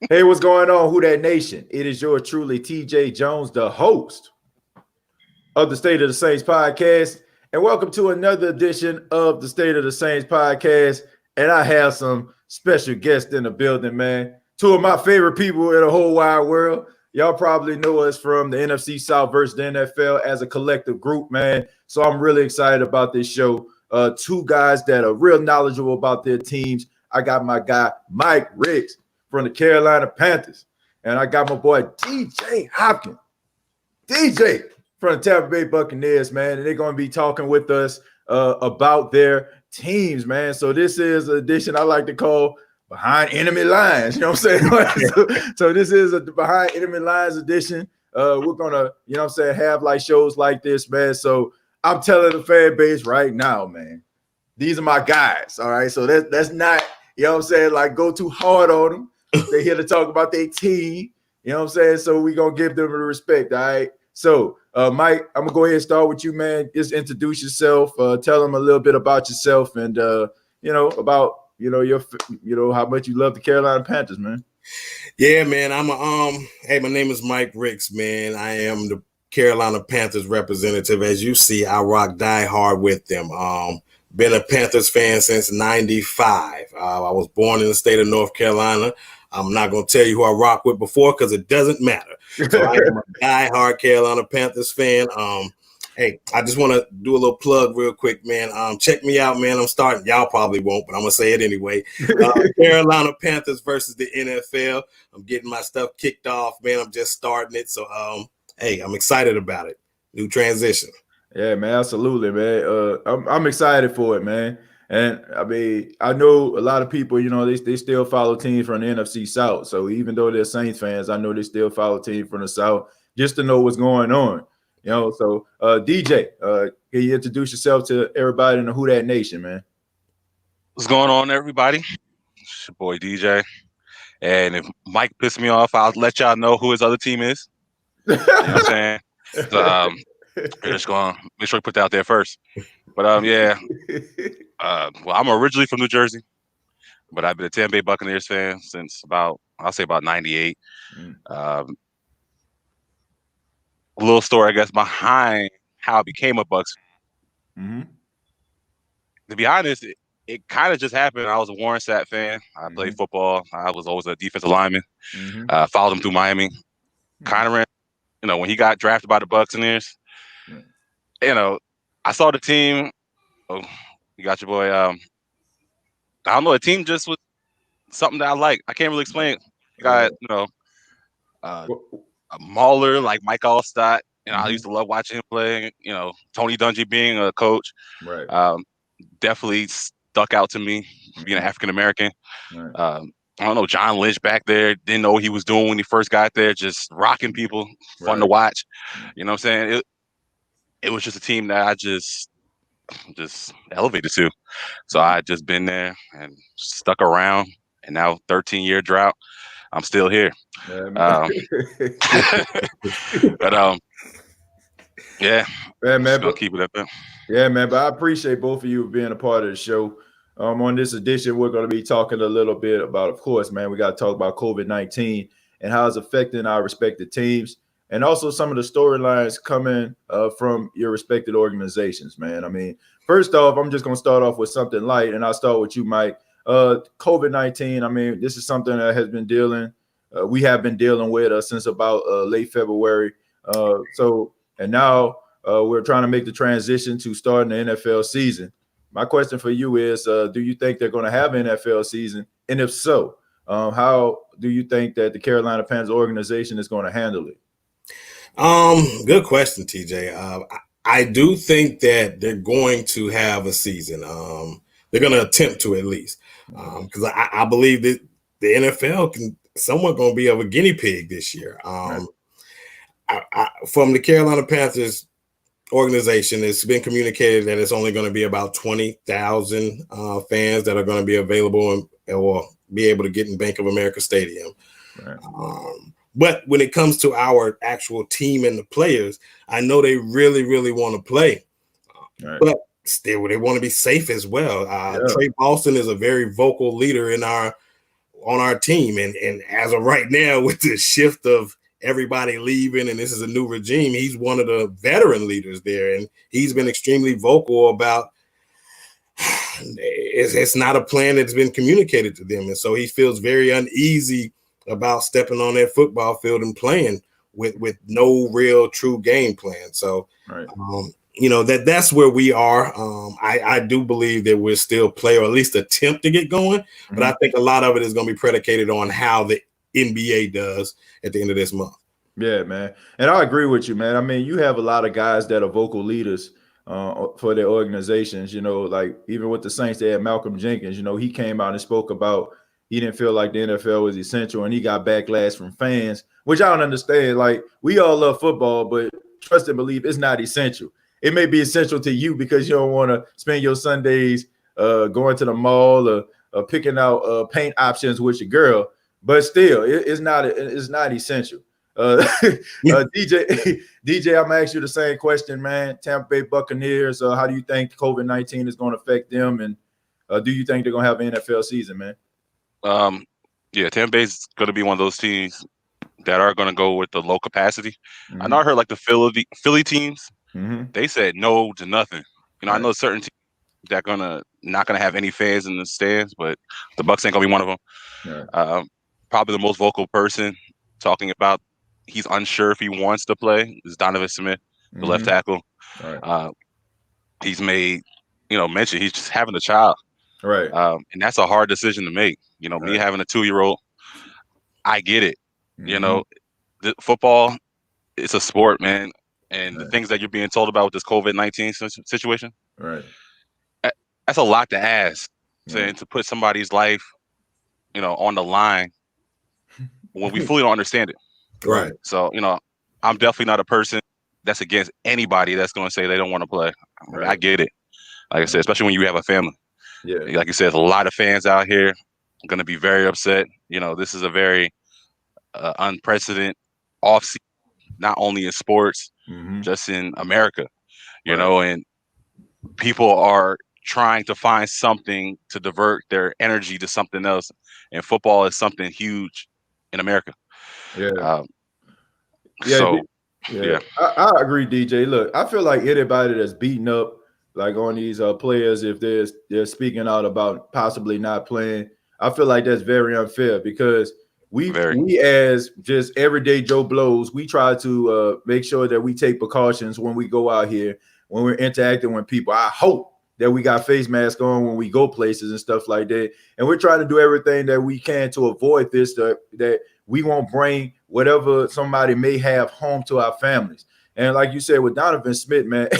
Hey, what's going on, Who That Nation? It is yours truly, TJ Jones, the host of the State of the Saints podcast. And welcome to another edition of the State of the Saints podcast. And I have some special guests in the building, man. Two of my favorite people in the whole wide world. Y'all probably know us from the NFC South versus the NFL as a collective group, man. So I'm really excited about this show. Two guys that are real knowledgeable about their teams. I got my guy, Mike Riggs, from the Carolina Panthers. And I got my boy, DJ Hopkins. DJ from the Tampa Bay Buccaneers, man. And they're going to be talking with us about their teams, man. So this is an edition I like to call Behind Enemy Lines. You know what I'm saying? so this is a Behind Enemy Lines edition. We're going to, you know what I'm saying, have like shows like this, man. So I'm telling the fan base right now, man, these are my guys, all right? So that's not, you know what I'm saying, like go too hard on them. They're here to talk about their team. You know what I'm saying? So we're going to give them the respect, all right? So, Mike, I'm going to go ahead and start with you, man. Just introduce yourself. Tell them a little bit about yourself and, about, how much you love the Carolina Panthers, man. Yeah, man. Hey, my name is Mike Riggs, man. I am the Carolina Panthers representative. As you see, I rock die hard with them. Been a Panthers fan since 95. I was born in the state of North Carolina. I'm not going to tell you who I rock with before because it doesn't matter. So I am a die-hard Carolina Panthers fan. Hey, I just want to do a little plug real quick, man. Check me out, man. I'm starting. Y'all probably won't, but I'm going to say it anyway. Carolina Panthers versus the NFL. I'm getting my stuff kicked off, man. I'm just starting it. So, hey, I'm excited about it. New transition. Yeah, man, absolutely, man. I'm excited for it, man. And I mean, I know a lot of people, they still follow teams from the NFC South. So even though they're Saints fans, I know they still follow teams from the South just to know what's going on. So DJ, can you introduce yourself to everybody in the Who That Nation, man? What's going on, everybody? It's your boy DJ. And if Mike pissed me off, I'll let y'all know who his other team is. You know what I'm saying? So, we're just going to make sure we put that out there first. But, yeah. Well, I'm originally from New Jersey, but I've been a Tampa Bay Buccaneers fan since about 98. A little story, I guess, behind how I became a Bucs. Mm-hmm. To be honest, it kind of just happened. I was a Warren Sapp fan. I played football. I was always a defensive lineman. Followed him through Miami. Kind of ran, when he got drafted by the Buccaneers. I saw the team. Oh, you got your boy. I don't know. The team just was something that I like. I can't really explain it. You got, a mauler like Mike Allstott. I used to love watching him play. Tony Dungy being a coach. Right. Definitely stuck out to me being an African American. Right. I don't know, John Lynch back there, didn't know what he was doing when he first got there, just rocking people, fun to watch. You know what I'm saying? It was just a team that I just elevated to. So I just been there and stuck around, and now 13-year drought, I'm still here. Yeah, but yeah, man, gonna keep it up there. Yeah, man, but I appreciate both of you being a part of the show. On this edition, we're going to be talking a little bit about, of course, man, we got to talk about COVID-19 and how it's affecting our respective teams, and also some of the storylines coming from your respected organizations, man. I mean, first off, I'm just going to start off with something light, and I'll start with you, Mike. COVID-19, I mean, this is something that has been we have been dealing with since about late February. And now we're trying to make the transition to starting the NFL season. My question for you is, do you think they're going to have an NFL season? And if so, how do you think that the Carolina Panthers organization is going to handle it? Good question, TJ. I do think that they're going to have a season. They're going to attempt to, at least, because I believe that the NFL can somewhat going to be of a guinea pig this year. From the Carolina Panthers organization, it's been communicated that it's only going to be about 20,000 fans that are going to be available or be able to get in Bank of America Stadium. Right. But when it comes to our actual team and the players, I know they really, really want to play. Right. But still, they want to be safe as well. Trey Boston is a very vocal leader in our on our team. And as of right now, with the shift of everybody leaving and this is a new regime, he's one of the veteran leaders there. And he's been extremely vocal about it's not a plan that's been communicated to them. And so he feels very uneasy about stepping on that football field and playing with no real true game plan. So, right. That's where we are. I do believe that we'll still play or at least attempt to get going. But I think a lot of it is going to be predicated on how the NBA does at the end of this month. Yeah, man. And I agree with you, man. I mean, you have a lot of guys that are vocal leaders for their organizations, like even with the Saints, they had Malcolm Jenkins, he came out and spoke about he didn't feel like the NFL was essential and he got backlash from fans, which I don't understand. Like, we all love football, but trust and believe it's not essential. It may be essential to you because you don't want to spend your Sundays going to the mall or picking out paint options with your girl, but still, it's not essential. DJ, I'm gonna ask you the same question, man. Tampa Bay Buccaneers, how do you think COVID-19 is going to affect them, and do you think they're going to have an NFL season, man? Yeah, Tampa Bay's going to be one of those teams that are going to go with the low capacity. I know I heard like the Philly teams, they said no to nothing. I know certain teams that not gonna have any fans in the stands, but the Bucs ain't gonna be one of them. Right. Probably the most vocal person talking about he's unsure if he wants to play is Donovan Smith, the left tackle. Right. He's made, mention he's just having a child. Right. And that's a hard decision to make. Me having a 2-year-old, I get it. Football, it's a sport, man. And the things that you're being told about with this COVID-19 situation, that's a lot to ask. Saying to put somebody's life, on the line when we fully don't understand it. Right. So, I'm definitely not a person that's against anybody that's going to say they don't want to play. I get it. Like I said, especially when you have a family. Yeah. Like you said, there's a lot of fans out here going to be very upset. This is a very unprecedented offseason, not only in sports, just in America, know, and people are trying to find something to divert their energy to something else. And football is something huge in America. Yeah. Yeah. I agree, DJ. Look, I feel like anybody that's beating up like on these players, if they're speaking out about possibly not playing, I feel like that's very unfair because we as just everyday Joe Blows, we try to make sure that we take precautions when we go out here, when we're interacting with people. I hope that we got face masks on when we go places and stuff like that. And we're trying to do everything that we can to avoid this, that we won't bring whatever somebody may have home to our families. And like you said with Donovan Smith, man, he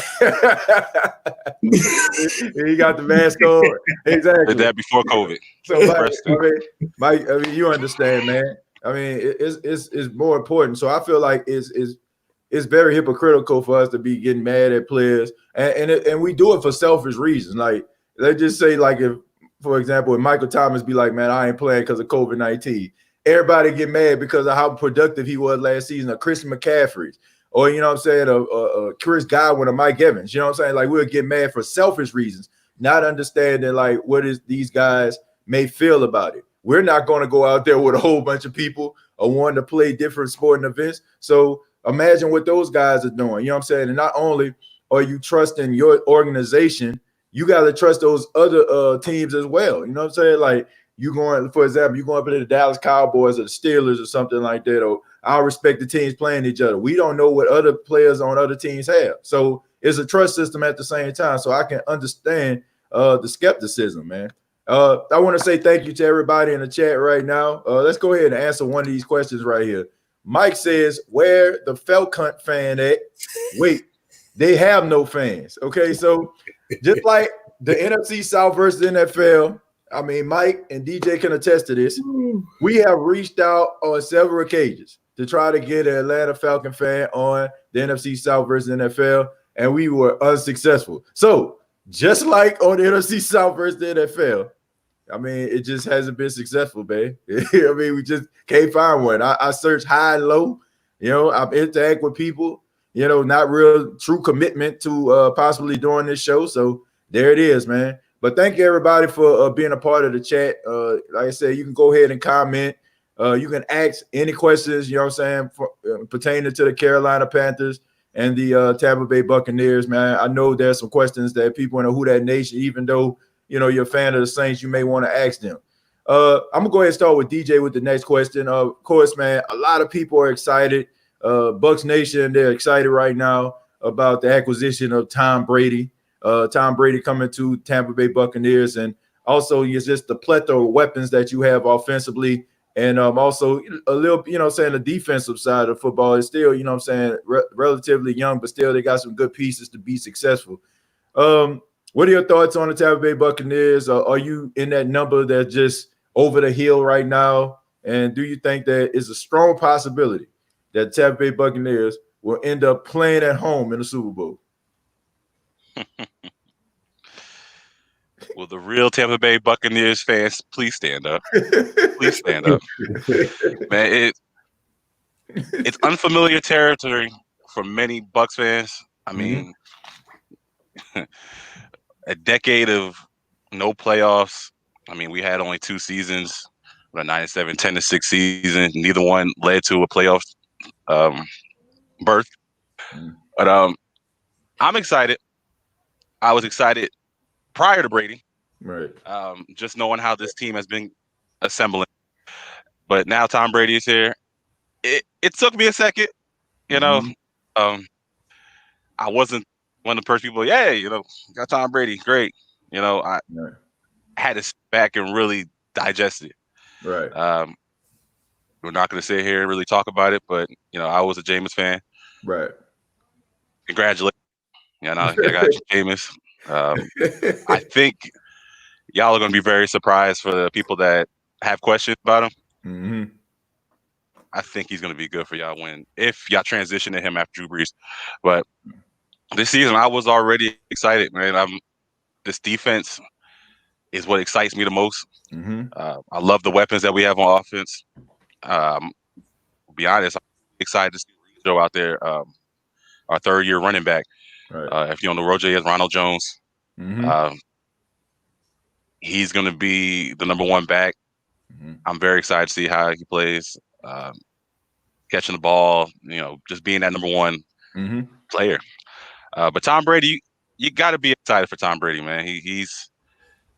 got the mask on. Exactly. Did that before COVID. So, Mike, you understand, man. I mean, it's more important. So I feel like it's very hypocritical for us to be getting mad at players, and we do it for selfish reasons. Like, let's just say, like, if, for example, if Michael Thomas be like, man, I ain't playing because of COVID-19, everybody get mad because of how productive he was last season, or Christian McCaffrey's, or, you know what I'm saying, Chris Godwin or Mike Evans. You know what I'm saying? Like, we'll get mad for selfish reasons, not understanding, like, what is these guys may feel about it. We're not going to go out there with a whole bunch of people or wanting to play different sporting events. So imagine what those guys are doing. You know what I'm saying? And not only are you trusting your organization, you got to trust those other teams as well. You know what I'm saying? Like, you going, for example, you going up into the Dallas Cowboys or the Steelers or something like that, or I'll respect the teams playing each other. We don't know what other players on other teams have. So it's a trust system at the same time. So I can understand the skepticism, man. I want to say thank you to everybody in the chat right now. Let's go ahead and answer one of these questions right here. Mike says, where the Falcon fan at? Wait, they have no fans. Okay, so just like the NFC South versus NFL, I mean, Mike and DJ can attest to this. We have reached out on several occasions to try to get an Atlanta Falcon fan on the NFC South versus NFL, and we were unsuccessful. So just like on the NFC South versus the NFL, I mean, it just hasn't been successful, babe. I mean, we just can't find one. I search high and low. You know, I interact with people, you know, not real true commitment to possibly doing this show. So there it is, man. But thank you everybody for being a part of the chat. Like I said, you can go ahead and comment. You can ask any questions, you know what I'm saying, for, pertaining to the Carolina Panthers and the Tampa Bay Buccaneers, man. I know there's some questions that people in the Who That Nation, even though, you know, you're a fan of the Saints, you may want to ask them. I'm going to go ahead and start with DJ with the next question. Of course, man, a lot of people are excited. Bucs Nation, they're excited right now about the acquisition of Tom Brady. Tom Brady coming to Tampa Bay Buccaneers, and also it's just the plethora of weapons that you have offensively, and also a little, you know what I'm saying, the defensive side of football is still, you know what I'm saying, relatively young, but still they got some good pieces to be successful. What are your thoughts on the Tampa Bay Buccaneers? Are you in that number that's just over the hill right now? And do you think there is a strong possibility that Tampa Bay Buccaneers will end up playing at home in the Super Bowl? Will the real Tampa Bay Buccaneers fans please stand up? Please stand up. Man, it's unfamiliar territory for many Bucs fans. I mean, a decade of no playoffs. I mean, we had only 2 seasons, a 9-7, 10-6 season. Neither one led to a playoff berth. But I'm excited. I was excited prior to Brady. Right. Just knowing how this team has been assembling. But now Tom Brady is here. It took me a second, you know. I wasn't one of the first people, yeah, you know, got Tom Brady, great. You know, I had to sit back and really digest it. Right. We're not going to sit here and really talk about it, but, you know, I was a Jameis fan. Right. Congratulations. You know, I got Jameis. I think y'all are going to be very surprised for the people that have questions about him. I think he's going to be good for y'all if y'all transition to him after Drew Brees. But this season, I was already excited, man. This defense is what excites me the most. I love the weapons that we have on offense. To be honest, I'm excited to see Joe out there, our third-year running back. Right. If you don't know, Roger is Ronald Jones. He's going to be the number 1 back. I'm very excited to see how he plays, catching the ball, you know, just being that number 1 player. But Tom Brady, you got to be excited for Tom Brady, man. He's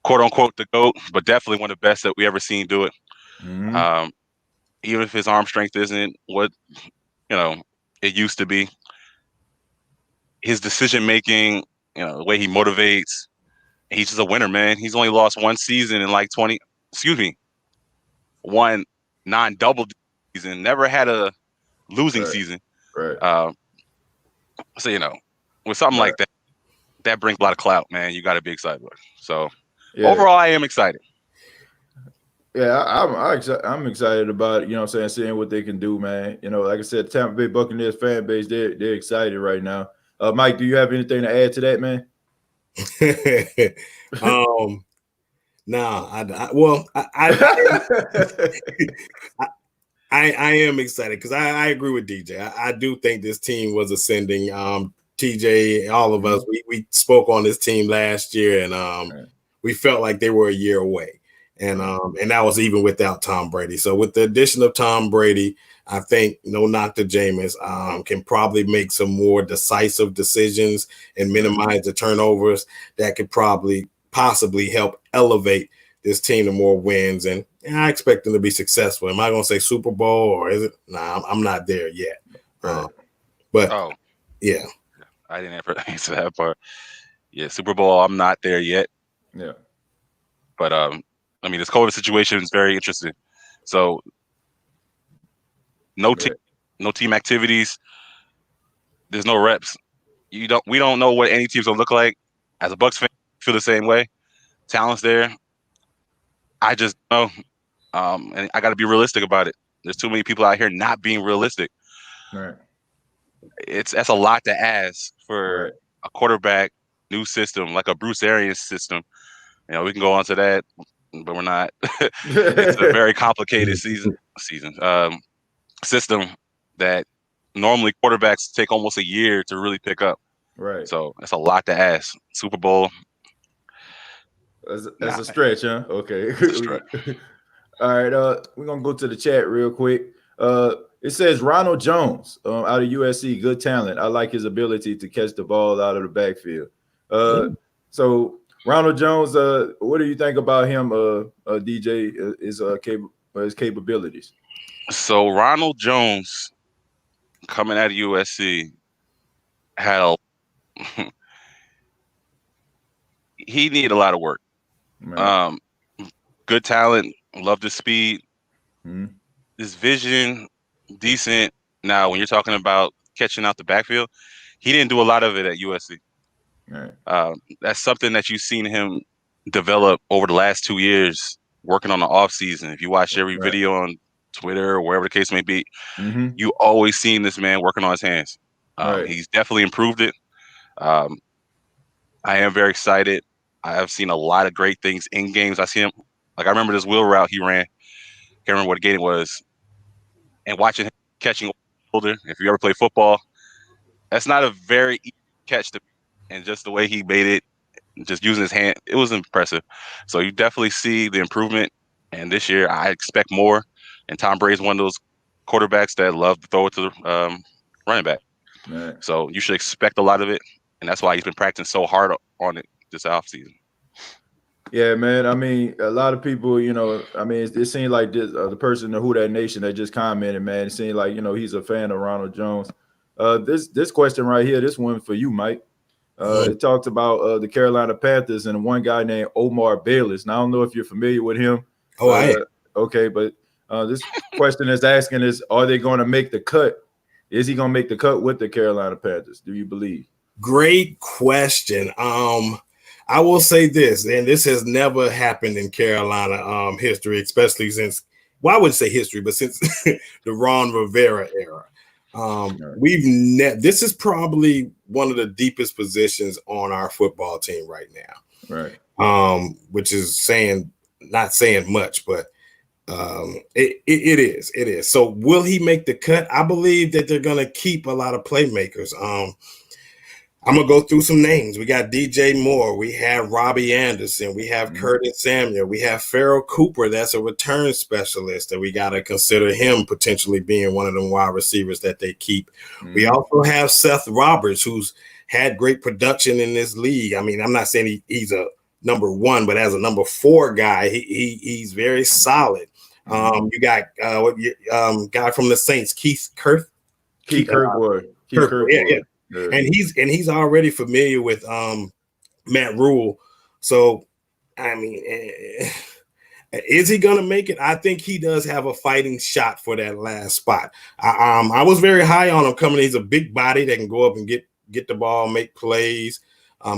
quote unquote the GOAT, but definitely one of the best that we ever seen do it. Even if his arm strength isn't what, you know, it used to be, his decision making, you know, the way he motivates, he's just a winner, man. He's only lost 1 season in like 1 non-double season, never had a losing season. Right. So, you know, with something like that brings a lot of clout, man. You got to be excited with it. So, overall, I am excited. Yeah, I'm excited about it, you know what I'm saying, seeing what they can do, man. You know, like I said, Tampa Bay Buccaneers fan base, they're excited right now. Mike, do you have anything to add to that, man? I am excited because I agree with DJ. I do think this team was ascending. TJ, all of us, we spoke on this team last year, and we felt like they were a year away. And that was even without Tom Brady. So with the addition of Tom Brady, I think, no knock to Jameis, can probably make some more decisive decisions and minimize the turnovers that could possibly help elevate this team to more wins. And I expect them to be successful. Am I going to say Super Bowl or is it? Nah, I'm not there yet. Yeah. I didn't ever answer that part. Yeah, Super Bowl, I'm not there yet. Yeah. But, I mean, this COVID situation is very interesting. So, no team activities. There's no reps. We don't know what any team's gonna look like. As a Bucs fan, I feel the same way. Talent's there. I just know, and I got to be realistic about it. There's too many people out here not being realistic. Right. That's a lot to ask for a quarterback, new system like a Bruce Arians system. You know, we can go on to that, but we're not. It's a very complicated system that normally quarterbacks take almost a year to really pick up. Right. So that's a lot to ask. Super Bowl, That's a stretch, huh? Okay. It's a stretch. All right. We're gonna go to the chat real quick. It says Ronald Jones out of USC, good talent. I like his ability to catch the ball out of the backfield. So Ronald Jones, what do you think about him? DJ his capabilities. So Ronald Jones coming out of USC had he needed a lot of work. Right. Good talent, loved his speed, his vision, decent. Now, when you're talking about catching out the backfield, he didn't do a lot of it at USC. Right. That's something that you've seen him develop over the last 2 years, working on the off season. If you watch every video on Twitter or wherever the case may be, you always seen this man working on his hands. He's definitely improved it. I am very excited. I have seen a lot of great things in games. I see him, like I remember this wheel route he ran. Can't remember what game it was. And watching him catching shoulder, if you ever play football, that's not a very easy catch to, and just the way he made it, just using his hand, it was impressive. So you definitely see the improvement. And this year, I expect more. And Tom Brady's one of those quarterbacks that love to throw it to the running back. Right. So you should expect a lot of it. And that's why he's been practicing so hard on it this offseason. Yeah, man. I mean, a lot of people, I mean, it seemed like this, the person in Who That Nation that just commented, man, it seemed like, he's a fan of Ronald Jones. This question right here, this one for you, Mike. It talks about the Carolina Panthers and one guy named Omar Bayless. Now, I don't know if you're familiar with him. Okay, but this question is asking is, are they going to make the cut? Is he going to make the cut with the Carolina Panthers? Do you believe? Great question. I will say this, and this has never happened in Carolina history, especially since, well, I wouldn't say history, but since the Ron Rivera era. This is probably one of the deepest positions on our football team right now. Right. Which is not saying much, but it is. So will he make the cut? I believe that they're going to keep a lot of playmakers. I'm going to go through some names. We got DJ Moore. We have Robbie Anderson. We have Curtis Samuel. We have Farrell Cooper. That's a return specialist that we got to consider him potentially being one of them wide receivers that they keep. We also have Seth Roberts, who's had great production in this league. I mean, I'm not saying he's a number one, but as a number 4 guy, he's very solid. You got guy from the Saints, Keith Kirkwood. Yeah. And he's already familiar with Matt Rule. So, I mean, is he going to make it? I think he does have a fighting shot for that last spot. I was very high on him coming. He's a big body that can go up and get the ball, make plays,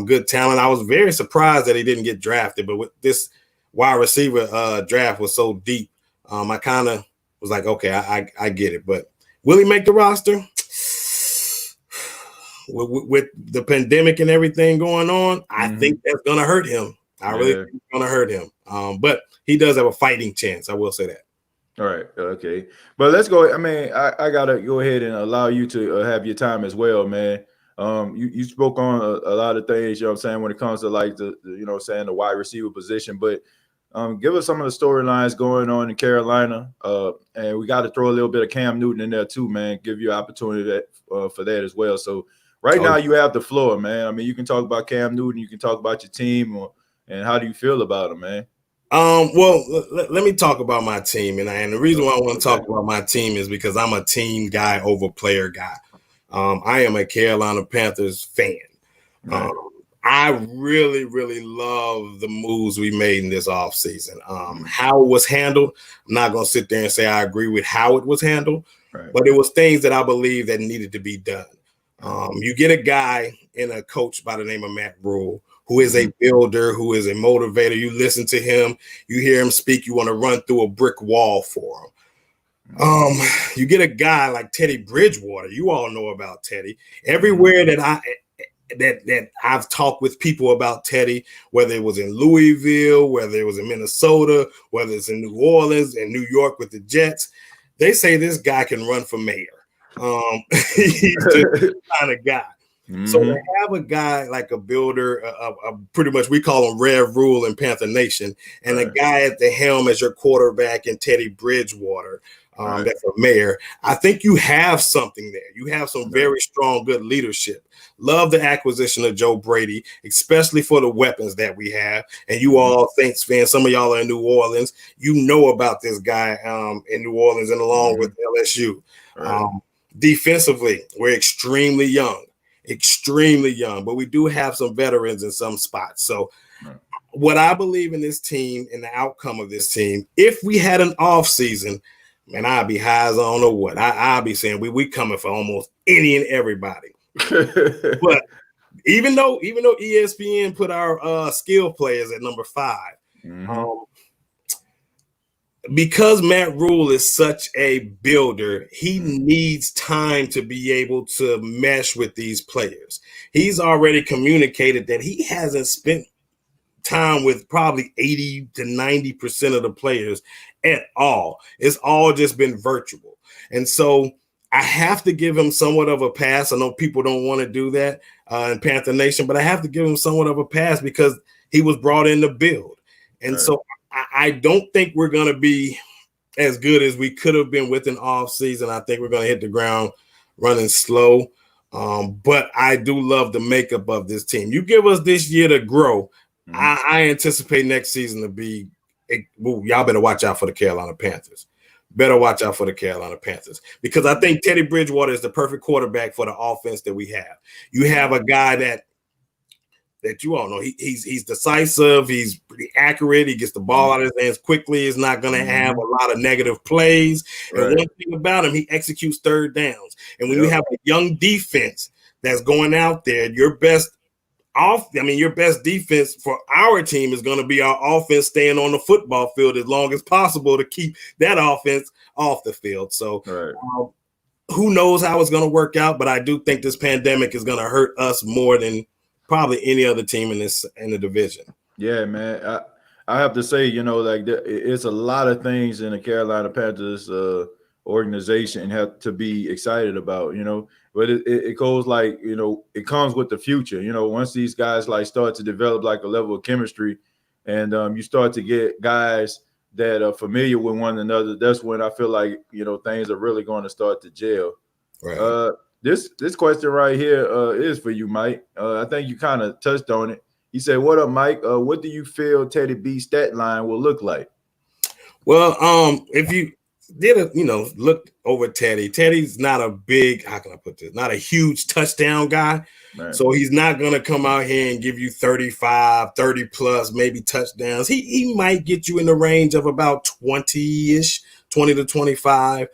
good talent. I was very surprised that he didn't get drafted. But with this wide receiver draft was so deep, I kind of was like, okay, I get it. But will he make the roster? With the pandemic and everything going on, I think that's going to hurt him. I really think it's going to hurt him. But he does have a fighting chance. I will say that. All right. Okay. But let's go. I mean, I got to go ahead and allow you to have your time as well, man. You spoke on a lot of things, what I'm saying, when it comes to like the the wide receiver position. But give us some of the storylines going on in Carolina. And we got to throw a little bit of Cam Newton in there too, man. Give you opportunity for that as well. So now you have the floor, man. I mean, you can talk about Cam Newton, you can talk about your team, and how do you feel about him, man? Well, let me talk about my team, and the reason why I want to talk about my team is because I'm a team guy over player guy. I am a Carolina Panthers fan. Right. I really, really love the moves we made in this offseason. How it was handled, I'm not going to sit there and say I agree with how it was handled, but it was things that I believe that needed to be done. You get a guy and a coach by the name of Matt Rule, who is a builder, who is a motivator. You listen to him, you hear him speak, you want to run through a brick wall for him. You get a guy like Teddy Bridgewater. You all know about Teddy. Everywhere that I've talked with people about Teddy, whether it was in Louisville, whether it was in Minnesota, whether it's in New Orleans and New York with the Jets, they say this guy can run for mayor. He's just the kind of guy. So to have a guy like a builder, pretty much we call him Rev Rule in Panther Nation, and a guy at the helm as your quarterback and Teddy Bridgewater, that's a mayor, I think you have something there. You have some very strong, good leadership. Love the acquisition of Joe Brady, especially for the weapons that we have. And you all, Saints fans, some of y'all are in New Orleans. You know about this guy in New Orleans and along with LSU. Defensively, we're extremely young, but we do have some veterans in some spots. So what I believe in this team and the outcome of this team, if we had an off season, man, I'd be high as I don't know what. I'd be saying we coming for almost any and everybody. But even though ESPN put our skill players at number 5, because Matt Rule is such a builder, he needs time to be able to mesh with these players. He's already communicated that he hasn't spent time with probably 80 to 90% of the players at all. It's all just been virtual. And so I have to give him somewhat of a pass. I know people don't want to do that in Panther Nation, but I have to give him somewhat of a pass because he was brought in to build. And so I don't think we're going to be as good as we could have been with an off season. I think we're going to hit the ground running slow. But I do love the makeup of this team. You give us this year to grow. I anticipate next season to be y'all better watch out for the Carolina Panthers. Because I think Teddy Bridgewater is the perfect quarterback for the offense that we have. You have a guy that you all know. He's decisive. He's pretty accurate. He gets the ball out of his hands quickly. He's not going to have a lot of negative plays. And one thing about him, he executes third downs. And when you have a young defense that's going out there, your best defense for our team is going to be our offense staying on the football field as long as possible to keep that offense off the field. So who knows how it's going to work out, but I do think this pandemic is going to hurt us more than probably any other team in the division. Yeah, man. I have to say, it's a lot of things in the Carolina Panthers organization have to be excited about, but it goes like, it comes with the future. Once these guys start to develop a level of chemistry and you start to get guys that are familiar with one another, that's when I feel like, things are really going to start to gel. Right. This question right here is for you, Mike. I think you kind of touched on it. He said, "What up, Mike? What do you feel Teddy B's stat line will look like?" Well, if you did look over Teddy's not a big, how can I put this? Not a huge touchdown guy. Right. So he's not going to come out here and give you 35, 30 plus, maybe touchdowns. He might get you in the range of about 20-ish, 20 to 25.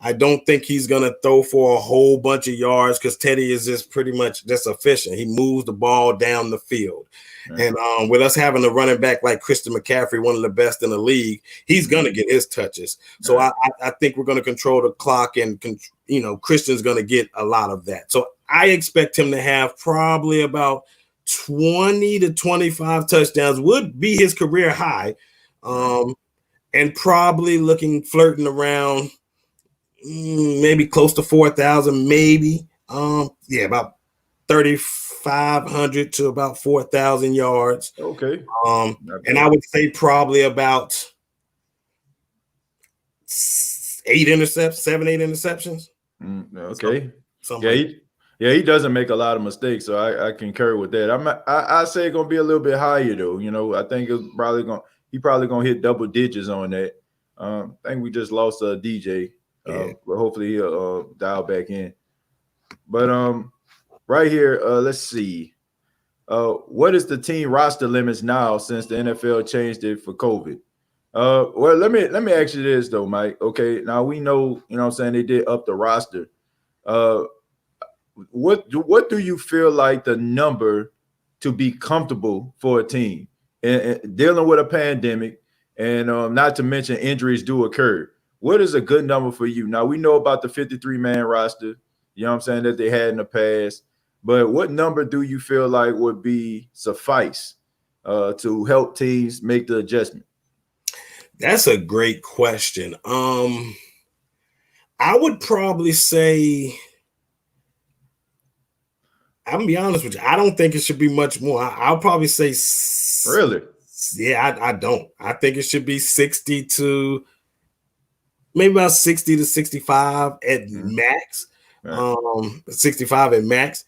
I don't think he's going to throw for a whole bunch of yards because Teddy is just pretty much just efficient. He moves the ball down the field. Right. And with us having a running back like Christian McCaffrey, one of the best in the league, he's going to get his touches. So right. I think we're going to control the clock and, Christian's going to get a lot of that. So I expect him to have probably about 20 to 25 touchdowns would be his career high. And probably flirting around maybe close to 4,000, maybe. About 3,500 to about 4,000 yards. Okay. And I would say probably about 7, 8 interceptions. Okay. He doesn't make a lot of mistakes, so I concur with that. I say it's gonna be a little bit higher though. I think it's probably gonna hit double digits on that. I think we just lost a DJ. But hopefully he'll dial back in. But right here, let's see. What is the team roster limits now since the NFL changed it for COVID? Well, let me ask you this though, Mike. Okay, now we know, what I'm saying, they did up the roster. What do you feel like the number to be comfortable for a team and dealing with a pandemic and not to mention injuries do occur? What is a good number for you? Now, we know about the 53-man roster, that they had in the past. But what number do you feel like would be suffice to help teams make the adjustment? That's a great question. I would probably say I'm gonna be honest with you. I don't think it should be much more. I'll probably say Really? Yeah, I don't. I think it should be 60 to maybe about 60 to 65 at max. Right. 65 at max.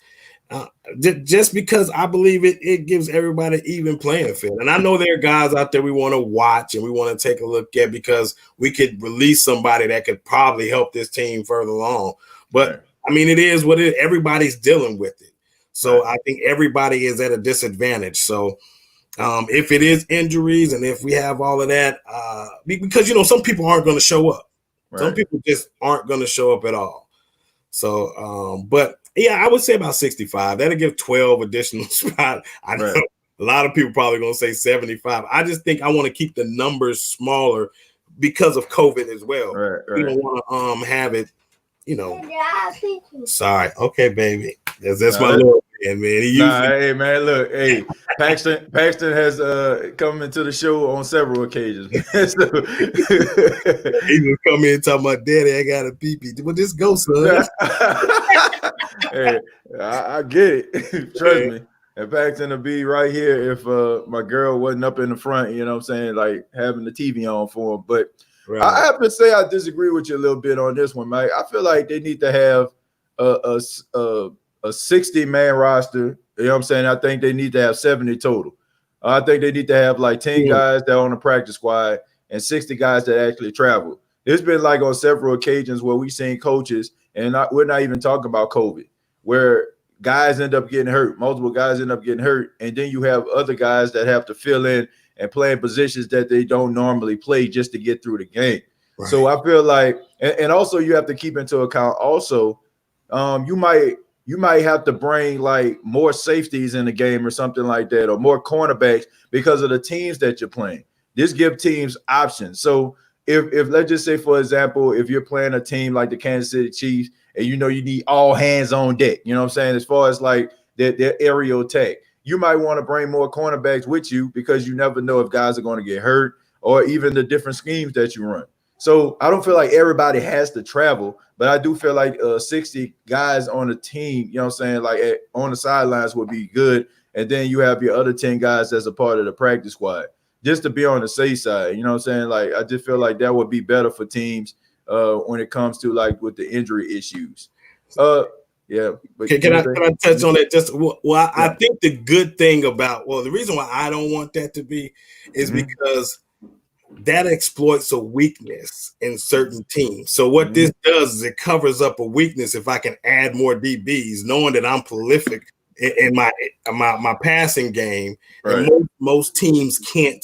Just because I believe it gives everybody even playing field. And I know there are guys out there we want to watch and we want to take a look at because we could release somebody that could probably help this team further along. But Right. I mean, it is what it is. Everybody's dealing with it. So I think everybody is at a disadvantage. So if it is injuries and if we have all of that, because, some people aren't going to show up. Right. Some people just aren't going to show up at all. So, but yeah, I would say about 65. That'll give 12 additional spots. I know a lot of people probably going to say 75. I just think I want to keep the numbers smaller because of COVID as well. Right. We don't want to have it, Sorry. Okay, baby. That's my little man, man. Hey, man, look. Hey, Paxton has come into the show on several occasions. He just come in talking about, Daddy, I got a pee-pee. Well, just go, son. Hey, I get it. Trust me. And Paxton will be right here if my girl wasn't up in the front, you know what I'm saying, like having the TV on for him. But I have to say I disagree with you a little bit on this one, Mike. I feel like they need to have a 60-man roster. You know what I'm saying? I think they need to have 70 total. I think they need to have like 10 guys that are on the practice squad and 60 guys that actually travel. There's been like on several occasions where we've seen coaches, and we're not even talking about COVID, where guys end up getting hurt. Multiple guys end up getting hurt. And then you have other guys that have to fill in and play in positions that they don't normally play just to get through the game. Right. So I feel like, and also you have to keep into account also, you might have to bring like more safeties in the game or something like that, or more cornerbacks because of the teams that you're playing. This give teams options. So if let's just say, for example, if you're playing a team like the Kansas City Chiefs and you need all hands on deck, you know what I'm saying, as far as like their aerial attack, you might want to bring more cornerbacks with you because you never know if guys are going to get hurt or even the different schemes that you run. So I don't feel like everybody has to travel, but I do feel like 60 guys on the team, you know what I'm saying, like on the sidelines would be good. And then you have your other 10 guys as a part of the practice squad, just to be on the safe side. You know what I'm saying? Like, I just feel like that would be better for teams when it comes to like with the injury issues. Yeah. But can I touch on that? I think the good thing about, the reason why I don't want that to be is because that exploits a weakness in certain teams. So what this does is it covers up a weakness. If I can add more DBs, knowing that I'm prolific in my passing game, right. And most teams can't.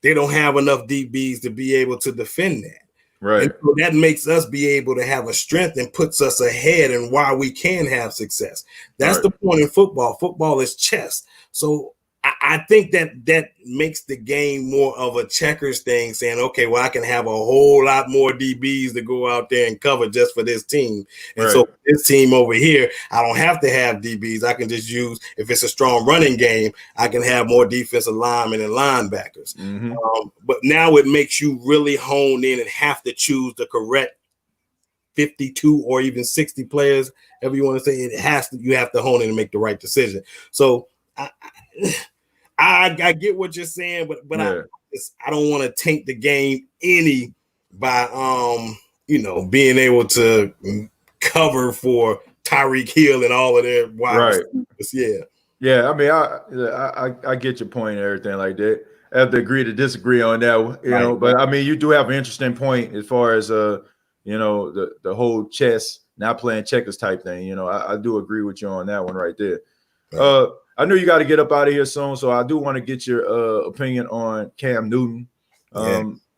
They don't have enough DBs to be able to defend that. Right. And so that makes us be able to have a strength and puts us ahead and why we can have success. That's right. The point in football. Football is chess. So I think that makes the game more of a checkers thing, saying, okay, well, I can have a whole lot more DBs to go out there and cover just for this team. And right. So this team over here, I don't have to have DBs. I can just use, if it's a strong running game, I can have more defensive linemen and linebackers. Mm-hmm. But now it makes you really hone in and have to choose the correct 52 or even 60 players, however you want to say it. You have to hone in and make the right decision. So I get what you're saying, but yeah. I don't want to taint the game any by being able to cover for Tyreek Hill and all of their wide receivers. Yeah. I mean, I get your point and everything like that. I have to agree to disagree on that, you know. But I mean, you do have an interesting point as far as the whole chess, not playing checkers type thing. You know, I do agree with you on that one right there. Right. I know you got to get up out of here soon, so I do want to get your opinion on Cam Newton.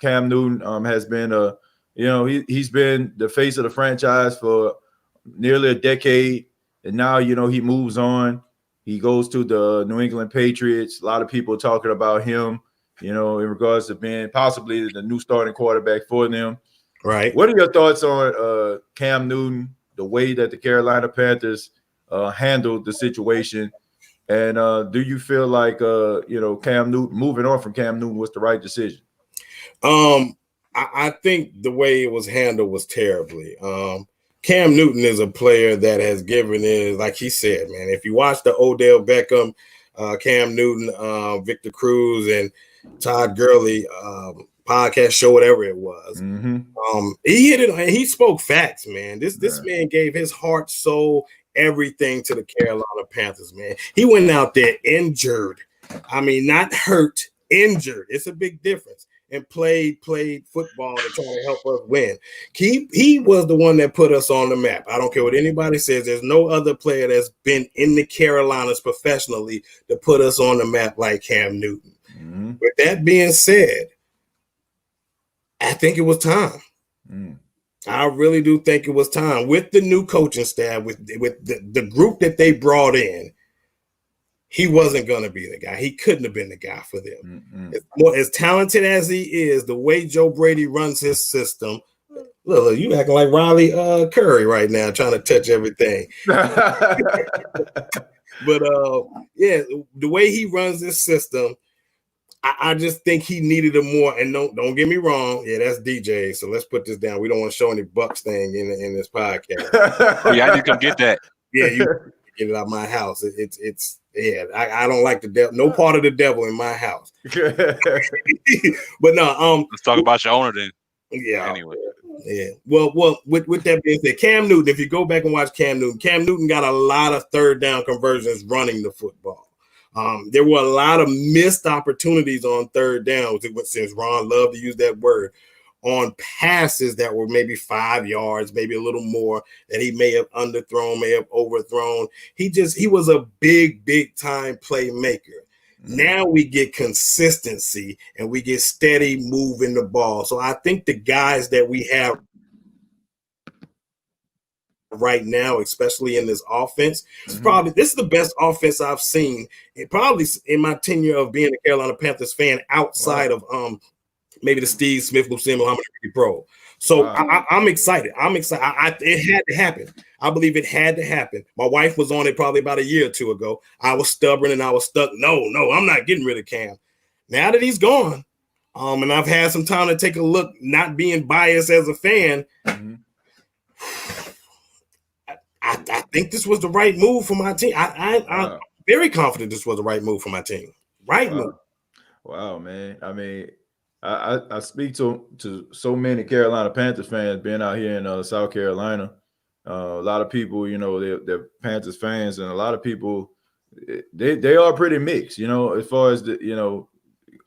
Cam Newton has been he's been the face of the franchise for nearly a decade, and now he moves on. He goes to the New England Patriots. A lot of people talking about him, in regards to being possibly the new starting quarterback for them. Right. What are your thoughts on Cam Newton, the way that the Carolina Panthers handled the situation? And do you feel like Cam Newton, moving on from Cam Newton, was the right decision? I think the way it was handled was terribly. Cam Newton is a player that has given his, like he said, man, if you watch the Odell Beckham, Cam Newton, Victor Cruz, and Todd Gurley podcast show, whatever it was, he hit it and he spoke facts, man. This man gave his heart, soul, everything to the Carolina Panthers, man. He went out there injured. I mean, not hurt, injured. It's a big difference. And played football to try to help us win. He was the one that put us on the map. I don't care what anybody says. There's no other player that's been in the Carolinas professionally to put us on the map like Cam Newton. With that being said, I think it was time. I really do think it was time. With the new coaching staff, with the group that they brought in, he wasn't going to be the guy. He couldn't have been the guy for them. As talented as he is, the way Joe Brady runs his system, look, you acting like Riley Curry right now, trying to touch everything. But yeah, the way he runs his system, I just think he needed a more. And don't get me wrong, yeah, that's DJ. So let's put this down. We don't want to show any Bucks thing in this podcast. Yeah, I need to come get that. Yeah, you get it out of my house. It's yeah. I don't like the devil. No part of the devil in my house. But no. Let's talk about your owner then. Yeah. Anyway. Yeah. Well. With that being said, Cam Newton. If you go back and watch Cam Newton got a lot of third down conversions running the football. There were a lot of missed opportunities on third down, since Ron loved to use that word, on passes that were maybe 5 yards, maybe a little more, that he may have underthrown, may have overthrown. He was a big time playmaker. Now we get consistency and we get steady moving the ball. So I think the guys that we have right now, especially in this offense, this is the best offense I've seen, probably in my tenure of being a Carolina Panthers fan, outside of maybe the Steve Smith, Lucien Muhammad Pro. So I'm excited. It had to happen. I believe it had to happen. My wife was on it probably about a year or two ago. I was stubborn and I was stuck. No, I'm not getting rid of Cam. Now that he's gone, and I've had some time to take a look, not being biased as a fan, I think this was the right move for my team. I'm very confident this was the right move for my team. Move. Wow, man. I mean, I speak to so many Carolina Panthers fans being out here in South Carolina. A lot of people, they're Panthers fans, and a lot of people, they are pretty mixed, as far as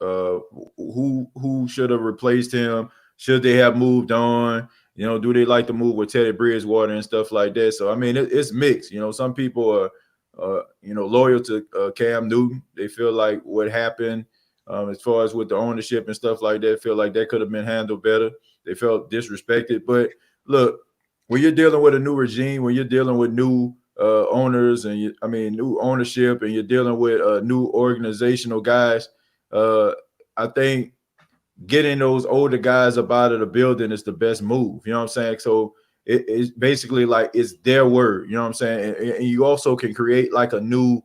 who should have replaced him, should they have moved on, do they like to move with Teddy Bridgewater and stuff like that? So I mean, it's mixed. Some people are loyal to Cam Newton. They feel like what happened, as far as with the ownership and stuff like that, feel like that could have been handled better. They felt disrespected. But look, when you're dealing with a new regime, when you're dealing with new owners and new ownership, and you're dealing with new organizational guys, I think getting those older guys up out of the building is the best move. You know what I'm saying? So it's basically like it's their word. You know what I'm saying? And you also can create like a new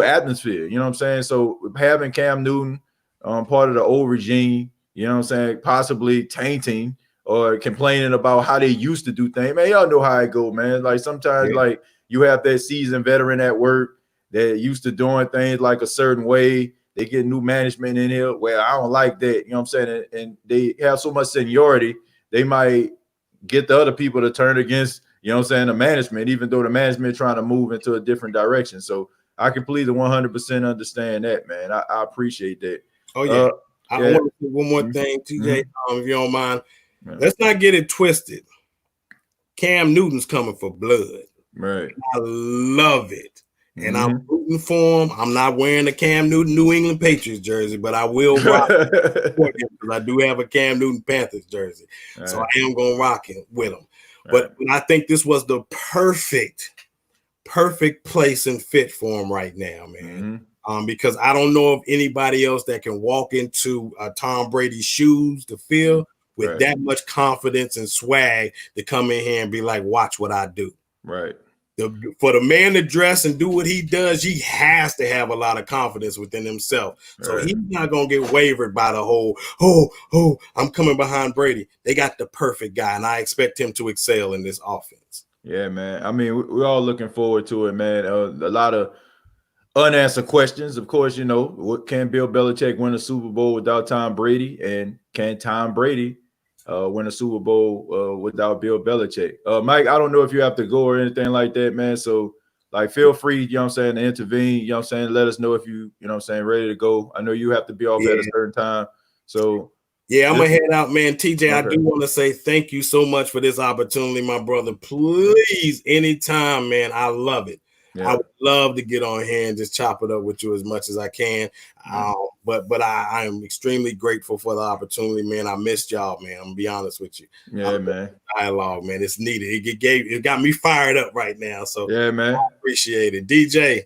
atmosphere. You know what I'm saying? So having Cam Newton part of the old regime, you know what I'm saying, possibly tainting or complaining about how they used to do things. Man, y'all know how it go, man. Like sometimes like you have that seasoned veteran at work that used to doing things like a certain way. They get new management in here. Well, I don't like that. You know what I'm saying? And they have so much seniority, they might get the other people to turn against, you know what I'm saying, the management, even though the management trying to move into a different direction. So I completely 100% understand that, man. I appreciate that. Oh, yeah. I want to say one more thing, TJ, if you don't mind. Let's not get it twisted. Cam Newton's coming for blood. Right. I love it. And I'm rooting for him. I'm not wearing the Cam Newton New England Patriots jersey, but I will rock it because I do have a Cam Newton Panthers jersey. Right. So I am going to rock it with him. But I think this was the perfect place and fit for him right now, man. Because I don't know of anybody else that can walk into Tom Brady's shoes to fill with that much confidence and swag to come in here and be like, watch what I do. Right. For the man to dress and do what he does, he has to have a lot of confidence within himself. So he's not going to get wavered by the whole, I'm coming behind Brady. They got the perfect guy, and I expect him to excel in this offense. Yeah, man. I mean, we're all looking forward to it, man. A lot of unanswered questions. Of course, what can Bill Belichick win a Super Bowl without Tom Brady? And can Tom Brady win a Super Bowl without Bill Belichick? Mike, I don't know if you have to go or anything like that, man. So, feel free, to intervene. Let us know if you, ready to go. I know you have to be off at a certain time. So, yeah, I'm going to head out, man. TJ, okay. I do want to say thank you so much for this opportunity, my brother. Please, anytime, man. I love it. Yeah. I would love to get on here and just chop it up with you as much as I can. But I am extremely grateful for the opportunity, man. I missed y'all, man. I'm going to be honest with you. Yeah, man. Dialogue, man. It's needed. It got me fired up right now. So yeah, man. I appreciate it. DJ,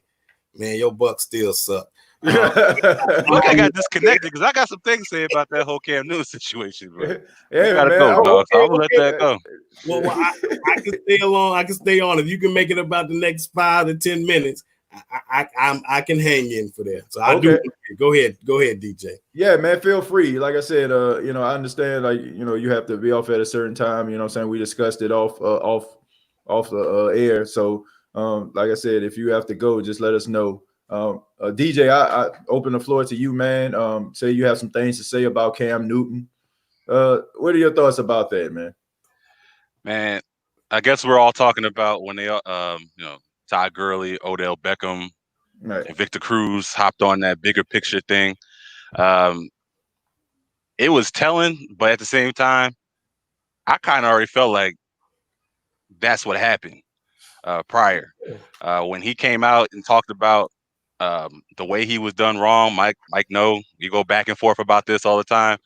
man, your Bucks still suck. Look, I got disconnected because I got some things to say about that whole Cam Newton situation, bro. Yeah, gotta man. go, dog. So I'm gonna let that go. Well, I can stay along. I can stay on. If you can make it about the next 5 to 10 minutes, I can hang in for that. So I do. Go ahead, DJ. Yeah, man. Feel free. Like I said, I understand. You have to be off at a certain time. You know what I'm saying? We discussed it off the air. So, like I said, if you have to go, just let us know. DJ, I open the floor to you, man. Say you have some things to say about Cam Newton. What are your thoughts about that, man? Man, I guess we're all talking about when they, Todd Gurley, Odell Beckham, right, and Victor Cruz hopped on that bigger picture thing. It was telling, but at the same time, I kind of already felt like that's what happened prior. When he came out and talked about the way he was done wrong, Mike, no, you go back and forth about this all the time.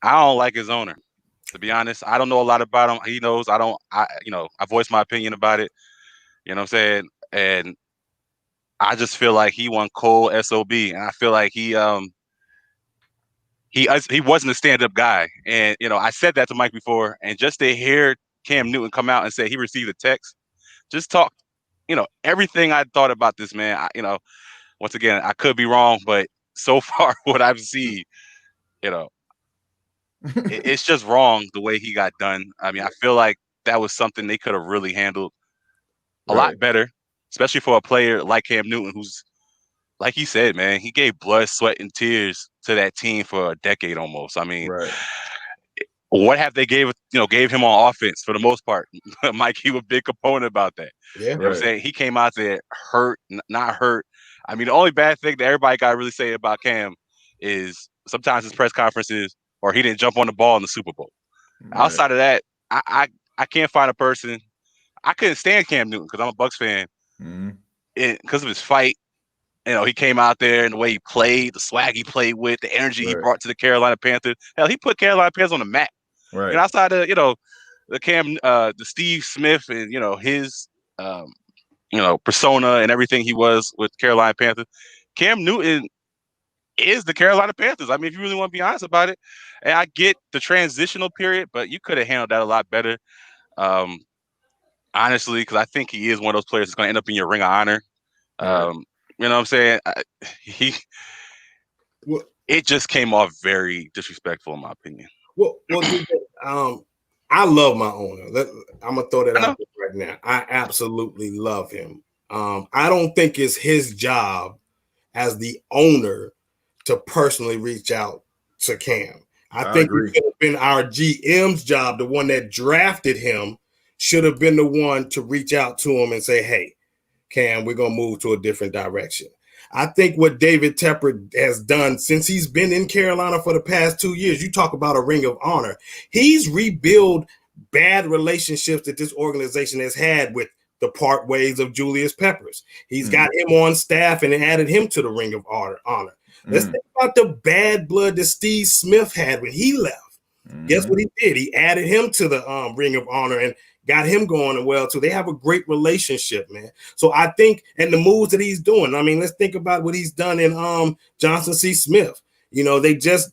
I don't like his owner, to be honest. I don't know a lot about him. He knows I voiced my opinion about it. You know what I'm saying? And I just feel like he won cold SOB, and I feel like he wasn't a stand-up guy. And I said that to Mike before, and just to hear Cam Newton come out and say he received a text, just talk. Everything I thought about this man, once again, I could be wrong, but so far what I've seen, it's just wrong the way he got done. I mean, I feel like that was something they could have really handled a lot better, especially for a player like Cam Newton, who's, like he said, man, he gave blood, sweat, and tears to that team for a decade almost. I mean, what have they gave him on offense for the most part? Mike, he was a big component about that. Yeah, you know what I'm saying? He came out there hurt, not hurt. I mean, the only bad thing that everybody got to really say about Cam is sometimes his press conferences or he didn't jump on the ball in the Super Bowl. Outside of that, I can't find a person. I couldn't stand Cam Newton because I'm a Bucs fan. Because of his fight, he came out there and the way he played, the swag he played with, the energy he brought to the Carolina Panthers. Hell, he put Carolina Panthers on the map. Right. Outside of the Steve Smith and his persona and everything he was with Carolina Panthers, Cam Newton is the Carolina Panthers. I mean, if you really want to be honest about it, and I get the transitional period, but you could have handled that a lot better. Honestly, because I think he is one of those players that's going to end up in your Ring of Honor. You know what I'm saying? It just came off very disrespectful, in my opinion. I love my owner. I'm gonna throw that out there right now. I absolutely love him. I don't think it's his job as the owner to personally reach out to Cam. I think it could have been our GM's job, the one that drafted him, should have been the one to reach out to him and say, hey, Cam, we're going to move to a different direction. I think what David Tepper has done since he's been in Carolina for the past 2 years, you talk about a Ring of Honor. He's rebuilt bad relationships that this organization has had with the part ways of Julius Peppers. He's got him on staff and added him to the Ring of Honor. Let's think about the bad blood that Steve Smith had when he left. Guess what he did? He added him to the Ring of Honor and got him going well too. They have a great relationship, man. So I think, and the moves that he's doing, I mean, let's think about what he's done in Johnson C. Smith. You know, they just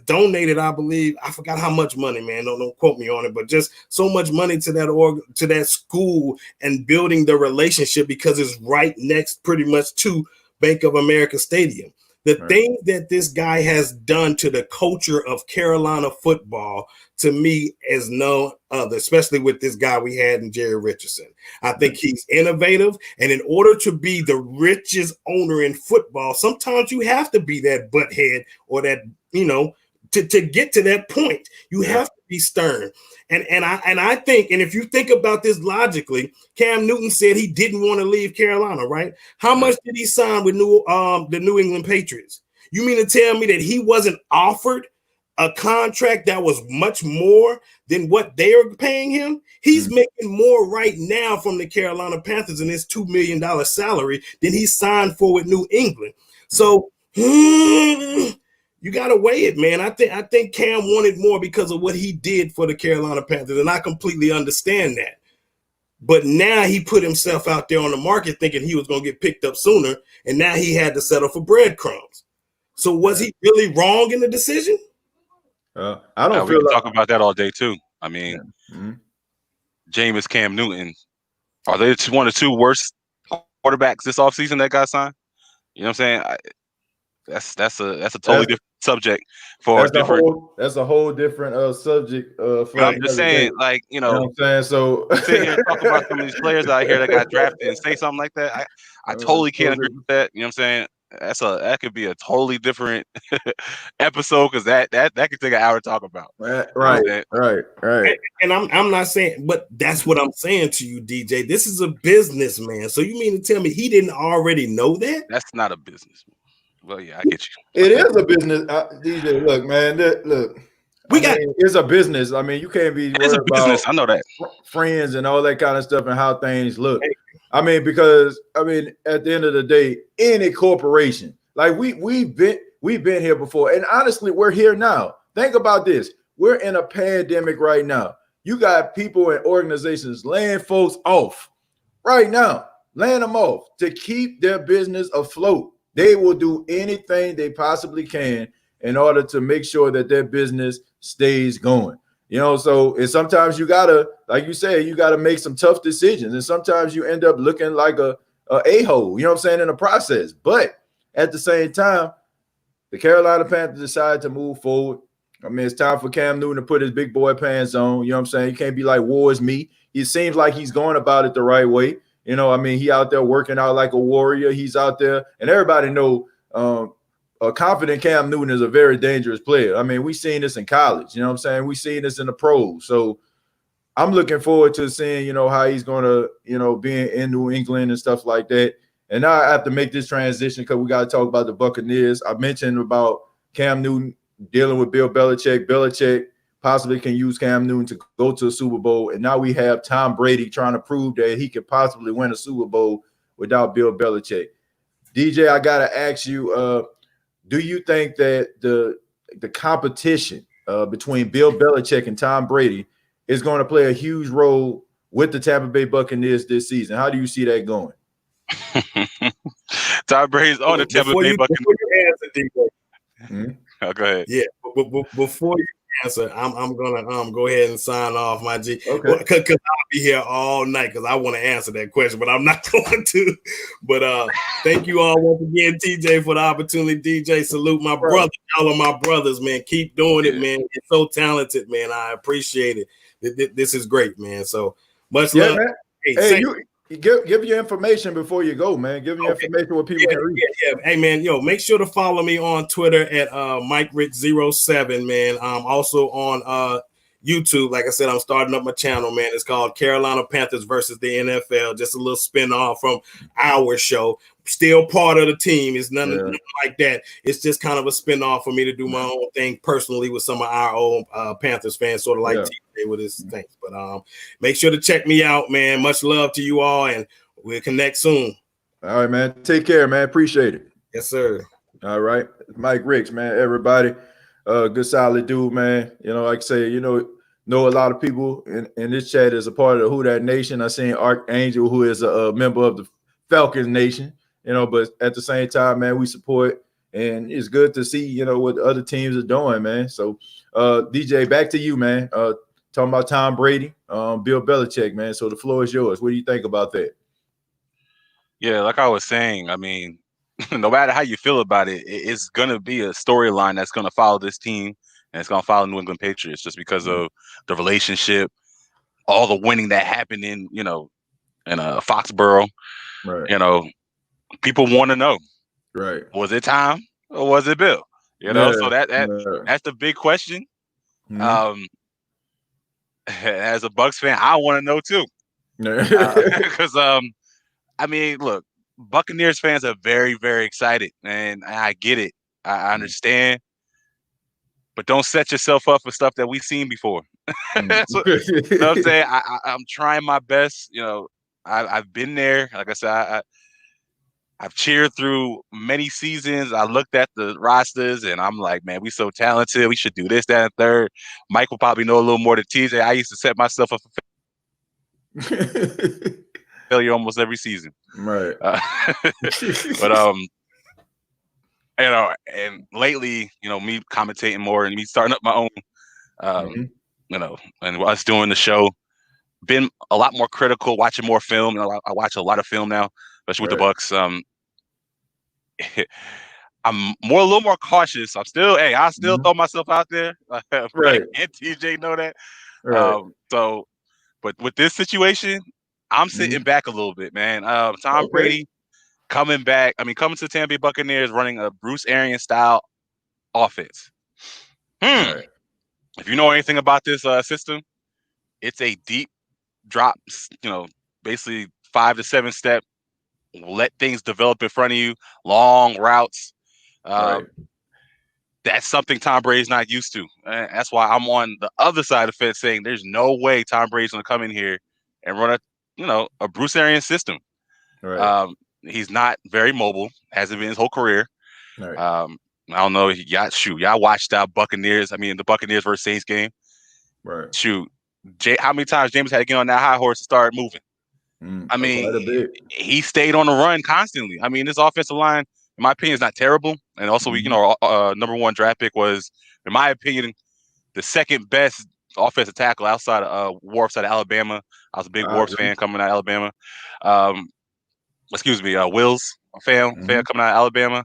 donated, I believe, I forgot how much money, man. Don't quote me on it, but just so much money to that school and building the relationship because it's right next pretty much to Bank of America Stadium. The thing that this guy has done to the culture of Carolina football, to me, is no other, especially with this guy we had in Jerry Richardson. I think he's innovative. And in order to be the richest owner in football, sometimes you have to be that butthead or that, you know, to get to that point, you have to be stern. And I think, and if you think about this logically, Cam Newton said he didn't want to leave Carolina, right? How much did he sign with the New England Patriots? You mean to tell me that he wasn't offered a contract that was much more than what they are paying him? He's making more right now from the Carolina Panthers in his $2 million salary than he signed for with New England. So you got to weigh it, man. I think Cam wanted more because of what he did for the Carolina Panthers, and I completely understand that. But now he put himself out there on the market thinking he was going to get picked up sooner, and now he had to settle for breadcrumbs. So was he really wrong in the decision? I don't we can talk about that all day too. I mean, Jameis, Cam Newton, are they one of the two worst quarterbacks this offseason that got signed? You know what I'm saying? That's a totally different subject for that's a whole different subject. I'm just saying, day. like, you know what I'm saying? So sit here and talk about some of these players out here that got drafted and say something like that. I totally can't agree with that. You know what I'm saying? That could be a totally different episode because that could take an hour to talk about. Right. And I'm not saying, but that's what I'm saying to you, DJ. This is a business, man. So you mean to tell me he didn't already know that? That's not a business. Well, yeah, I get you. It is a business, DJ. Look, man. It's a business. I mean, you can't be worried about. I know that friends and all that kind of stuff and how things look. I mean, because at the end of the day, any corporation, like we've been here before, and honestly, we're here now. Think about this: we're in a pandemic right now. You got people and organizations laying folks off right now, laying them off to keep their business afloat. They will do anything they possibly can in order to make sure that their business stays going. You know, so and sometimes you gotta, like you said, you gotta make some tough decisions, and sometimes you end up looking like a a-hole, you know what I'm saying, in the process. But at the same time, the Carolina Panthers decided to move forward. I mean, it's time for Cam Newton to put his big boy pants on. You know what I'm saying? You can't be like, war is me. It seems like he's going about it the right way. You know, I mean, he out there working out like a warrior. He's out there, and everybody know a confident Cam Newton is a very dangerous player. I mean, we've seen this in college. You know what I'm saying? We've seen this in the pros. So I'm looking forward to seeing, you know, how he's going to, you know, being in New England and stuff like that. And now I have to make this transition because we got to talk about the Buccaneers. I mentioned about Cam Newton dealing with Bill Belichick. Belichick possibly can use Cam Newton to go to a Super Bowl. And now we have Tom Brady trying to prove that he could possibly win a Super Bowl without Bill Belichick. DJ, I got to ask you, do you think that the competition between Bill Belichick and Tom Brady is going to play a huge role with the Tampa Bay Buccaneers this season? How do you see that going? Tom Brady's on the Tampa Bay Buccaneers. Before you answer, DJ. Oh, go ahead. Yeah, before you answer, I'm gonna go ahead and sign off, my G. Okay. Because I'll be here all night because I want to answer that question, but I'm not going to. But thank you all once again, TJ, for the opportunity. DJ, salute my brother. Y'all are my brothers, man. Keep doing it, man. You're so talented, man. I appreciate it. This is great, man. So much love. Man. Hey, you give your information before you go, man. Give your information where people can reach. Yeah. Hey, man, make sure to follow me on Twitter at MikeRick07, man. I'm also on YouTube. Like I said, I'm starting up my channel, man. It's called Carolina Panthers versus the NFL. Just a little spin-off from our show. Still part of the team. It's nothing like that. It's just kind of a spin-off for me to do my own thing personally with some of our own Panthers fans, sort of like TJ with his things. But make sure to check me out, man. Much love to you all, and we'll connect soon. All right, man. Take care, man. Appreciate it. Yes, sir. All right. Mike Ricks, man. Everybody. Good, solid dude, man. You know, like I say, you know a lot of people in this chat is a part of the Who That Nation. I seen Archangel, who is a member of the Falcons Nation. You know, but at the same time, man, we support and it's good to see, what other teams are doing, man. So, DJ, back to you, man. Talking about Tom Brady, Bill Belichick, man. So the floor is yours. What do you think about that? Yeah, like I was saying, I mean, no matter how you feel about it, it's gonna be a storyline that's gonna follow this team, and it's gonna follow New England Patriots just because of the relationship, all the winning that happened in Foxborough. Right. People want to know, Right. was it Tom or was it Bill? So that's the big question. As a Bucs fan, I want to know too, because I mean, look, Buccaneers fans are very, very excited, and I get it. I understand, but don't set yourself up for stuff that we've seen before. That's what, you know what I'm saying? I'm trying my best. I've been there. Like I said, I've cheered through many seasons. I looked at the rosters, and I'm like, man, we so talented. We should do this, that, and third. Mike will probably know a little more than TJ. I used to set myself up for failure almost every season. Right. But and lately, me commentating more and me starting up my own, and us doing the show, been a lot more critical, watching more film. I watch a lot of film now, especially with the Bucs. I'm a little more cautious. I still throw myself out there. Right. And TJ know that. Right. But with this situation, I'm sitting back a little bit, man. Tom Brady coming back. I mean, coming to the Tampa Bay Buccaneers, running a Bruce Arians style offense. Right. If you know anything about this system, it's a deep drop. Basically 5 to 7 step. Let things develop in front of you. Long routes. That's something Tom Brady's not used to. And that's why I'm on the other side of the fence saying there's no way Tom Brady's going to come in here and run a Bruce Arians system. Right. He's not very mobile, hasn't been his whole career. Right. I don't know. Y'all watched the Buccaneers versus Saints game. Right. Shoot. How many times Jameis had to get on that high horse to start moving? I mean, he stayed on the run constantly. I mean, this offensive line, in my opinion, is not terrible. And also, number one draft pick was, in my opinion, the second best offensive tackle outside of Warps out of Alabama. I was a big Warps fan coming out of Alabama. Wills fan coming out of Alabama.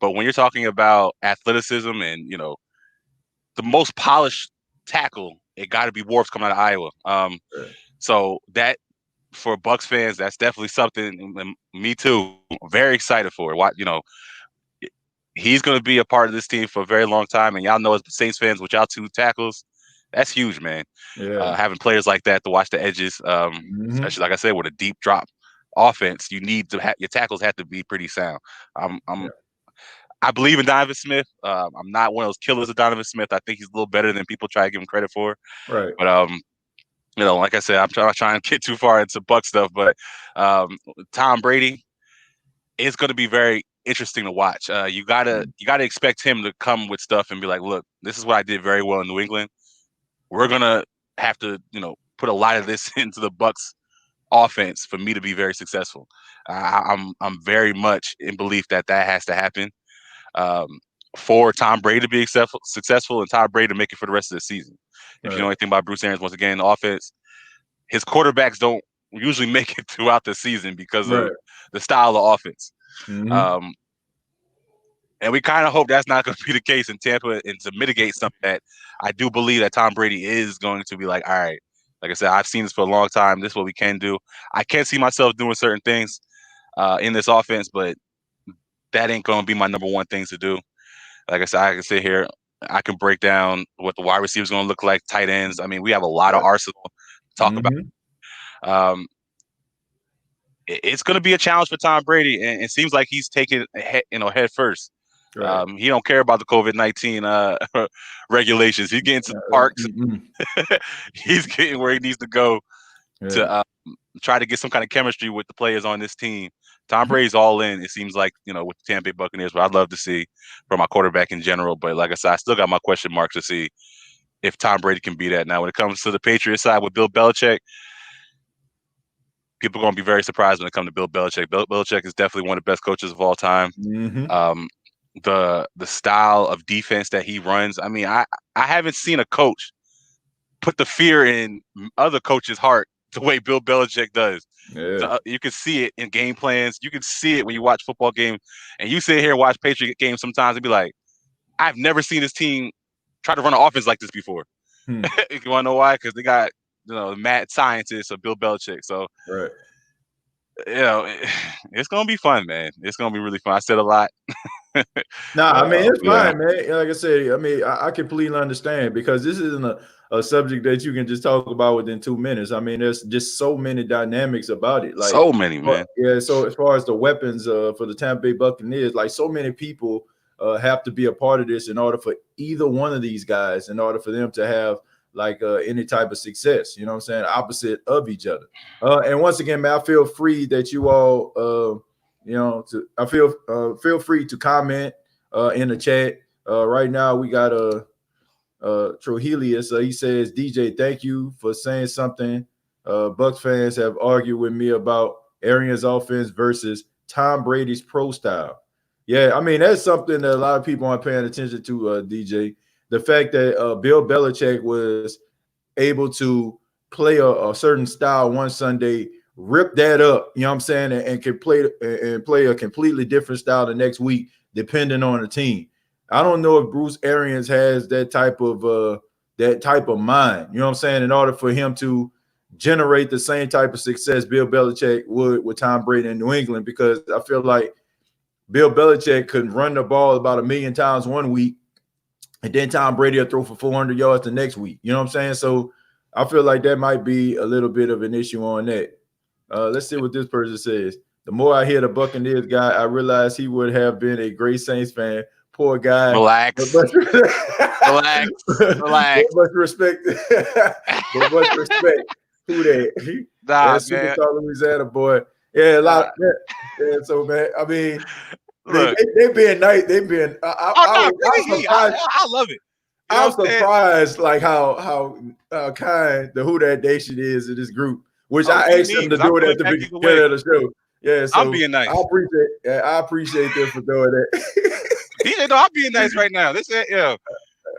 But when you're talking about athleticism and, the most polished tackle, it got to be Warps coming out of Iowa. So that, for Bucs fans, that's definitely something. And me too. Very excited for it. He's going to be a part of this team for a very long time, and y'all know as Saints fans, with y'all 2 tackles, that's huge, man. Yeah. Having players like that to watch the edges, especially like I said, with a deep drop offense, you need to your tackles have to be pretty sound. I believe in Donovan Smith. I'm not one of those killers of Donovan Smith. I think he's a little better than people try to give him credit for. Right. But like I said, I'm not trying to get too far into Buck stuff, but Tom Brady is going to be very interesting to watch. You gotta expect him to come with stuff and be like, look, this is what I did very well in New England. We're gonna have to, put a lot of this into the Bucs offense for me to be very successful. I'm very much in belief that has to happen for Tom Brady to be successful and Tom Brady to make it for the rest of the season. If you know anything about Bruce Arians, once again, the offense, his quarterbacks don't usually make it throughout the season because of the style of offense. And we kind of hope that's not going to be the case in Tampa, and to mitigate some of that, I do believe that Tom Brady is going to be like, all right, like I said, I've seen this for a long time. This is what we can do. I can't see myself doing certain things in this offense, but that ain't going to be my number one things to do. Like I said, I can sit here, I can break down what the wide receivers going to look like, tight ends. I mean, we have a lot of arsenal to talk about. It's going to be a challenge for Tom Brady, and it seems like he's taking head first. Right. He don't care about the COVID-19 regulations. He's getting to the parks. He's getting where he needs to go to try to get some kind of chemistry with the players on this team. Tom Brady's all in, it seems like, with the Tampa Bay Buccaneers, but I'd love to see from my quarterback in general. But like I said, I still got my question marks to see if Tom Brady can be that. Now, when it comes to the Patriots side with Bill Belichick, people are going to be very surprised when it comes to Bill Belichick. Bill Belichick is definitely one of the best coaches of all time. the style of defense that he runs. I mean, I haven't seen a coach put the fear in other coaches' heart the way Bill Belichick does. Yeah. You can see it in game plans. You can see it when you watch football games, and you sit here and watch Patriot games sometimes and be like, I've never seen this team try to run an offense like this before. You want to know why? Because they got mad scientists of Bill Belichick. So Right. It's gonna be fun, man. It's gonna be really fun. I said a lot. Nah, I mean, it's Yeah. fine, man. Like I said, I mean, I completely understand because this isn't a subject that you can just talk about within 2 minutes. I mean, there's just so many dynamics about it. Like, So many, man. Yeah. So as far as the weapons for the Tampa Bay Buccaneers, like so many people have to be a part of this in order for either one of these guys, in order for them to have like any type of success. You know what I'm saying? Opposite of each other. And once again, man, I feel free that you all. I feel free to comment in the chat. Right now, we got Trohelius. He says, DJ, thank you for saying something. Bucs fans have argued with me about Arians' offense versus Tom Brady's pro style. Yeah, I mean, that's something that a lot of people aren't paying attention to, DJ. The fact that Bill Belichick was able to play a certain style one Sunday, rip that up, you know what I'm saying, and can play a completely different style the next week, depending on the team. I don't know if Bruce Arians has that type of mind, you know what I'm saying, in order for him to generate the same type of success Bill Belichick would with Tom Brady in New England, because I feel like Bill Belichick could run the ball about 1,000,000 times one week, and then Tom Brady will throw for 400 yards the next week. You know what I'm saying? So I feel like that might be a little bit of an issue on that. Let's see what this person says. The more I hear the Buccaneers guy, I realize he would have been a great Saints fan. Poor guy. Relax. Relax. But much respect. But much respect. Who that? That's man. Superstar Louisiana boy. Yeah, a lot. Yeah, so man, I mean, they being nice. They being. I'm surprised. I love it. I'm surprised, like how kind the Who That Nation is in this group, which I asked them to do it at the beginning of the show. Yeah, so I'm being nice. I appreciate them for doing that. DJ, no, I'm being nice right now. This, I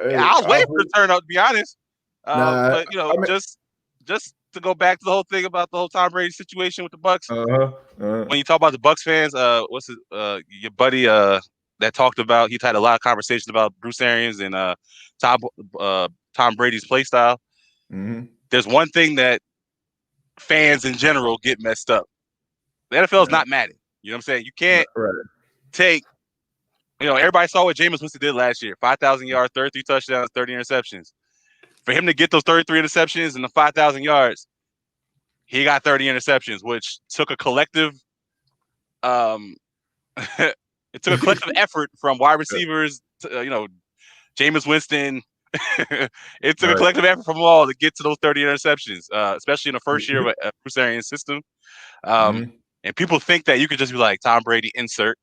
was waiting for the turn out, to be honest. But just to go back to the whole thing about the whole Tom Brady situation with the Bucs. When you talk about the Bucs fans, your buddy that talked about, he's had a lot of conversations about Bruce Arians and Tom Brady's play style. Mm-hmm. There's one thing that fans in general get messed up. The NFL is not Madden. You know what I'm saying? You can't take. Everybody saw what Jameis Winston did last year: 5,000 yards, 33 touchdowns, 30 interceptions. For him to get those 33 interceptions and the 5,000 yards, he got 30 interceptions, which took a collective. It took a collective effort from wide receivers to, Jameis Winston. It took a collective effort from all to get to those 30 interceptions, especially in the first year of a Bruce Arians system. And people think that you could just be like, Tom Brady, insert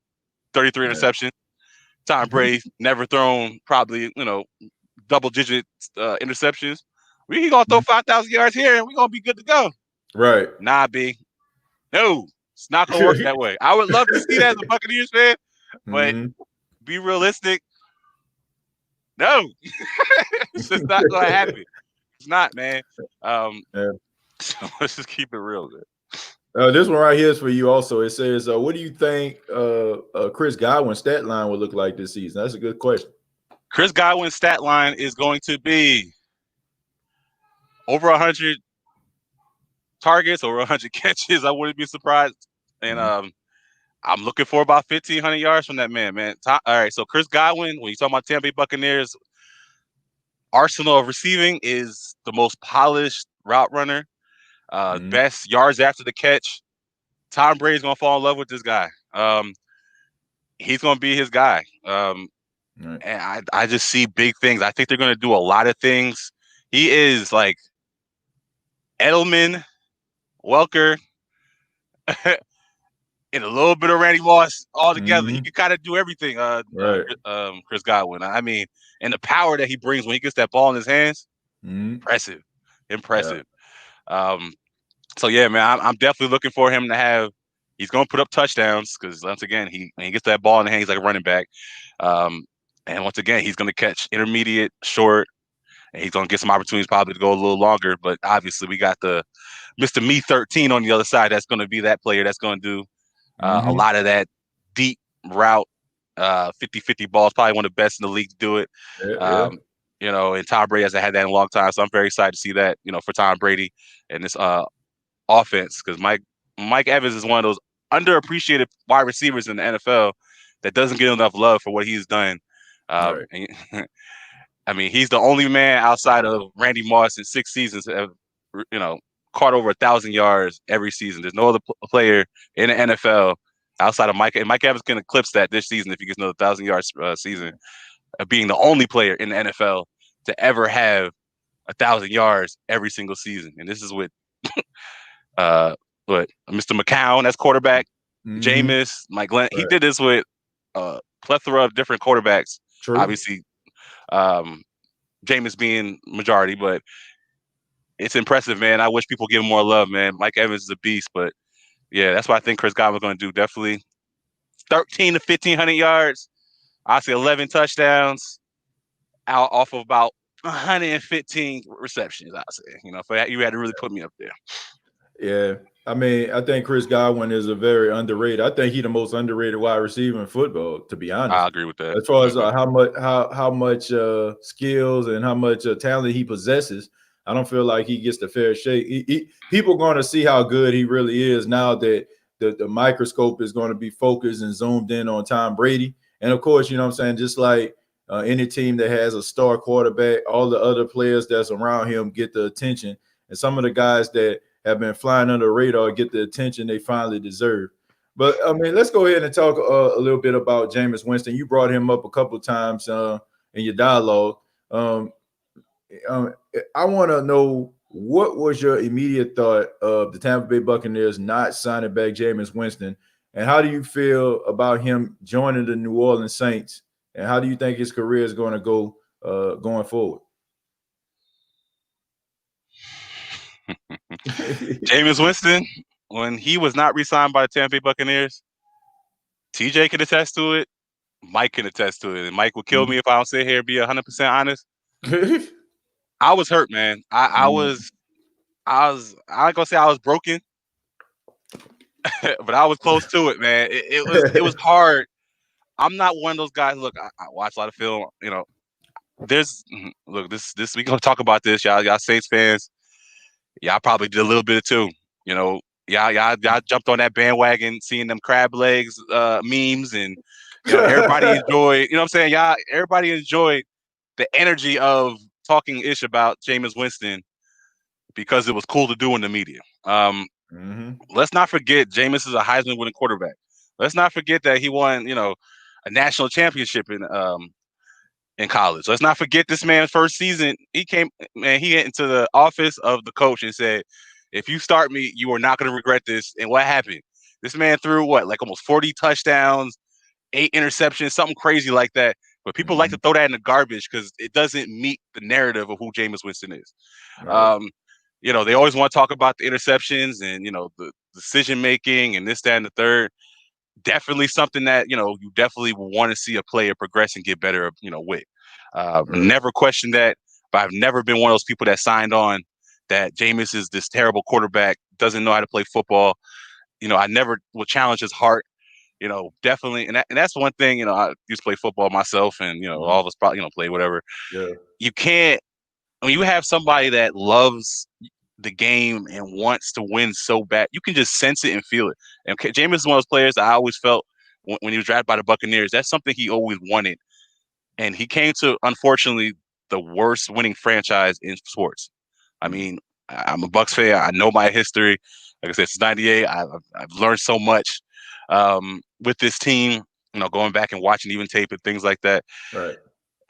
33 interceptions. Tom Brady never thrown probably, double-digit interceptions. We going to throw 5,000 yards here, and we're going to be good to go. Right. Nah, B. No, it's not going to work that way. I would love to see that as a Buccaneers fan, but be realistic. No. It's just not going to happen. It's not, man. So let's just keep it real, man. This one right here is for you also. It says, what do you think Chris Godwin's stat line will look like this season? That's a good question. Chris Godwin's stat line is going to be over 100 targets, over 100 catches. I wouldn't be surprised. And I'm looking for about 1,500 yards from that man. All right, so Chris Godwin, when you talk about Tampa Bay Buccaneers, arsenal of receiving is the most polished route runner. Best yards after the catch. Tom Brady's gonna fall in love with this guy. He's gonna be his guy. And I just see big things. I think they're gonna do a lot of things. He is like Edelman, Welker, and a little bit of Randy Moss all together. He can kind of do everything. Chris Godwin. I mean, and the power that he brings when he gets that ball in his hands, impressive. So yeah, man, I'm definitely looking for him to have He's going to put up touchdowns because once again, when he gets that ball in the hand, he's like a running back. And once again, he's going to catch intermediate, short, and he's going to get some opportunities probably to go a little longer. But obviously, we got the Mr. Me 13 on the other side. That's going to be that player that's going to do a lot of that deep route, 50-50 balls. Probably one of the best in the league to do it. And Tom Brady hasn't had that in a long time, so I'm very excited to see that. For Tom Brady and this offense, because Mike Evans is one of those underappreciated wide receivers in the NFL that doesn't get enough love for what he's done. I mean, he's the only man outside of Randy Moss in 6 seasons that have, caught over 1,000 yards every season. There's no other player in the NFL outside of Mike. And Mike Evans can eclipse that this season if he gets another 1,000 yards season, being the only player in the NFL to ever have 1,000 yards every single season. And this is with Mr. McCown, that's quarterback. Jameis, Mike Glenn. He did this with a plethora of different quarterbacks. True. Obviously, Jameis being majority, but it's impressive, man. I wish people give him more love, man. Mike Evans is a beast, but yeah, that's what I think Chris Godwin's going to do. Definitely 13 to 1,500 yards. I say 11 touchdowns out off of about 115 receptions, I'll say. For that, you had to really put me up there. Yeah. I mean, I think Chris Godwin is a very underrated. I think he's the most underrated wide receiver in football, to be honest. I agree with that. As far as how much skills and how much talent he possesses, I don't feel like he gets the fair shake. People are going to see how good he really is now that the microscope is going to be focused and zoomed in on Tom Brady. And of course, just like any team that has a star quarterback, all the other players that's around him get the attention. And some of the guys that have been flying under the radar get the attention they finally deserve. But, I mean, let's go ahead and talk a little bit about Jameis Winston. You brought him up a couple of times in your dialogue. I want to know, what was your immediate thought of the Tampa Bay Buccaneers not signing back Jameis Winston? And how do you feel about him joining the New Orleans Saints? And how do you think his career is going to go going forward? Jameis Winston, when he was not re-signed by the Tampa Bay Buccaneers, TJ can attest to it. Mike can attest to it. And Mike will kill me if I don't sit here and be 100% honest. I was hurt, man. I ain't gonna say I was broken, but I was close to it, man. It was hard. I'm not one of those guys. Look, I watch a lot of film. This we gonna talk about this, y'all Saints fans. Y'all probably did a little bit too. Y'all jumped on that bandwagon, seeing them crab legs memes, and everybody enjoyed. You know what I'm saying? Everybody enjoyed the energy of talking ish about Jameis Winston because it was cool to do in the media. Let's not forget Jameis is a Heisman winning quarterback. Let's not forget that he won, a national championship in college. Let's not forget this man's first season. He went into the office of the coach and said, "If you start me, you are not going to regret this." And what happened? This man threw almost 40 touchdowns, 8 interceptions, something crazy like that. But people like to throw that in the garbage because it doesn't meet the narrative of who Jameis Winston is. Right. They always want to talk about the interceptions and, the decision making and this, that, and the third. Definitely something that, you definitely want to see a player progress and get better, with. Right. Never questioned that, but I've never been one of those people that signed on that Jameis is this terrible quarterback, doesn't know how to play football. I never will challenge his heart. Definitely. And that's one thing, I used to play football myself and, all of us probably, play whatever. Yeah. You can't, when you have somebody that loves the game and wants to win so bad, you can just sense it and feel it. And Jameis is one of those players that I always felt when he was drafted by the Buccaneers, that's something he always wanted. And he came to, unfortunately, the worst winning franchise in sports. I mean, I'm a Bucs fan. I know my history. Like I said, since '98, I've learned so much with this team, going back and watching even tape and things like that. Right.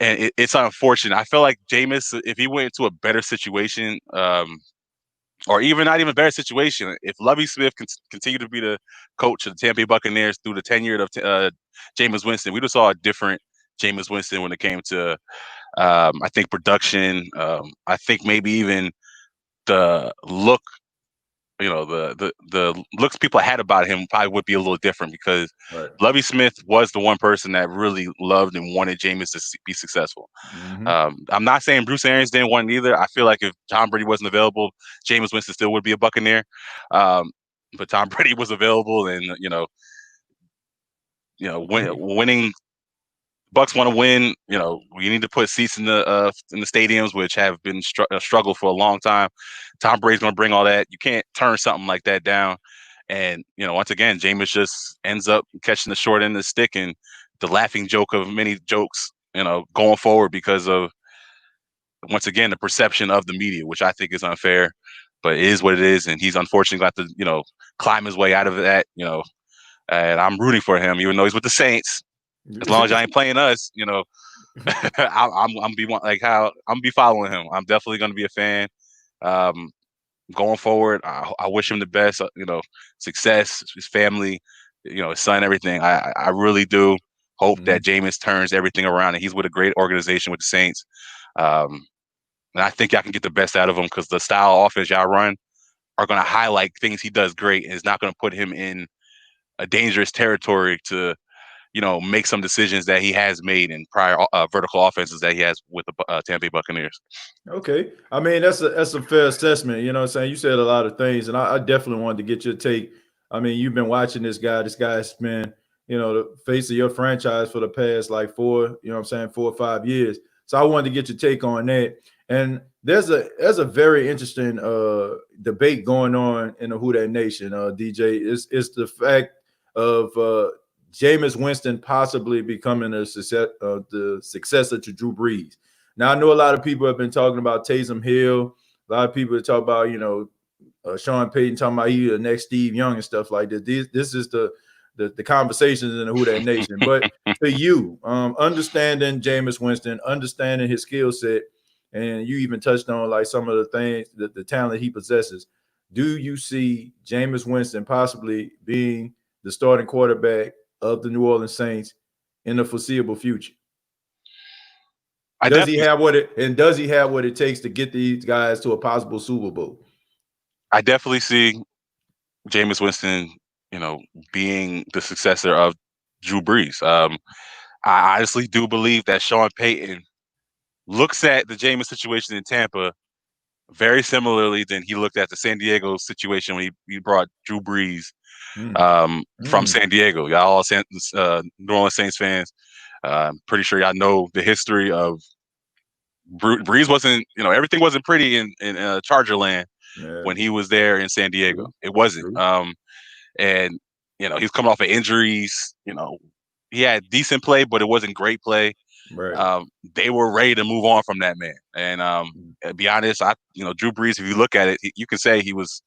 And it's unfortunate. I feel like Jameis, if he went into a better situation, or even not even a better situation, if Lovie Smith continued to be the coach of the Tampa Bay Buccaneers through the tenure of Jameis Winston, we just saw a different Jameis Winston when it came to, I think, production. I think maybe even the look, the looks people had about him probably would be a little different because Right. Lovie Smith was the one person that really loved and wanted Jameis to be successful. I'm not saying Bruce Arians didn't want it either. I feel like if Tom Brady wasn't available, Jameis Winston still would be a Buccaneer. But Tom Brady was available, and winning. Bucks want to win. We need to put seats in the stadiums, which have been a struggle for a long time. Tom Brady's going to bring all that. You can't turn something like that down. And once again, Jameis just ends up catching the short end of the stick and the laughing joke of many jokes. Going forward because of once again the perception of the media, which I think is unfair, but it is what it is. And he's unfortunately got to climb his way out of that. And I'm rooting for him, even though he's with the Saints. As long as y'all ain't playing us, I'm be following him. I'm definitely going to be a fan. Going forward, I wish him the best. Success, his family, his son, everything. I really do hope that Jameis turns everything around, and he's with a great organization with the Saints. And I think y'all can get the best out of him because the style of offense y'all run are going to highlight things he does great, and it's not going to put him in a dangerous territory to make some decisions that he has made in prior vertical offenses that he has with the Tampa Bay Buccaneers. Okay. I mean, that's a fair assessment. You know what I'm saying? You said a lot of things, and I definitely wanted to get your take. I mean, you've been watching this guy. This guy's been, the face of your franchise for the past 4 or 5 years. So I wanted to get your take on that. And there's a very interesting debate going on in the Who Dat Nation, DJ. It's the fact of Jameis Winston possibly becoming the successor to Drew Brees. Now, I know a lot of people have been talking about Taysom Hill. A lot of people talk about, Sean Payton talking about he the next Steve Young and stuff like that. This is the conversations in the Who Dat Nation. But for you, understanding Jameis Winston, understanding his skill set, and you even touched on some of the things, the talent he possesses. Do you see Jameis Winston possibly being the starting quarterback of the New Orleans Saints in the foreseeable future? Does he have what it takes to get these guys to a possible Super Bowl? I definitely see Jameis Winston, being the successor of Drew Brees. I honestly do believe that Sean Payton looks at the Jameis situation in Tampa very similarly than he looked at the San Diego situation when he brought Drew Brees from San Diego. Y'all all New Orleans Saints fans. I'm pretty sure y'all know the history of Brees. Wasn't everything wasn't pretty in Charger land when he was there in San Diego. True. It wasn't. True. And he's coming off of injuries. He had decent play, but it wasn't great play. Right. They were ready to move on from that man. And to be honest, Drew Brees, if you look at it, you can say he was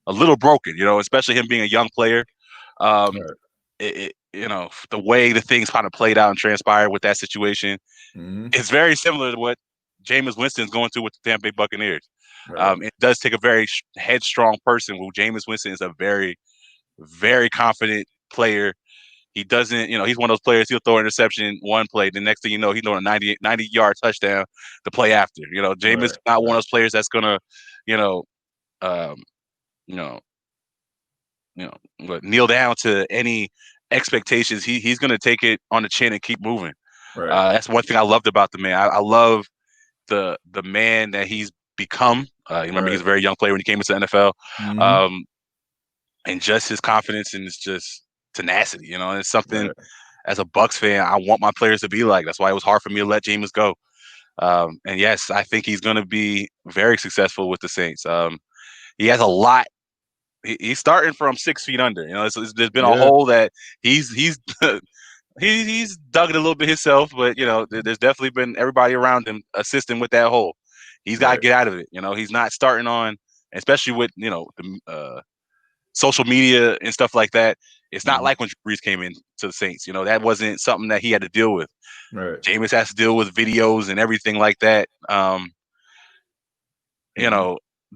a little broken. Especially him being a young player. Right. The way the things kind of played out and transpired with that situation, it's very similar to what Jameis Winston's going through with the Tampa Bay Buccaneers. Right. It does take a very headstrong person. Well, Jameis Winston is a very, very confident player. He doesn't, he's one of those players, he'll throw an interception one play. The next thing you know, he's throwing a 90-yard touchdown the play after. Jameis is not one of those players that's going to, kneel down to any expectations. He's going to take it on the chin and keep moving. Right. That's one thing I loved about the man. I love the man that he's become. Remember, he's a very young player when he came into the NFL. And just his confidence and it's just tenacity, it's something as a Bucs fan, I want my players to be like. That's why it was hard for me to let Jameis go. And yes, I think he's going to be very successful with the Saints. He has a lot. He's starting from 6 feet under. There's been a hole that he's he's dug it a little bit himself, but there's definitely been everybody around him assisting with that hole. He's got to get out of it. He's not starting on, especially with the social media and stuff like that. It's not like when Drew Brees came in to the Saints. That wasn't something that he had to deal with. Right. Jameis has to deal with videos and everything like that.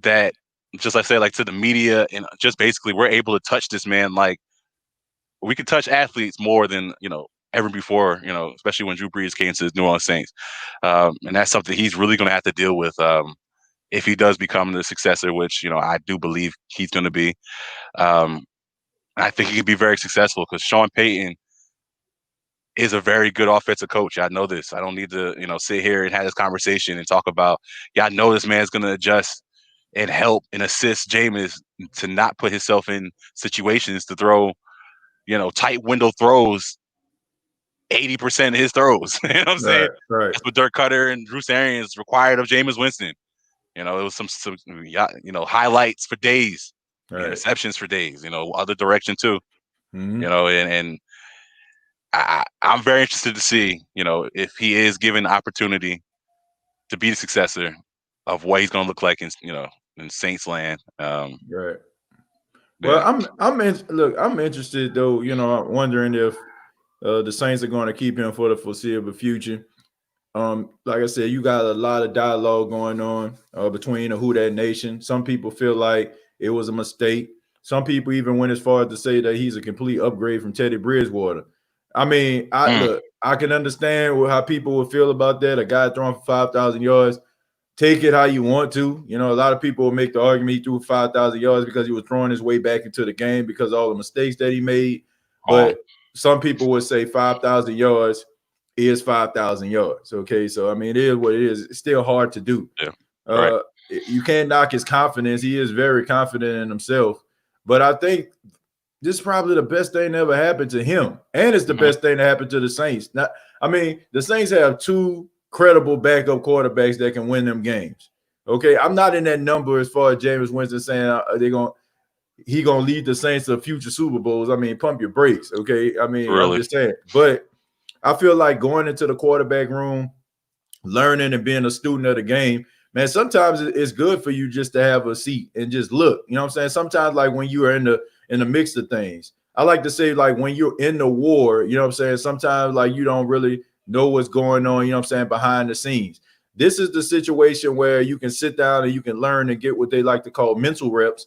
That just like I said, to the media and just basically we're able to touch this man like we could touch athletes more than ever before. Especially when Drew Brees came to the New Orleans Saints, and that's something he's really going to have to deal with. if he does become the successor, which I do believe he's going to be. I think he could be very successful because Sean Payton is a very good offensive coach. I know this. I don't need to, sit here and have this conversation and talk about, I know this man's going to adjust and help and assist Jameis to not put himself in situations to throw, tight window throws, 80% of his throws. You know what I'm saying? Right. That's what Dirk Cutter and Bruce Arians required of Jameis Winston. It was some highlights for days, interceptions for days, other direction too. Mm-hmm. And I'm very interested to see, if he is given the opportunity to be the successor of what he's going to look like in Saints land. Right. Well, I'm interested though. I'm wondering if the Saints are going to keep him for the foreseeable future. Like I said, you got a lot of dialogue going on between the Who Dat Nation. Some people feel like it was a mistake. Some people even went as far as to say that he's a complete upgrade from Teddy Bridgewater. I mean, I can understand how people would feel about that. A guy throwing for 5,000 yards. Take it how you want to. A lot of people will make the argument he threw 5,000 yards because he was throwing his way back into the game because of all the mistakes that he made. But some people would say 5,000 yards is 5,000 yards. Okay, so I mean, it is what it is. It's still hard to do. Yeah. Right. You can't knock his confidence. He is very confident in himself. But I think this is probably the best thing that ever happened to him, and it's the best thing that happened to the Saints. Now, I mean, the Saints have two credible backup quarterbacks that can win them games. Okay, I'm not in that number as far as Jameis Winston saying he gonna lead the Saints to future Super Bowls. I mean, pump your brakes. Okay, I mean, really? I'm just saying, but I feel like going into the quarterback room, learning and being a student of the game, man, sometimes it's good for you just to have a seat and just look. You know what I'm saying? Sometimes, like when you are in the mix of things, I like to say, like when you're in the war, you know what I'm saying? Sometimes like you don't really know what's going on, you know what I'm saying, behind the scenes. This is the situation where you can sit down and you can learn and get what they like to call mental reps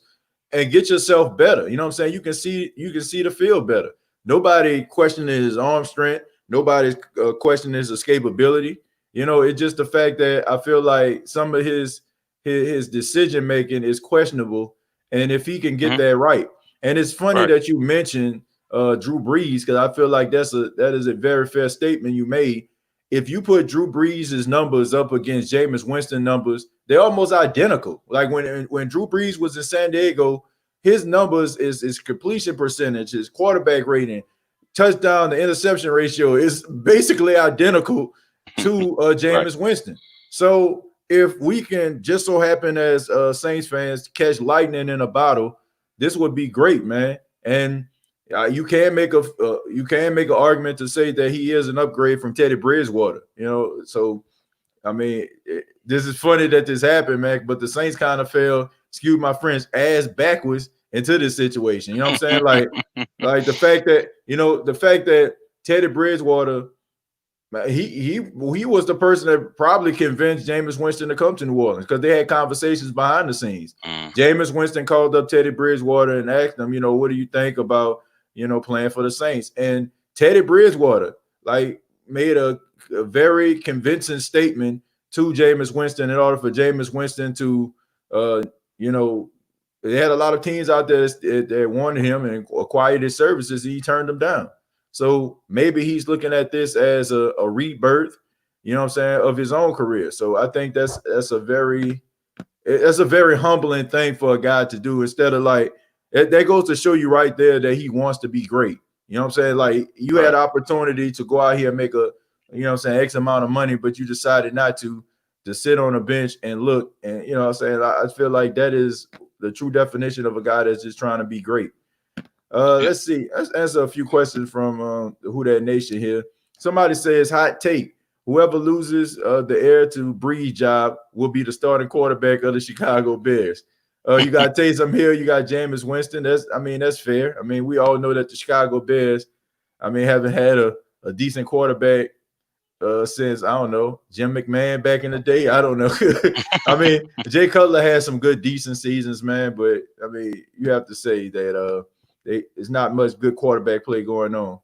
and get yourself better. You know what I'm saying? You can see the field better. Nobody questioning his arm strength. Nobody's questioning his escapability. It's just the fact that I feel like some of his decision making is questionable, and if he can get that right. And it's funny that you mentioned Drew Brees, because I feel like that is a very fair statement you made. If you put Drew Brees' numbers up against Jameis Winston numbers, they're almost identical. Like when Drew Brees was in San Diego, his numbers is completion percentage, his quarterback rating, touchdown to interception ratio is basically identical to Jameis Winston. So if we can just so happen as Saints fans catch lightning in a bottle, this would be great, man. And you can make an argument to say that he is an upgrade from Teddy Bridgewater. So I mean, this is funny that this happened, man. But the Saints kind of fell, excuse my French, ass backwards into this situation. You know what I'm saying? Like the fact that Teddy Bridgewater, he was the person that probably convinced Jameis Winston to come to New Orleans because they had conversations behind the scenes. Jameis Winston called up Teddy Bridgewater and asked him, what do you think about, playing for the Saints? And Teddy Bridgewater made a very convincing statement to Jameis Winston in order for Jameis Winston to, they had a lot of teams out there that wanted him and acquired his services. And he turned them down. So maybe he's looking at this as a rebirth, of his own career. So I think that's a very humbling thing for a guy to do, instead of that goes to show you right there that he wants to be great. You know what I'm saying? Like you had opportunity to go out here and make X amount of money, but you decided not to sit on a bench and look. And I feel like that is the true definition of a guy that's just trying to be great. Let's see. Let's answer a few questions from the Who Dat Nation here. Somebody says, hot take. Whoever loses the heir to Brees job will be the starting quarterback of the Chicago Bears. You got Taysom Hill, you got Jameis Winston. That's fair. I mean, we all know that the Chicago Bears, haven't had a decent quarterback since, I don't know, Jim McMahon back in the day. I don't know. Jay Cutler had some good, decent seasons, man. But, you have to say that there's not much good quarterback play going on.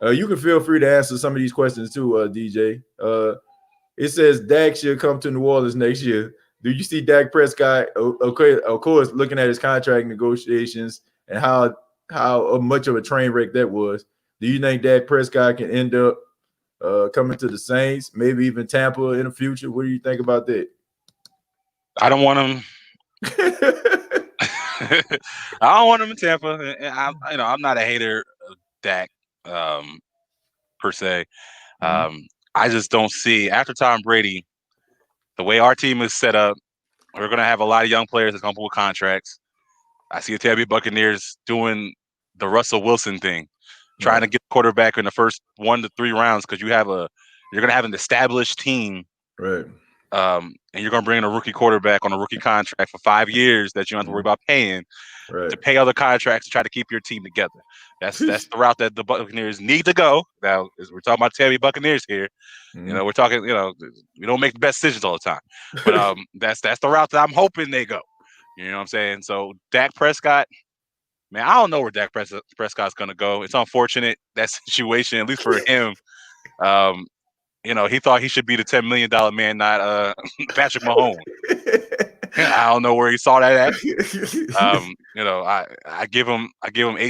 You can feel free to answer some of these questions too, DJ. It says Dak should come to New Orleans next year. do you see Dak Prescott? Okay, of course, looking at his contract negotiations and how much of a train wreck that was. Do you think Dak Prescott can end up coming to the Saints, maybe even Tampa in the future? What do you think about that? I don't want him. I don't want him in Tampa. And I'm not a hater of Dak per se. I just don't see after Tom Brady, the way our team is set up, we're going to have a lot of young players that come up with contracts. I see the Tampa Bay Buccaneers doing the Russell Wilson thing, trying to get a quarterback in the first 1 to 3 rounds because you're going to have an established team, right? And you're going to bring in a rookie quarterback on a rookie contract for 5 years that you don't have to worry about paying to pay other contracts to try to keep your team together. That's the route that the Buccaneers need to go. Now, as we're talking about Tampa Bay Buccaneers here, we're talking. We don't make the best decisions all the time, but that's the route that I'm hoping they go. You know what I'm saying? So Dak Prescott, man, I don't know where Dak Prescott's going to go. It's unfortunate, that situation, at least for him. He thought he should be the $10 million man, not Patrick Mahomes. I don't know where he saw that at. I give him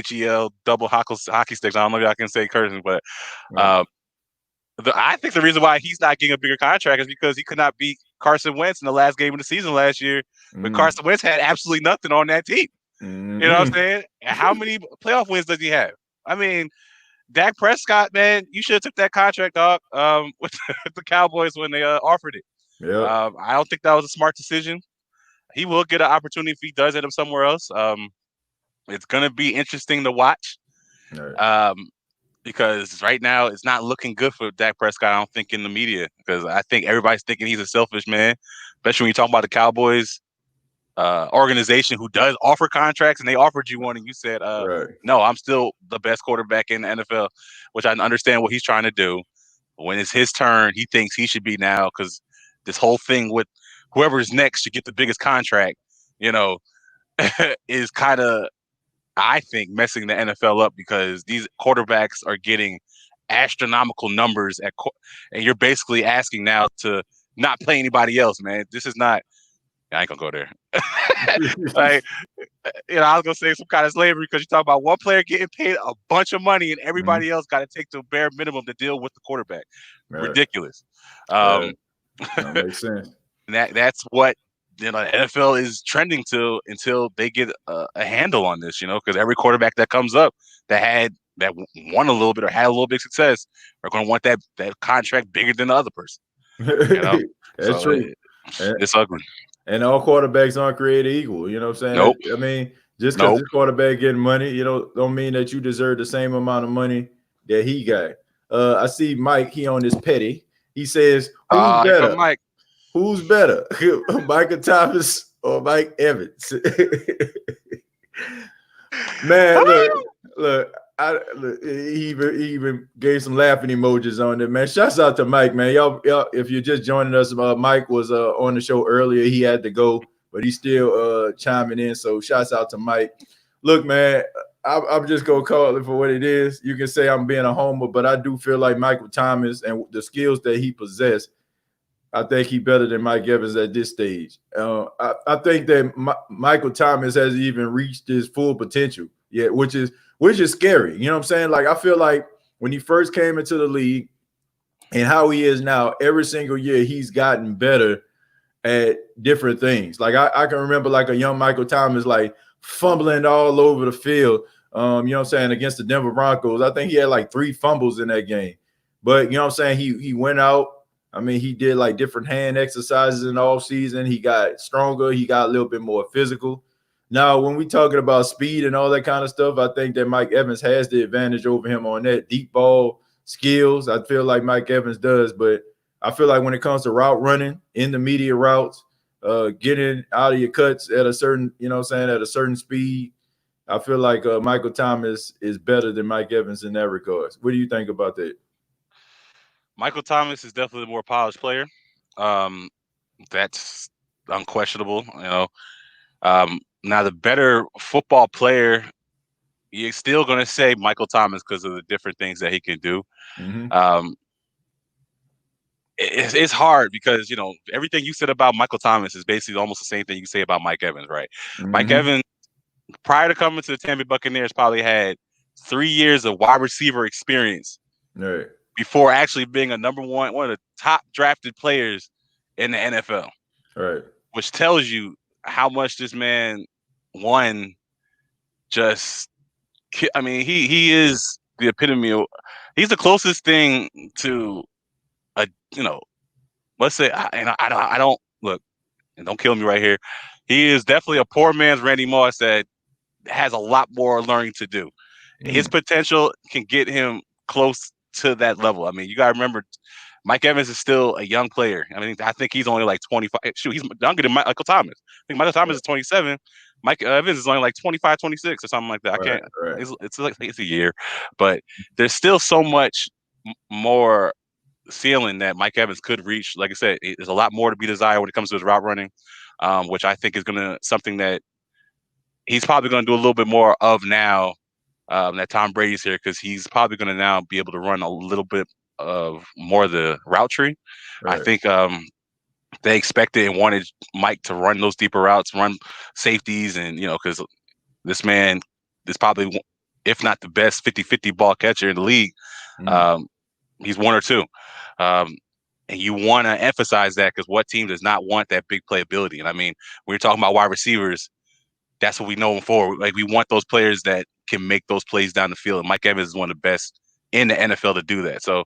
HEL double hockey sticks. I don't know if I can say cursing, but I think the reason why he's not getting a bigger contract is because he could not beat Carson Wentz in the last game of the season last year. But Carson Wentz had absolutely nothing on that team. You know what I'm saying? And how many playoff wins does he have? I mean, Dak Prescott, man, you should have took that contract, dog, with the Cowboys when they offered it. Yeah. I don't think that was a smart decision. He will get an opportunity if he does end up somewhere else. It's going to be interesting to watch. Right. Because right now it's not looking good for Dak Prescott, I don't think, in the media, because I think everybody's thinking he's a selfish man, especially when you talk about the Cowboys organization who does offer contracts, and they offered you one and you said, no, I'm still the best quarterback in the NFL, which I understand what he's trying to do. When it's his turn, he thinks he should be now, because this whole thing with whoever's next should get the biggest contract, is kind of, I think, messing the NFL up, because these quarterbacks are getting astronomical numbers and you're basically asking now to not play anybody else, man. This is not, I ain't gonna go there. Like, I was gonna say some kind of slavery, because you talk about one player getting paid a bunch of money and everybody else got to take the bare minimum to deal with the quarterback. Right. Ridiculous. That makes sense. That's what the NFL is trending to until they get a handle on this, because every quarterback that comes up that won a little bit or had a little bit of success are going to want that contract bigger than the other person. That's true. It's ugly. And all quarterbacks aren't created equal. You know what I'm saying? Nope. I mean, just because this quarterback getting money, don't mean that you deserve the same amount of money that he got. I see Mike, he on this petty. He says, who's better? Mike. Who's better, Michael Thomas or Mike Evans? Man, look, he even gave some laughing emojis on there, man. Shouts out to Mike, man. Y'all, if you're just joining us, Mike was on the show earlier. He had to go, but he's still chiming in. So shouts out to Mike. Look, man, I'm just gonna call it for what it is. You can say I'm being a homer, but I do feel like Michael Thomas and the skills that he possessed, I think he's better than Mike Evans at this stage. I think that Michael Thomas hasn't even reached his full potential yet, which is scary. You know what I'm saying? Like, I feel like when he first came into the league and how he is now, every single year he's gotten better at different things. Like, I can remember like a young Michael Thomas, like fumbling all over the field, you know what I'm saying, against the Denver Broncos. I think he had like 3 fumbles in that game. But, you know what I'm saying, he went out. I mean, he did like different hand exercises in the offseason. He got stronger. He got a little bit more physical. Now, when we talking about speed and all that kind of stuff, I think that Mike Evans has the advantage over him on that deep ball skills. I feel like Mike Evans does, but I feel like when it comes to route running, intermediate routes, getting out of your cuts at a certain, at a certain speed, I feel like Michael Thomas is better than Mike Evans in that regard. What do you think about that? Michael Thomas is definitely the more polished player. That's unquestionable. Now the better football player, you're still going to say Michael Thomas because of the different things that he can do. Mm-hmm. it's hard because, everything you said about Michael Thomas is basically almost the same thing you say about Mike Evans, right? Mike Evans, prior to coming to the Tampa Bay Buccaneers, probably had 3 years of wide receiver experience before actually being one of the top drafted players in the NFL. Right. Which tells you how much this man won. He is the epitome of. He's the closest thing to a, let's say, I don't look, and don't kill me right here. He is definitely a poor man's Randy Moss that has a lot more learning to do. His potential can get him close to that level. I mean, you got to remember, Mike Evans is still a young player. I think he's only like 25. Shoot, he's younger than Michael Thomas. I think Michael Thomas is 27. Mike Evans is only like 25, 26 or something like that. I can't. Right. It's like it's a year, but there's still so much more ceiling that Mike Evans could reach. Like I said, there's a lot more to be desired when it comes to his route running, which I think is something that he's probably going to do a little bit more of now that Tom Brady's here, because he's probably going to now be able to run a little bit of more of the route tree. Right. I think they expected and wanted Mike to run those deeper routes, run safeties, and because this man is probably, if not the best 50-50 ball catcher in the league. He's one or two. And you want to emphasize that, because what team does not want that big playability? And I mean, when you're talking about wide receivers, that's what we know him for. Like, we want those players that can make those plays down the field. And Mike Evans is one of the best in the NFL to do that. So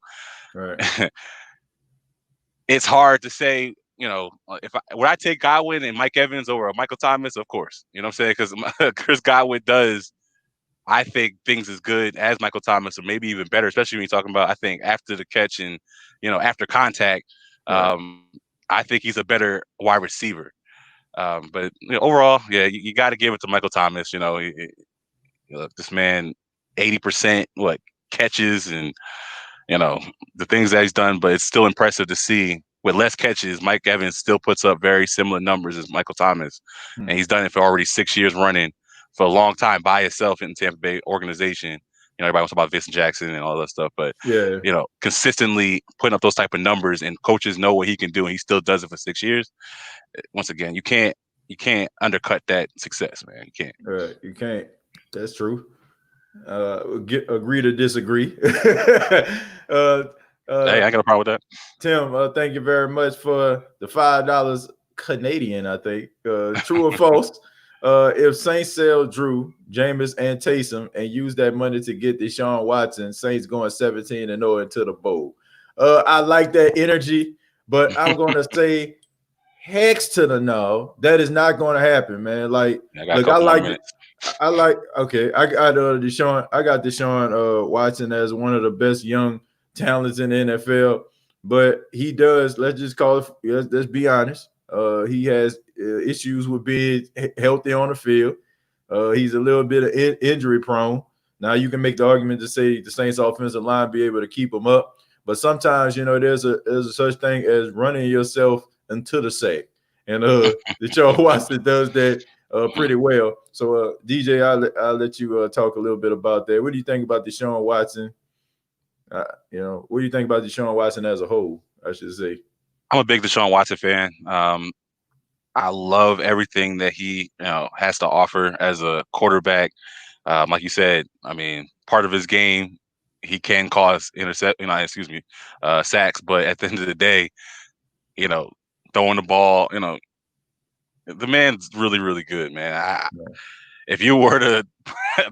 it's hard to say, would I take Godwin and Mike Evans over Michael Thomas? Of course. You know what I'm saying? Because Chris Godwin does, I think, things as good as Michael Thomas, or maybe even better, especially when you're talking about, I think, after the catch and, after contact. I think he's a better wide receiver. But overall, you got to give it to Michael Thomas. This man, 80% catches, and the things that he's done. But it's still impressive to see, with less catches, Mike Evans still puts up very similar numbers as Michael Thomas, and he's done it for already 6 years running, for a long time by himself in the Tampa Bay organization. Everybody wants to talk about Vincent Jackson and all that stuff, but consistently putting up those type of numbers, and coaches know what he can do, and he still does it for 6 years. Once again, you can't undercut that success, man. You can't. Right, you can't. That's true. Agree to disagree. Hey, I got a problem with that. Tim, thank you very much for the $5 Canadian, I think. True or false? If Saints sell Drew, Jameis, and Taysom and use that money to get Deshaun Watson, Saints going 17-0 into the bowl. I like that energy, but I'm going to say hex to the no. That is not going to happen, man. Like, I got Deshaun. I got Deshaun Watson as one of the best young talents in the NFL, but he does. Let's just call it. Let's be honest. He has issues with being healthy on the field. He's a little bit of injury prone. Now you can make the argument to say the Saints offensive line be able to keep him up, but sometimes there's a such thing as running yourself into the sack, and Deshaun Watson does that pretty well. So DJ, I'll let you talk a little bit about that. What do you think about Deshaun Watson? What do you think about Deshaun Watson as a whole, I should say? I'm a big Deshaun Watson fan. I love everything that he has to offer as a quarterback. Like you said, I mean, part of his game, he can cause sacks, but at the end of the day, throwing the ball, the man's really, really good, man. If you were to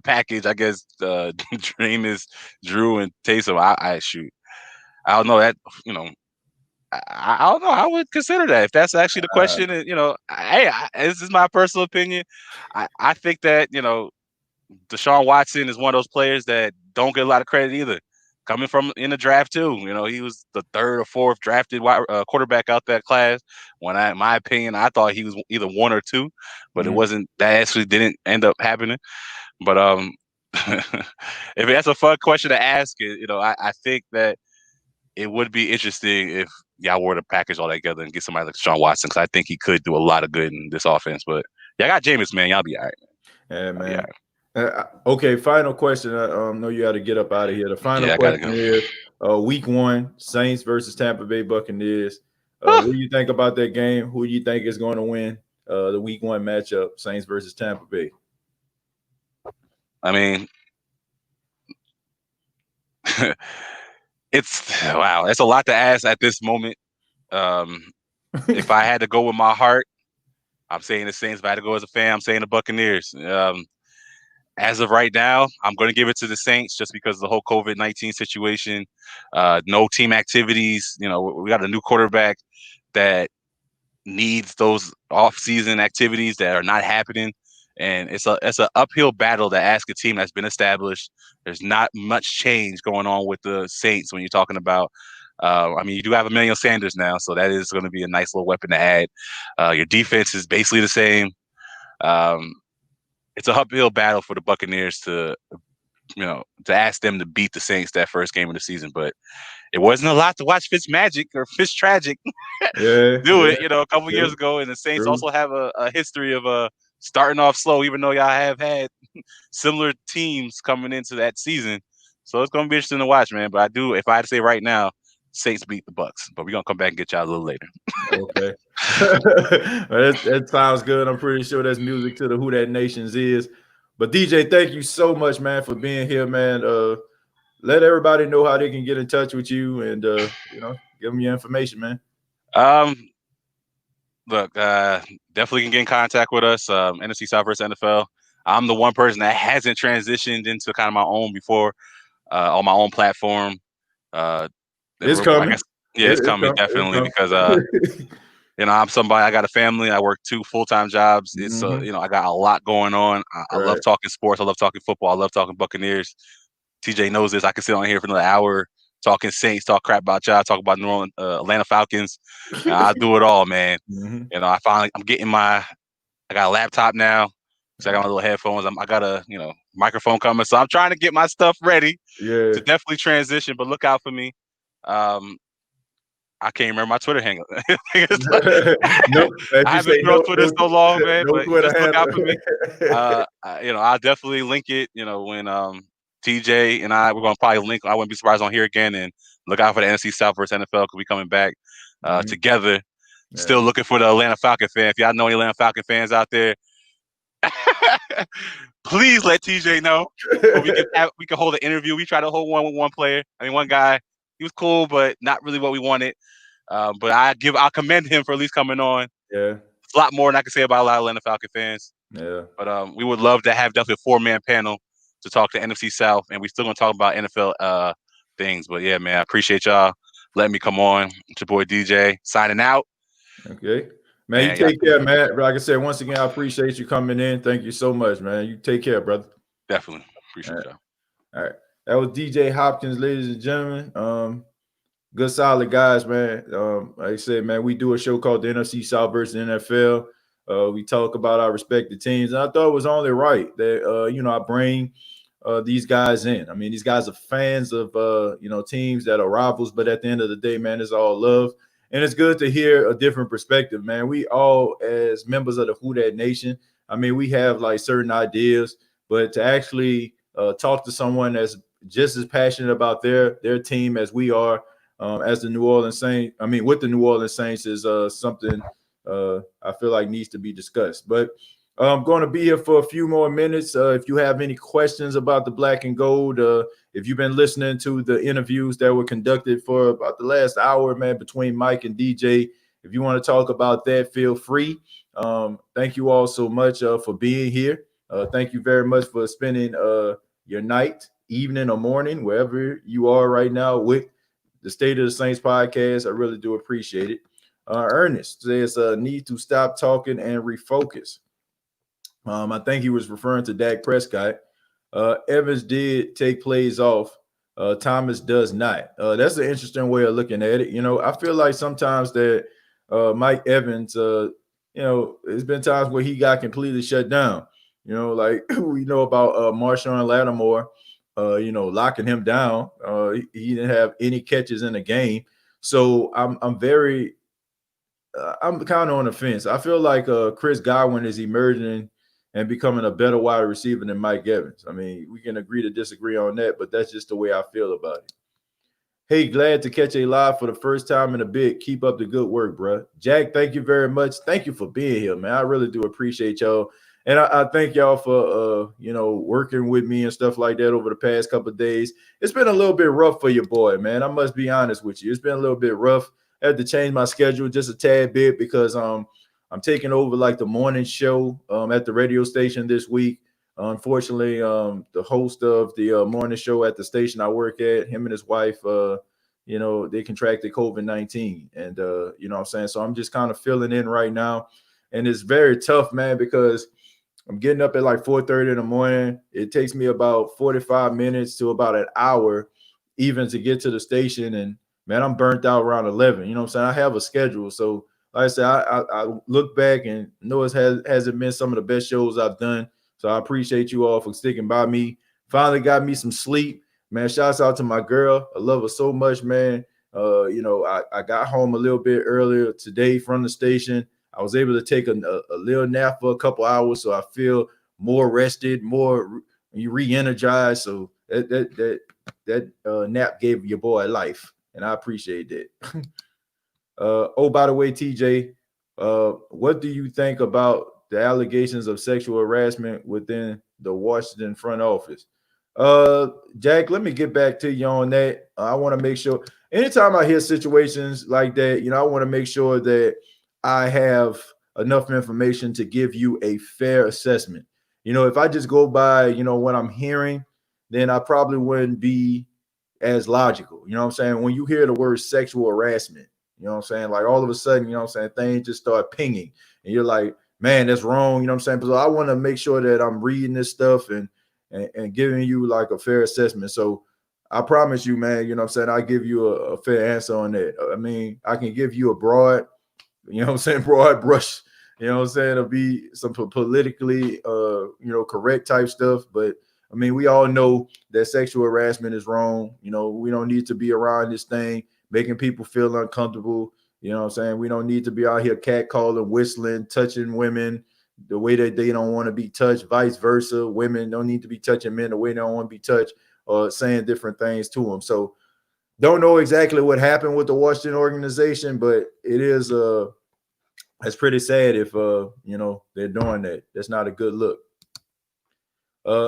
package, I guess, Jameis, Drew, and Taysom, I shoot. I don't know that, I don't know. I would consider that, if that's actually the question. This is my personal opinion. I think that Deshaun Watson is one of those players that don't get a lot of credit either. Coming from in the draft too, he was the third or fourth drafted quarterback out that class. In my opinion, I thought he was either one or two, but it wasn't. That actually didn't end up happening. But if that's a fun question to ask, I think that it would be interesting if y'all were to package all that together and get somebody like Deshaun Watson, because I think he could do a lot of good in this offense. But I got Jameis, man. Y'all be all right, man. Yeah, man. Okay, final question. I know you got to get up out of here. The final Yeah, I gotta question go. is week 1, Saints versus Tampa Bay Buccaneers. What do you think about that game? Who do you think is going to win the week 1 matchup, Saints versus Tampa Bay? I mean, it's wow. It's a lot to ask at this moment. If I had to go with my heart, I'm saying the Saints. If I had to go as a fan, I'm saying the Buccaneers. As of right now, I'm going to give it to the Saints just because of the whole COVID-19 situation. No team activities. You know, we got a new quarterback that needs those off-season activities that are not happening, and it's an uphill battle to ask a team that's been established. There's not much change going on with the Saints when you're talking about. I mean, you do have Emmanuel Sanders now, so that is going to be a nice little weapon to add. Your defense is basically the same. Um, it's a uphill battle for the Buccaneers to ask them to beat the Saints that first game of the season, but it wasn't a lot to watch Fitz Tragic Yeah, do it, a couple years true, ago. And the Saints true. also have a history of starting off slow, even though y'all have had similar teams coming into that season. So it's gonna be interesting to watch, man. But if I had to say right now, Saints beat the Bucks. But we're gonna come back and get y'all a little later. Okay. That sounds good. I'm pretty sure that's music to the Who That Nations is. But DJ, thank you so much, man, for being here, man. Let everybody know how they can get in touch with you and give them your information, man. Um, Look, definitely can get in contact with us. NFC South versus NFL. I'm the one person that hasn't transitioned into kind of my own before on my own platform. It's I coming. guess, yeah, it's coming It's definitely because coming. I'm somebody. I got a family. I work 2 full-time jobs. It's Mhm. I got a lot going on. I love Right. talking sports. I love talking football. I love talking Buccaneers. TJ knows this. I can sit on here for another hour talking Saints, talk crap about y'all, talk about New Orleans, Atlanta Falcons. I do it all, man. Mhm. I'm getting I got a laptop now. So I got my little headphones. I got a microphone coming. So I'm trying to get my stuff ready Yeah. to definitely transition. But look out for me. I can't remember my Twitter handle. No, I as you haven't say, been on Twitter so long, man. no But Twitter just look out handle. for me. I'll definitely link it. When TJ and we're gonna probably link. I wouldn't be surprised on here again. And look out for the NFC South versus NFL because we coming back Mhm. together. Yeah. Still looking for the Atlanta Falcon fan. If y'all know any Atlanta Falcon fans out there, please let TJ know. But we can hold an interview. We tried to hold one with one player. I mean, one guy. He was cool, but not really what we wanted. But I'll commend him for at least coming on. Yeah. It's a lot more than I can say about a lot of Atlanta Falcon fans. Yeah. But we would love to have definitely a 4-man panel to talk to NFC South, and we still gonna talk about NFL things. But yeah, man, I appreciate y'all letting me come on. It's your boy DJ signing out. Okay. Man, you And y'all take care, man. Like I said, once again, I appreciate you coming in. Thank you so much, man. You take care, brother. definitely All appreciate right. y'all. All right. That was DJ Hopkins, ladies and gentlemen. Good solid guys, man. Like I said, man, we do a show called the NFC South versus NFL. We talk about our respective teams, and I thought it was only right that I bring these guys in. I mean, these guys are fans of teams that are rivals, but at the end of the day, man, it's all love, and it's good to hear a different perspective, man. We all, as members of the Who That Nation, I mean, we have like certain ideas, but to actually talk to someone that's just as passionate about their team as we are, as the New Orleans Saints, I mean, with the New Orleans Saints is something I feel like needs to be discussed. But I'm going to be here for a few more minutes. If you have any questions about the black and gold, if you've been listening to the interviews that were conducted for about the last hour, man, between Mike and DJ, if you want to talk about that, feel free. Thank you all so much for being here. Thank you very much for spending your night, evening, or morning, wherever you are right now with the State of the Saints podcast. I really do appreciate it. Ernest says, need to stop talking and refocus. I think he was referring to Dak Prescott. Evans did take plays off. Thomas does not. That's an interesting way of looking at it. I feel like sometimes that Mike Evans, there's been times where he got completely shut down. Like we know about Marshawn Lattimore, locking him down. He didn't have any catches in the game. So I'm kind of on the fence. I feel like Chris Godwin is emerging and becoming a better wide receiver than Mike Evans. I mean, we can agree to disagree on that, but that's just the way I feel about it. Hey, glad to catch a live for the first time in a bit. Keep up the good work, bro. Jack, thank you very much. Thank you for being here, man. I really do appreciate y'all. And I thank y'all for, working with me and stuff like that over the past couple of days. It's been a little bit rough for your boy, man. I must be honest with you. It's been a little bit rough. I had to change my schedule just a tad bit because I'm taking over like the morning show at the radio station this week. Unfortunately, the host of the morning show at the station I work at, him and his wife, they contracted COVID-19. And, you know what I'm saying? So I'm just kind of filling in right now. And it's very tough, man, because I'm getting up at like 4:30 in the morning. It takes me about 45 minutes to about an hour even to get to the station. And, man, I'm burnt out around 11. You know what I'm saying? I have a schedule. So, like I said, I look back and know it hasn't been some of the best shows I've done. So I appreciate you all for sticking by me. Finally got me some sleep. Man, shouts out to my girl. I love her so much, man. I got home a little bit earlier today from the station. I was able to take a little nap for a couple hours, so I feel more rested, more re-energized. So that nap gave your boy life, and I appreciate that. By the way, TJ, what do you think about the allegations of sexual harassment within the Washington front office? Jack, let me get back to you on that. I want to make sure anytime I hear situations like that, I want to make sure that I have enough information to give you a fair assessment. If I just go by, what I'm hearing, then I probably wouldn't be as logical. You know what I'm saying? When you hear the word sexual harassment, you know what I'm saying? Like all of a sudden, you know what I'm saying? Things just start pinging and you're like, man, that's wrong. You know what I'm saying? So I want to make sure that I'm reading this stuff and giving you like a fair assessment. So I promise you, man, you know what I'm saying? I'll give you a fair answer on that. I mean, I can give you a broad, broad brush, you know what I'm saying? It'll be some politically, correct type stuff. But I mean, we all know that sexual harassment is wrong. We don't need to be around this thing, making people feel uncomfortable. You know what I'm saying? We don't need to be out here catcalling, whistling, touching women the way that they don't want to be touched, vice versa. Women don't need to be touching men the way they don't want to be touched or saying different things to them. So don't know exactly what happened with the Washington organization, but it is it's pretty sad if they're doing that. That's not a good look.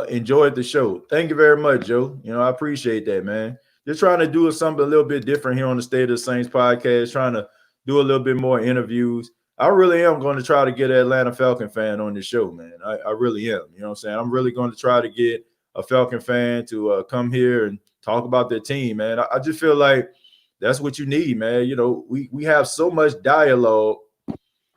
Enjoyed the show. Thank you very much, Joe. I appreciate that, man. Just trying to do something a little bit different here on the State of the Saints podcast, trying to do a little bit more interviews. I really am going to try to get an Atlanta Falcon fan on this show, man. I really am. You know what I'm saying? I'm really going to try to get a Falcon fan to come here and talk about their team, man. I just feel like that's what you need, man. We have so much dialogue.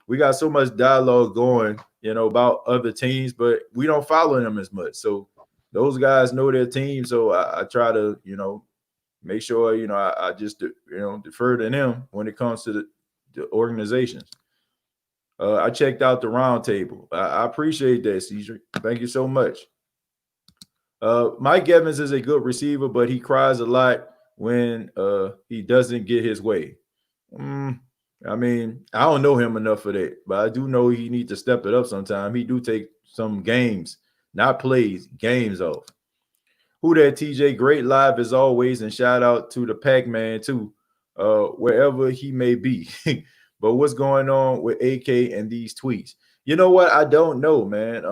We got so much dialogue going, about other teams, but we don't follow them as much. So those guys know their team. So I try to, make sure, I just, defer to them when it comes to the organizations. I checked out the roundtable. I appreciate that, Cedric. Thank you so much. Mike Evans is a good receiver, but he cries a lot when he doesn't get his way. I mean, I don't know him enough for that, but I do know he needs to step it up sometime. He do take some games, not plays, games off. Who that, TJ? Great live as always, and shout out to the Pac-Man too, wherever he may be. But what's going on with AK and these tweets? You know what? I don't know, man.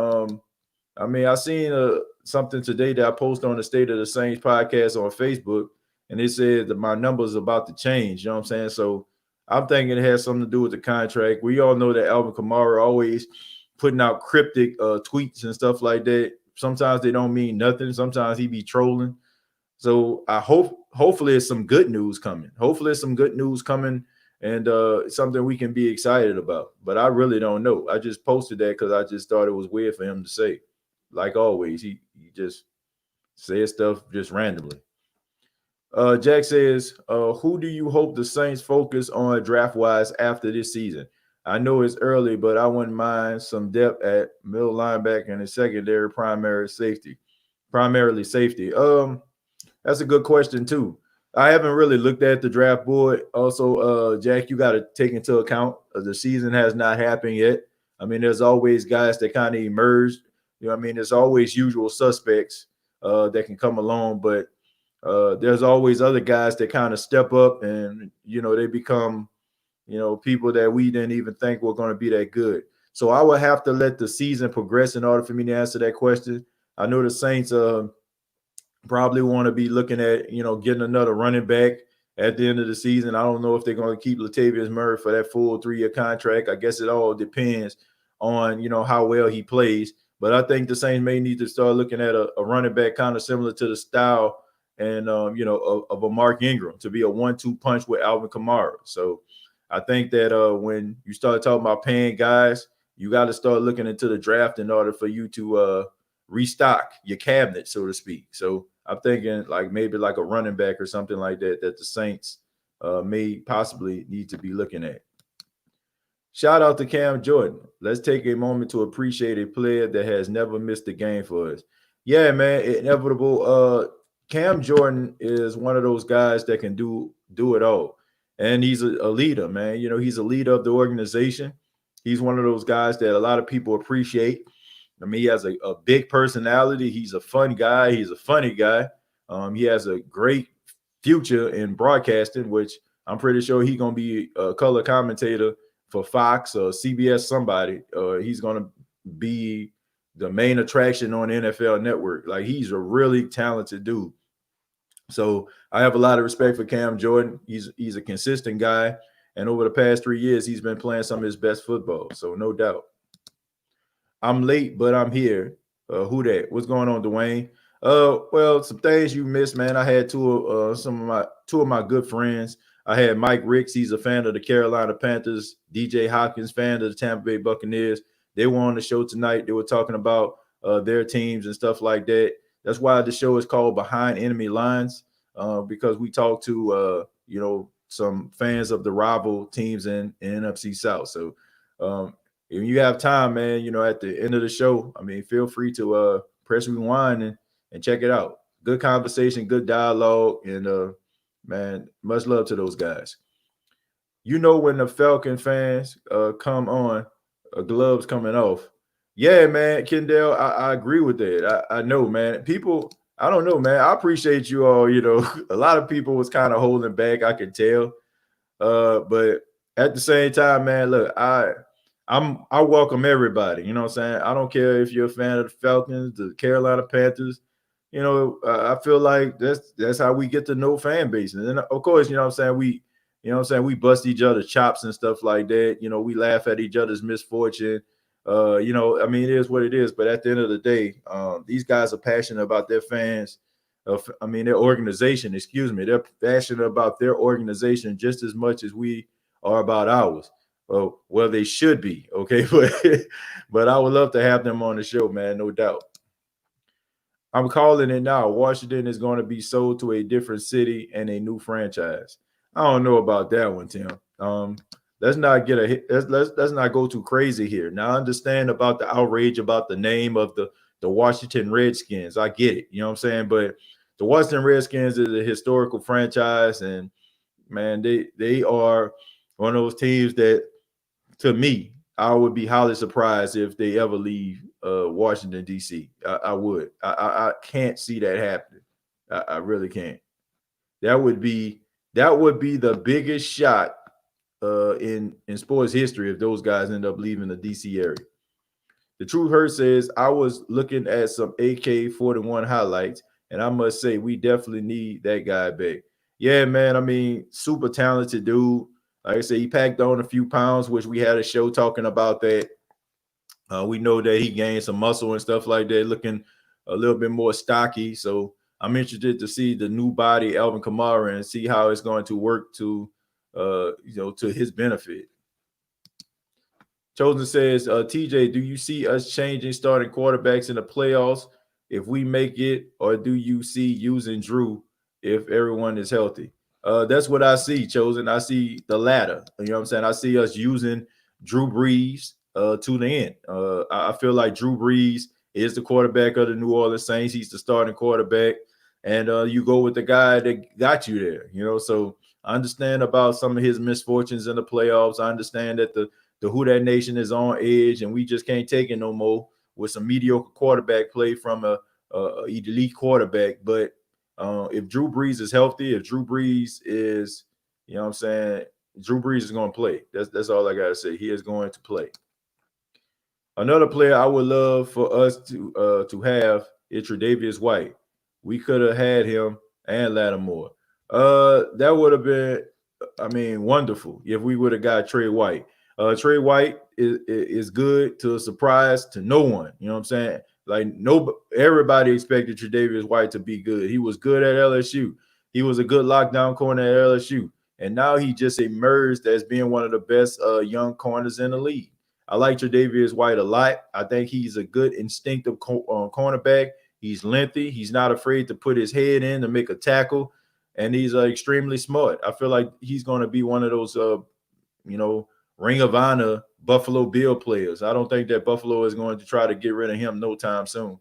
I mean, I seen something today that I posted on the State of the Saints podcast on Facebook, and it said that my number's about to change. You know what I'm saying? So I'm thinking it has something to do with the contract. We all know that Alvin Kamara always putting out cryptic tweets and stuff like that. Sometimes they don't mean nothing. Sometimes he be trolling. So I hopefully it's some good news coming. Hopefully it's some good news coming and something we can be excited about. But I really don't know. I just posted that because I just thought it was weird for him to say. Like always, he just says stuff just randomly. Jack says, who do you hope the Saints focus on draft-wise after this season? I know it's early, but I wouldn't mind some depth at middle linebacker and a secondary primarily safety. That's a good question, too. I haven't really looked at the draft board. Also, Jack, you got to take into account the season has not happened yet. I mean, there's always guys that kind of emerge. You know, I mean, there's always usual suspects that can come along, but there's always other guys that kind of step up and, you know, they become, you know, people that we didn't even think were going to be that good. So I would have to let the season progress in order for me to answer that question. I know the Saints probably want to be looking at, you know, getting another running back at the end of the season. I don't know if they're going to keep Latavius Murray for that full 3-year contract. I guess it all depends on, you know, how well he plays. But I think the Saints may need to start looking at a running back kind of similar to the style and, you know, of a Mark Ingram to be a 1-2 punch with Alvin Kamara. So I think that when you start talking about paying guys, you got to start looking into the draft in order for you to restock your cabinet, so to speak. So I'm thinking like maybe like a running back or something like that the Saints may possibly need to be looking at. Shout out to Cam Jordan. Let's take a moment to appreciate a player that has never missed a game for us. Yeah, man, inevitable. Cam Jordan is one of those guys that can do it all. And he's a leader, man. You know, he's a leader of the organization. He's one of those guys that a lot of people appreciate. I mean, he has a big personality. He's a fun guy. He's a funny guy. He has a great future in broadcasting, which I'm pretty sure he's going to be a color commentator for Fox or CBS somebody. He's going to be the main attraction on the NFL Network. Like, he's a really talented dude. So I have a lot of respect for Cam Jordan. He's a consistent guy. And over the past 3 years, he's been playing some of his best football. So no doubt. I'm late, but I'm here. Who that? What's going on, Dwayne? Well, some things you missed, man. I had two of my good friends. I had Mike Ricks. He's a fan of the Carolina Panthers. DJ Hopkins, fan of the Tampa Bay Buccaneers. They were on the show tonight. They were talking about their teams and stuff like that. That's why the show is called Behind Enemy Lines, because we talked to you know, some fans of the rival teams in NFC South. So if you have time, man, you know, at the end of the show, I mean, feel free to press rewind and check it out. Good conversation, good dialogue, and man, much love to those guys. You know, when the Falcon fans come on, gloves coming off. Yeah, man, Kendall, I agree with that. I know, man. People, I don't know, man. I appreciate you all. You know, a lot of people was kind of holding back. I could tell, but at the same time, man, look, I welcome everybody. You know what I'm saying? I don't care if you're a fan of the Falcons, the Carolina Panthers. You know, I feel like that's how we get to know fan base. And then, of course, you know what I'm saying, we bust each other's chops and stuff like that. You know, we laugh at each other's misfortune. You know, I mean, it is what it is. But at the end of the day, these guys are passionate about their fans. Their organization, excuse me. They're passionate about their organization just as much as we are about ours. Well, they should be, okay? But I would love to have them on the show, man, no doubt. I'm calling it now. Washington is going to be sold to a different city and a new franchise. I don't know about that one, Tim. Let's not get let's not go too crazy here. Now, I understand about the outrage about the name of the Washington Redskins. I get it, you know what I'm saying? But the Washington Redskins is a historical franchise, and man, they are one of those teams that, to me, I would be highly surprised if they ever leave Washington, D.C. I would. I can't see that happening. I really can't. That would be the biggest shot in sports history if those guys end up leaving the D.C. area. The Truth Hurt says, I was looking at some AK-41 highlights, and I must say we definitely need that guy back. Yeah, man. I mean, super talented dude. Like I said, he packed on a few pounds, which we had a show talking about that. We know that he gained some muscle and stuff like that, looking a little bit more stocky. So I'm interested to see the new body, Alvin Kamara, and see how it's going to work to, to his benefit. Chosen says, TJ, do you see us changing starting quarterbacks in the playoffs if we make it, or do you see using Drew if everyone is healthy? That's what I see, Chosen. I see the latter. You know what I'm saying? I see us using Drew Brees to the end. I feel like Drew Brees is the quarterback of the New Orleans Saints. He's the starting quarterback. And you go with the guy that got you there, you know. So I understand about some of his misfortunes in the playoffs. I understand that the the Who That Nation is on edge, and we just can't take it no more with some mediocre quarterback play from a elite quarterback. But if Drew Brees is healthy, if Drew Brees is, you know what I'm saying, Drew Brees is going to play. That's all I got to say. He is going to play. Another player I would love for us to have is Tre'Davious White. We could have had him and Lattimore. That would have been, I mean, wonderful if we would have got Trey White. Trey White is good to a surprise to no one. You know what I'm saying? Like everybody expected Tre'Davious White to be good. He was good at LSU. He was a good lockdown corner at LSU. And now he just emerged as being one of the best young corners in the league. I like Tre'Davious White a lot. I think he's a good instinctive cornerback. He's lengthy. He's not afraid to put his head in to make a tackle. And he's extremely smart. I feel like he's going to be one of those, Ring of Honor Buffalo Bill players. I don't think that Buffalo is going to try to get rid of him no time soon.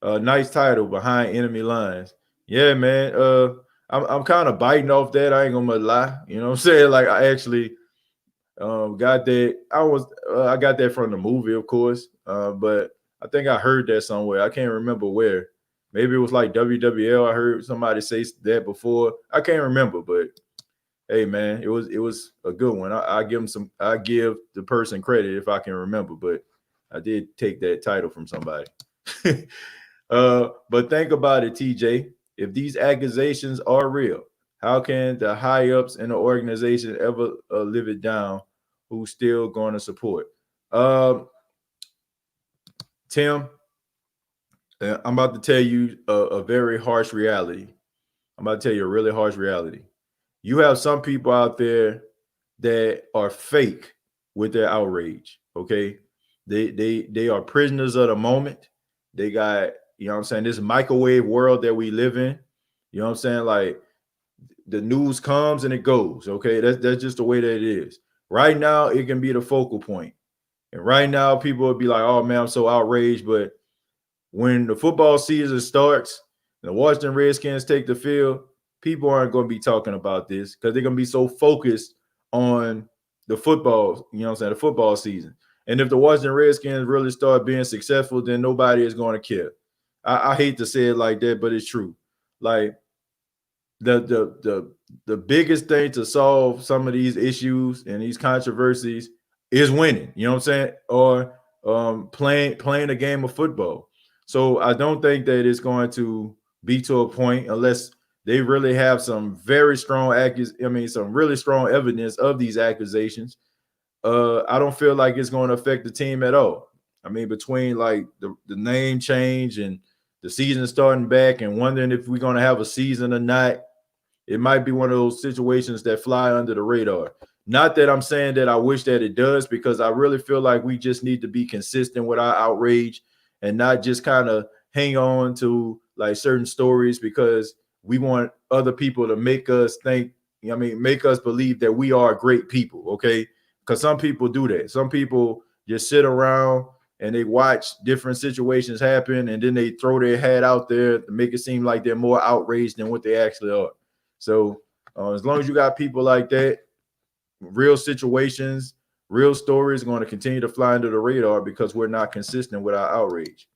Nice title, Behind Enemy Lines. Yeah, man. I'm kind of biting off that. I ain't gonna lie. You know what I'm saying? Like I actually got that. I got that from the movie, of course. But I think I heard that somewhere. I can't remember where. Maybe it was like WWL. I heard somebody say that before. I can't remember, but hey, man, it was a good one. I give the person credit if I can remember, but I did take that title from somebody. But think about it, TJ. If these accusations are real, how can the high ups in the organization ever live it down? Who's still going to support? Tim, I'm about to tell you a very harsh reality. I'm about to tell you a really harsh reality. You have some people out there that are fake with their outrage. Okay, they are prisoners of the moment. They got, you know what I'm saying, this microwave world that we live in. You know what I'm saying? Like the news comes and it goes. Okay, that's just the way that it is. Right now, it can be the focal point. And right now, people would be like, oh man, I'm so outraged. But when the football season starts and the Washington Redskins take the field, people aren't going to be talking about this because they're going to be so focused on the football, you know what I'm saying, the football season. And if the Washington Redskins really start being successful, then nobody is going to care. I hate to say it like that, but it's true. Like the biggest thing to solve some of these issues and these controversies is winning, you know what I'm saying? Or playing a game of football. So I don't think that it's going to be to a point unless they really have some very strong some really strong evidence of these accusations. I don't feel like it's going to affect the team at all. I mean, between like the name change and the season starting back and wondering if we're going to have a season or not, it might be one of those situations that fly under the radar. Not that I'm saying that I wish that it does, because I really feel like we just need to be consistent with our outrage and not just kind of hang on to like certain stories because we want other people to make us think, make us believe that we are great people, okay? Because some people do that. Some people just sit around and they watch different situations happen and then they throw their hat out there to make it seem like they're more outraged than what they actually are. So as long as you got people like that, real situations, real stories are going to continue to fly under the radar because we're not consistent with our outrage.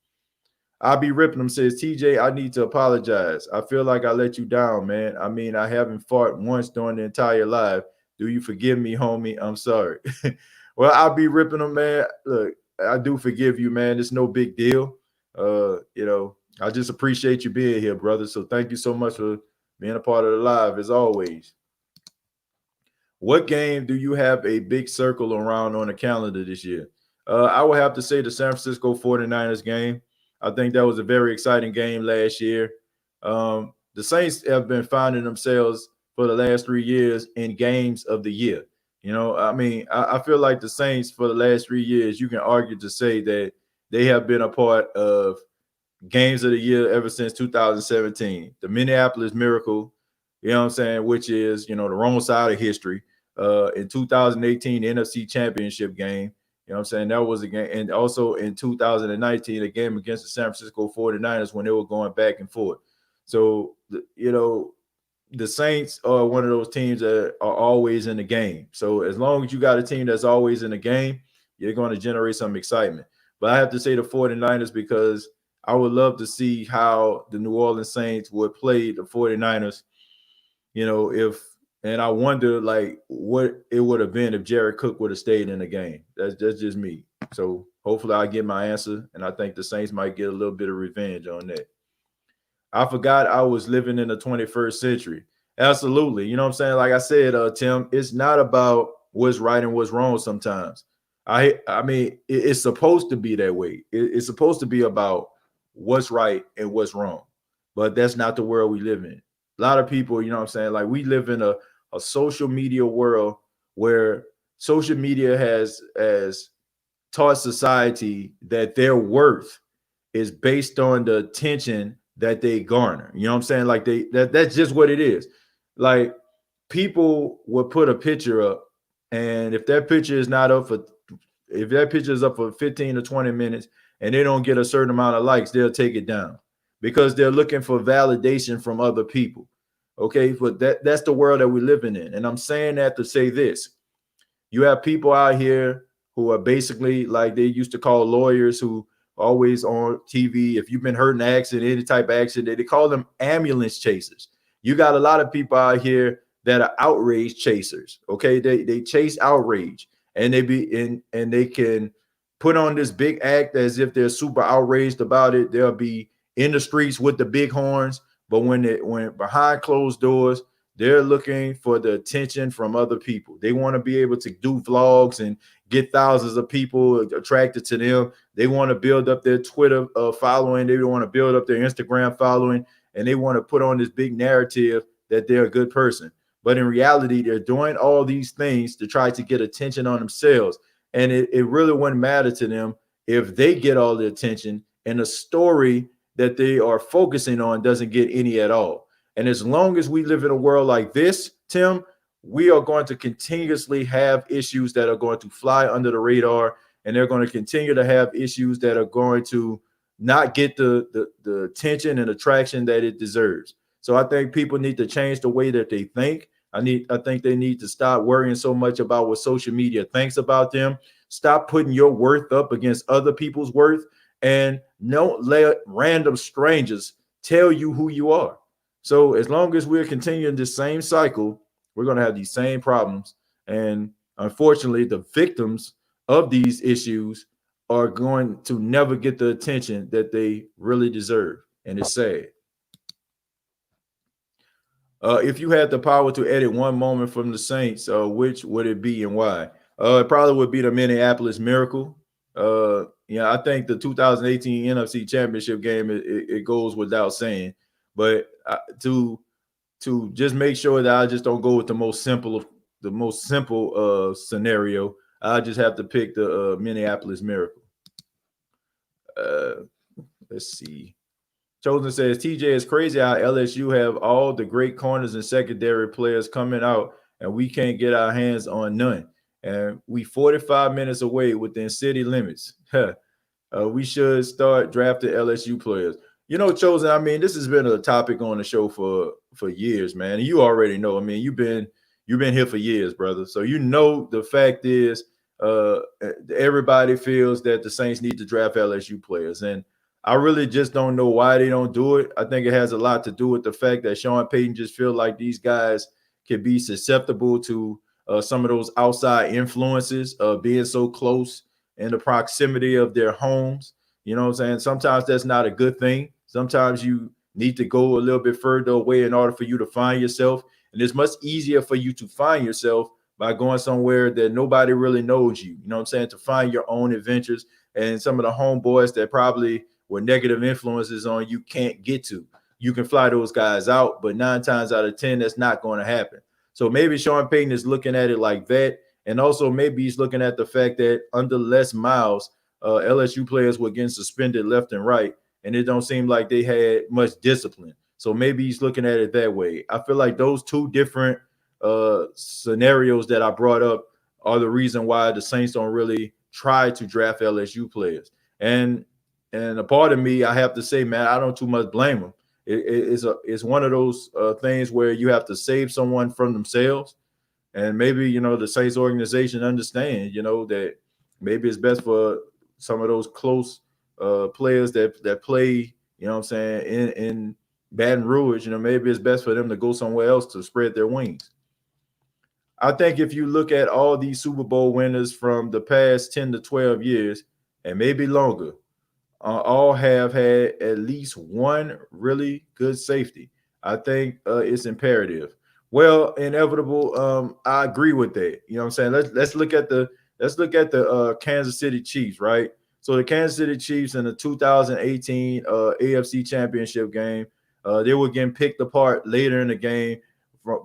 I'll be ripping them says, TJ, I need to apologize. I feel like I let you down, man. I mean, I haven't fought once during the entire live. Do you forgive me, homie? I'm sorry. Well, I'll be ripping them, man. Look, I do forgive you, man. It's no big deal. I just appreciate you being here, brother. So thank you so much for being a part of the live as always. What game do you have a big circle around on the calendar this year? I would have to say the San Francisco 49ers game. I think that was a very exciting game last year. The Saints have been finding themselves for the last 3 years in games of the year. You know, I mean, I feel like the Saints for the last 3 years, you can argue to say that they have been a part of games of the year ever since 2017. The Minneapolis Miracle, you know what I'm saying, which is, the wrong side of history. In 2018, the NFC Championship game, you know what I'm saying, that was a game. And also in 2019, a game against the San Francisco 49ers when they were going back and forth. So, the Saints are one of those teams that are always in the game. So as long as you got a team that's always in the game, you're going to generate some excitement. But I have to say the 49ers because I would love to see how the New Orleans Saints would play the 49ers, and I wonder like what it would have been if Jared Cook would have stayed in the game. That's just me. So hopefully I get my answer, and I think the Saints might get a little bit of revenge on that. I forgot I was living in the 21st century. Absolutely. You know what I'm saying? Like I said, Tim, it's not about what's right and what's wrong sometimes. I mean, it's supposed to be that way. It's supposed to be about what's right and what's wrong. But that's not the world we live in. A lot of people, you know what I'm saying? Like we live in a social media world where social media has taught society that their worth is based on the attention that they garner. You know what I'm saying? Like that's just what it is. Like people would put a picture up, and if that picture is not up for if that picture is up for 15 to 20 minutes and they don't get a certain amount of likes, they'll take it down because they're looking for validation from other people. Okay, but that's the world that we're living in. And I'm saying that to say this. You have people out here who are basically like they used to call lawyers who always on TV. If you've been hurt in an accident, any type of accident, they call them ambulance chasers. You got a lot of people out here that are outrage chasers. Okay, they chase outrage, and they can put on this big act as if they're super outraged about it. They'll be in the streets with the big horns, but when behind closed doors, they're looking for the attention from other people. They want to be able to do vlogs and get thousands of people attracted to them. They want to build up their Twitter following. They want to build up their Instagram following, and they want to put on this big narrative that they're a good person. But in reality, they're doing all these things to try to get attention on themselves. And it really wouldn't matter to them if they get all the attention and the story that they are focusing on doesn't get any at all. And as long as we live in a world like this, Tim, we are going to continuously have issues that are going to fly under the radar, and they're going to continue to have issues that are going to not get the attention and attraction that it deserves. So I think people need to change the way that they think. I think they need to stop worrying so much about what social media thinks about them. Stop putting your worth up against other people's worth, and don't let random strangers tell you who you are. So as long as we're continuing this same cycle, we're going to have these same problems. And unfortunately, the victims of these issues are going to never get the attention that they really deserve. And it's sad. If you had the power to edit one moment from the Saints, which would it be and why? It probably would be the Minneapolis Miracle. I think the 2018 NFC Championship game, it goes without saying. But to just make sure that I just don't go with the most simple scenario, I just have to pick the Minneapolis Miracle. Let's see. Chosen says TJ is crazy how LSU have all the great corners and secondary players coming out, and we can't get our hands on none. And we 45 minutes away within city limits. We should start drafting LSU players. Chosen, I mean, this has been a topic on the show for years, man. And you already know. I mean, you've been here for years, brother. So the fact is, everybody feels that the Saints need to draft LSU players, and I really just don't know why they don't do it. I think it has a lot to do with the fact that Sean Payton just feels like these guys can be susceptible to some of those outside influences of being so close in the proximity of their homes. You know what I'm saying? Sometimes that's not a good thing. Sometimes you need to go a little bit further away in order for you to find yourself. And it's much easier for you to find yourself by going somewhere that nobody really knows you. You know what I'm saying? To find your own adventures. And some of the homeboys that probably where negative influences on you can't get to. You can fly those guys out, but 9 times out of 10, that's not going to happen. So maybe Sean Payton is looking at it like that. And also maybe he's looking at the fact that under Les Miles, LSU players were getting suspended left and right, and it don't seem like they had much discipline. So maybe he's looking at it that way. I feel like those two different scenarios that I brought up are the reason why the Saints don't really try to draft LSU players. And a part of me, I have to say, man, I don't too much blame them. It's one of those things where you have to save someone from themselves. And maybe, the Saints organization understand, that maybe it's best for some of those close players that play, what I'm saying, in Baton Rouge, maybe it's best for them to go somewhere else to spread their wings. I think if you look at all these Super Bowl winners from the past 10 to 12 years, and maybe longer, all have had at least one really good safety. I think it's imperative. Well, inevitable. I agree with that. You know what I'm saying? Let's look at the Kansas City Chiefs, right? So the Kansas City Chiefs in the 2018 AFC Championship game, they were getting picked apart later in the game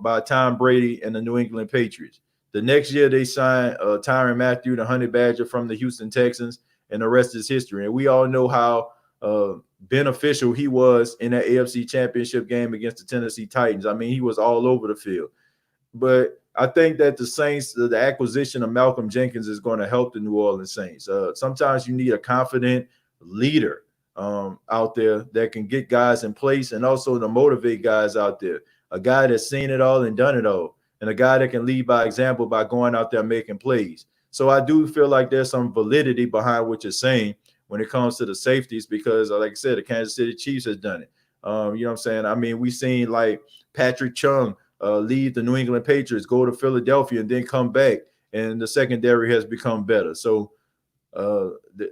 by Tom Brady and the New England Patriots. The next year, they signed Tyrann Mathieu, the Honey Badger from the Houston Texans, and the rest is history. And we all know how beneficial he was in that AFC Championship game against the Tennessee Titans. I mean, he was all over the field. But I think that the Saints, the acquisition of Malcolm Jenkins is going to help the New Orleans Saints. Sometimes you need a confident leader out there that can get guys in place and also to motivate guys out there. A guy that's seen it all and done it all, and a guy that can lead by example by going out there making plays. So I do feel like there's some validity behind what you're saying when it comes to the safeties because, like I said, the Kansas City Chiefs has done it. You know what I'm saying? I mean, we've seen like Patrick Chung leave the New England Patriots, go to Philadelphia, and then come back, and the secondary has become better. So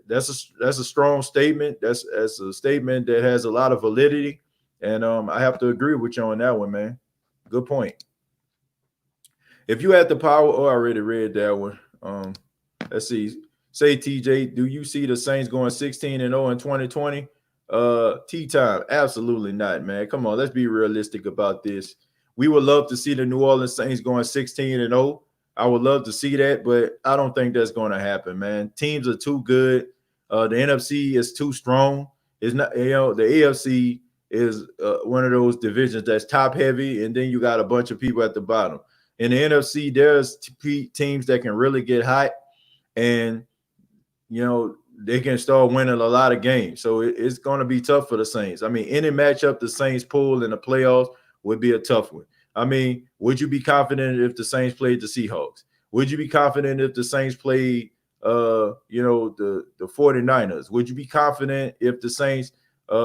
that's a strong statement. That's a statement that has a lot of validity, and I have to agree with you on that one, man. Good point. If you had the power, I already read that one. Let's see. Say, TJ, do you see the Saints going 16-0 in 2020? Tea time. Absolutely not, man. Come on, let's be realistic about this. We would love to see the New Orleans Saints going 16-0. I would love to see that, but I don't think that's going to happen, man. Teams are too good. The NFC is too strong. It's not, the AFC is one of those divisions that's top heavy, and then you got a bunch of people at the bottom. In the NFC, there's teams that can really get hot, and they can start winning a lot of games. So it's going to be tough for the Saints. I mean, any matchup the Saints pull in the playoffs would be a tough one. I mean, would you be confident if the Saints played the Seahawks? Would you be confident if the Saints played, the 49ers? Would you be confident if the Saints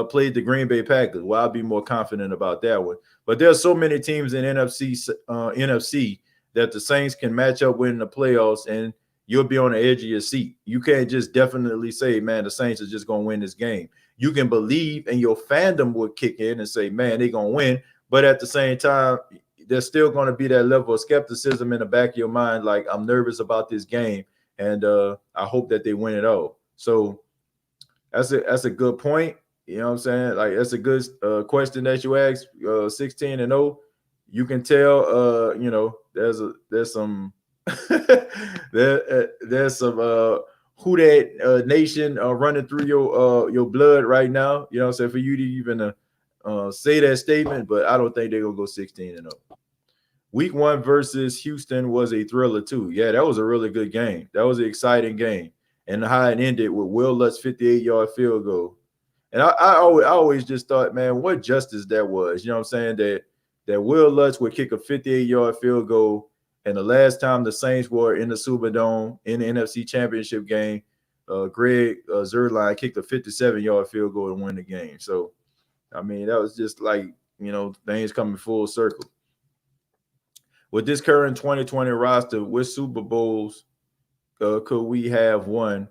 played the Green Bay Packers? Well, I'd be more confident about that one. But there's so many teams in NFC that the Saints can match up with in the playoffs, and you'll be on the edge of your seat. You can't just definitely say, man, the Saints are just going to win this game. You can believe, and your fandom will kick in and say, man, they're going to win. But at the same time, there's still going to be that level of skepticism in the back of your mind, like, I'm nervous about this game, and I hope that they win it all. So that's a good point. You know what I'm saying? Like, that's a good question that you asked. 16-0, you can tell. There's some there's some who that nation running through your blood right now. You know what I'm saying? For you to even say that statement, but I don't think they're gonna go 16-0. Week 1 versus Houston was a thriller too. Yeah, that was a really good game. That was an exciting game, and how it ended with Will Lutz's 58-yard field goal. And I always just thought, man, what justice that was. You know what I'm saying? That Will Lutz would kick a 58-yard field goal, and the last time the Saints were in the Superdome in the NFC Championship game, Greg Zuerlein kicked a 57-yard field goal to win the game. So, I mean, that was just like, things coming full circle. With this current 2020 roster, which Super Bowls could we have won?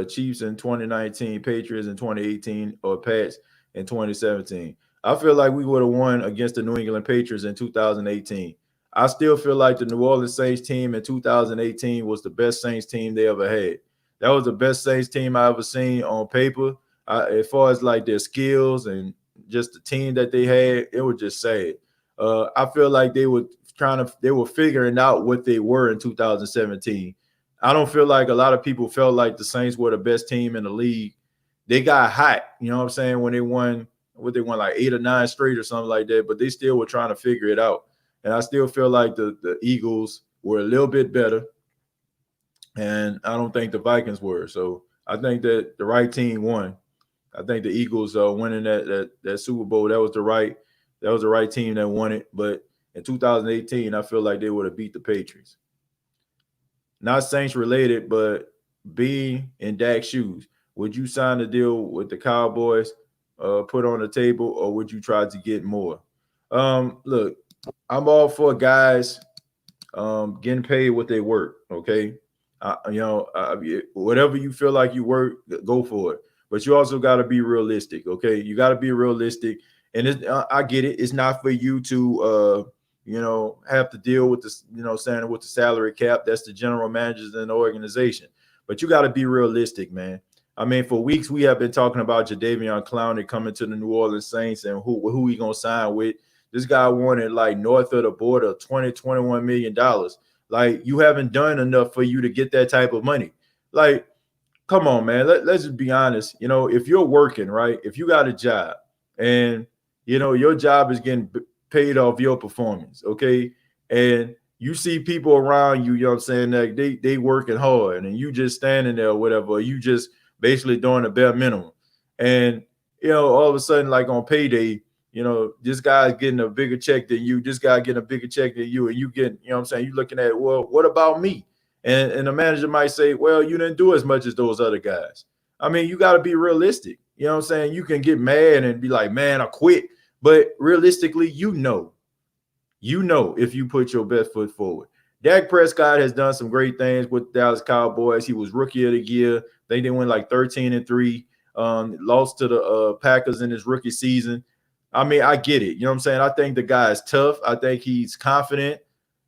Chiefs in 2019, Patriots in 2018, or Pats in 2017. I feel like we would have won against the New England Patriots in 2018. I still feel like the New Orleans Saints team in 2018 was the best Saints team they ever had. That was the best Saints team I ever seen on paper. As far as like their skills and just the team that they had, it was just sad. I feel like they were figuring out what they were in 2017. I don't feel like a lot of people felt like the Saints were the best team in the league. They got hot, you know what I'm saying, when they won like 8 or 9 straight or something like that, but they still were trying to figure it out. And I still feel like the Eagles were a little bit better, and I don't think the Vikings were. So I think that the right team won. I think the Eagles winning that Super Bowl, that was the right team that won it. But in 2018, I feel like they would have beat the Patriots. Not Saints related, but being in Dak's shoes, would you sign a deal with the Cowboys, put on the table, or would you try to get more? Look, I'm all for guys getting paid what they work. Okay, whatever you feel like you work, go for it. But you also got to be realistic. Okay, you got to be realistic, and I get it. It's not for you to have to deal with this, saying with the salary cap. That's the general managers in the organization. But you got to be realistic, man. I mean, for weeks we have been talking about Jadeveon Clowney coming to the New Orleans Saints and who he gonna sign with. This guy wanted like north of the border $21 million. Like, you haven't done enough for you to get that type of money. Like, come on, man. Let's just be honest. If you're working, right, if you got a job and your job is getting paid off your performance, okay, and you see people around you, what I'm saying, that they working hard and you just standing there or whatever, you just basically doing the bare minimum. And all of a sudden, like on payday, this guy's getting a bigger check than you, this guy getting a bigger check than you, and you getting, what I'm saying, you looking at, well, what about me? And the manager might say, well, you didn't do as much as those other guys. I mean, you got to be realistic. You know what I'm saying? You can get mad and be like, man, I quit. But realistically, if you put your best foot forward. Dak Prescott has done some great things with the Dallas Cowboys. He was rookie of the year. They went like 13-3, lost to the Packers in his rookie season. I mean, I get it. You know what I'm saying? I think the guy is tough. I think he's confident.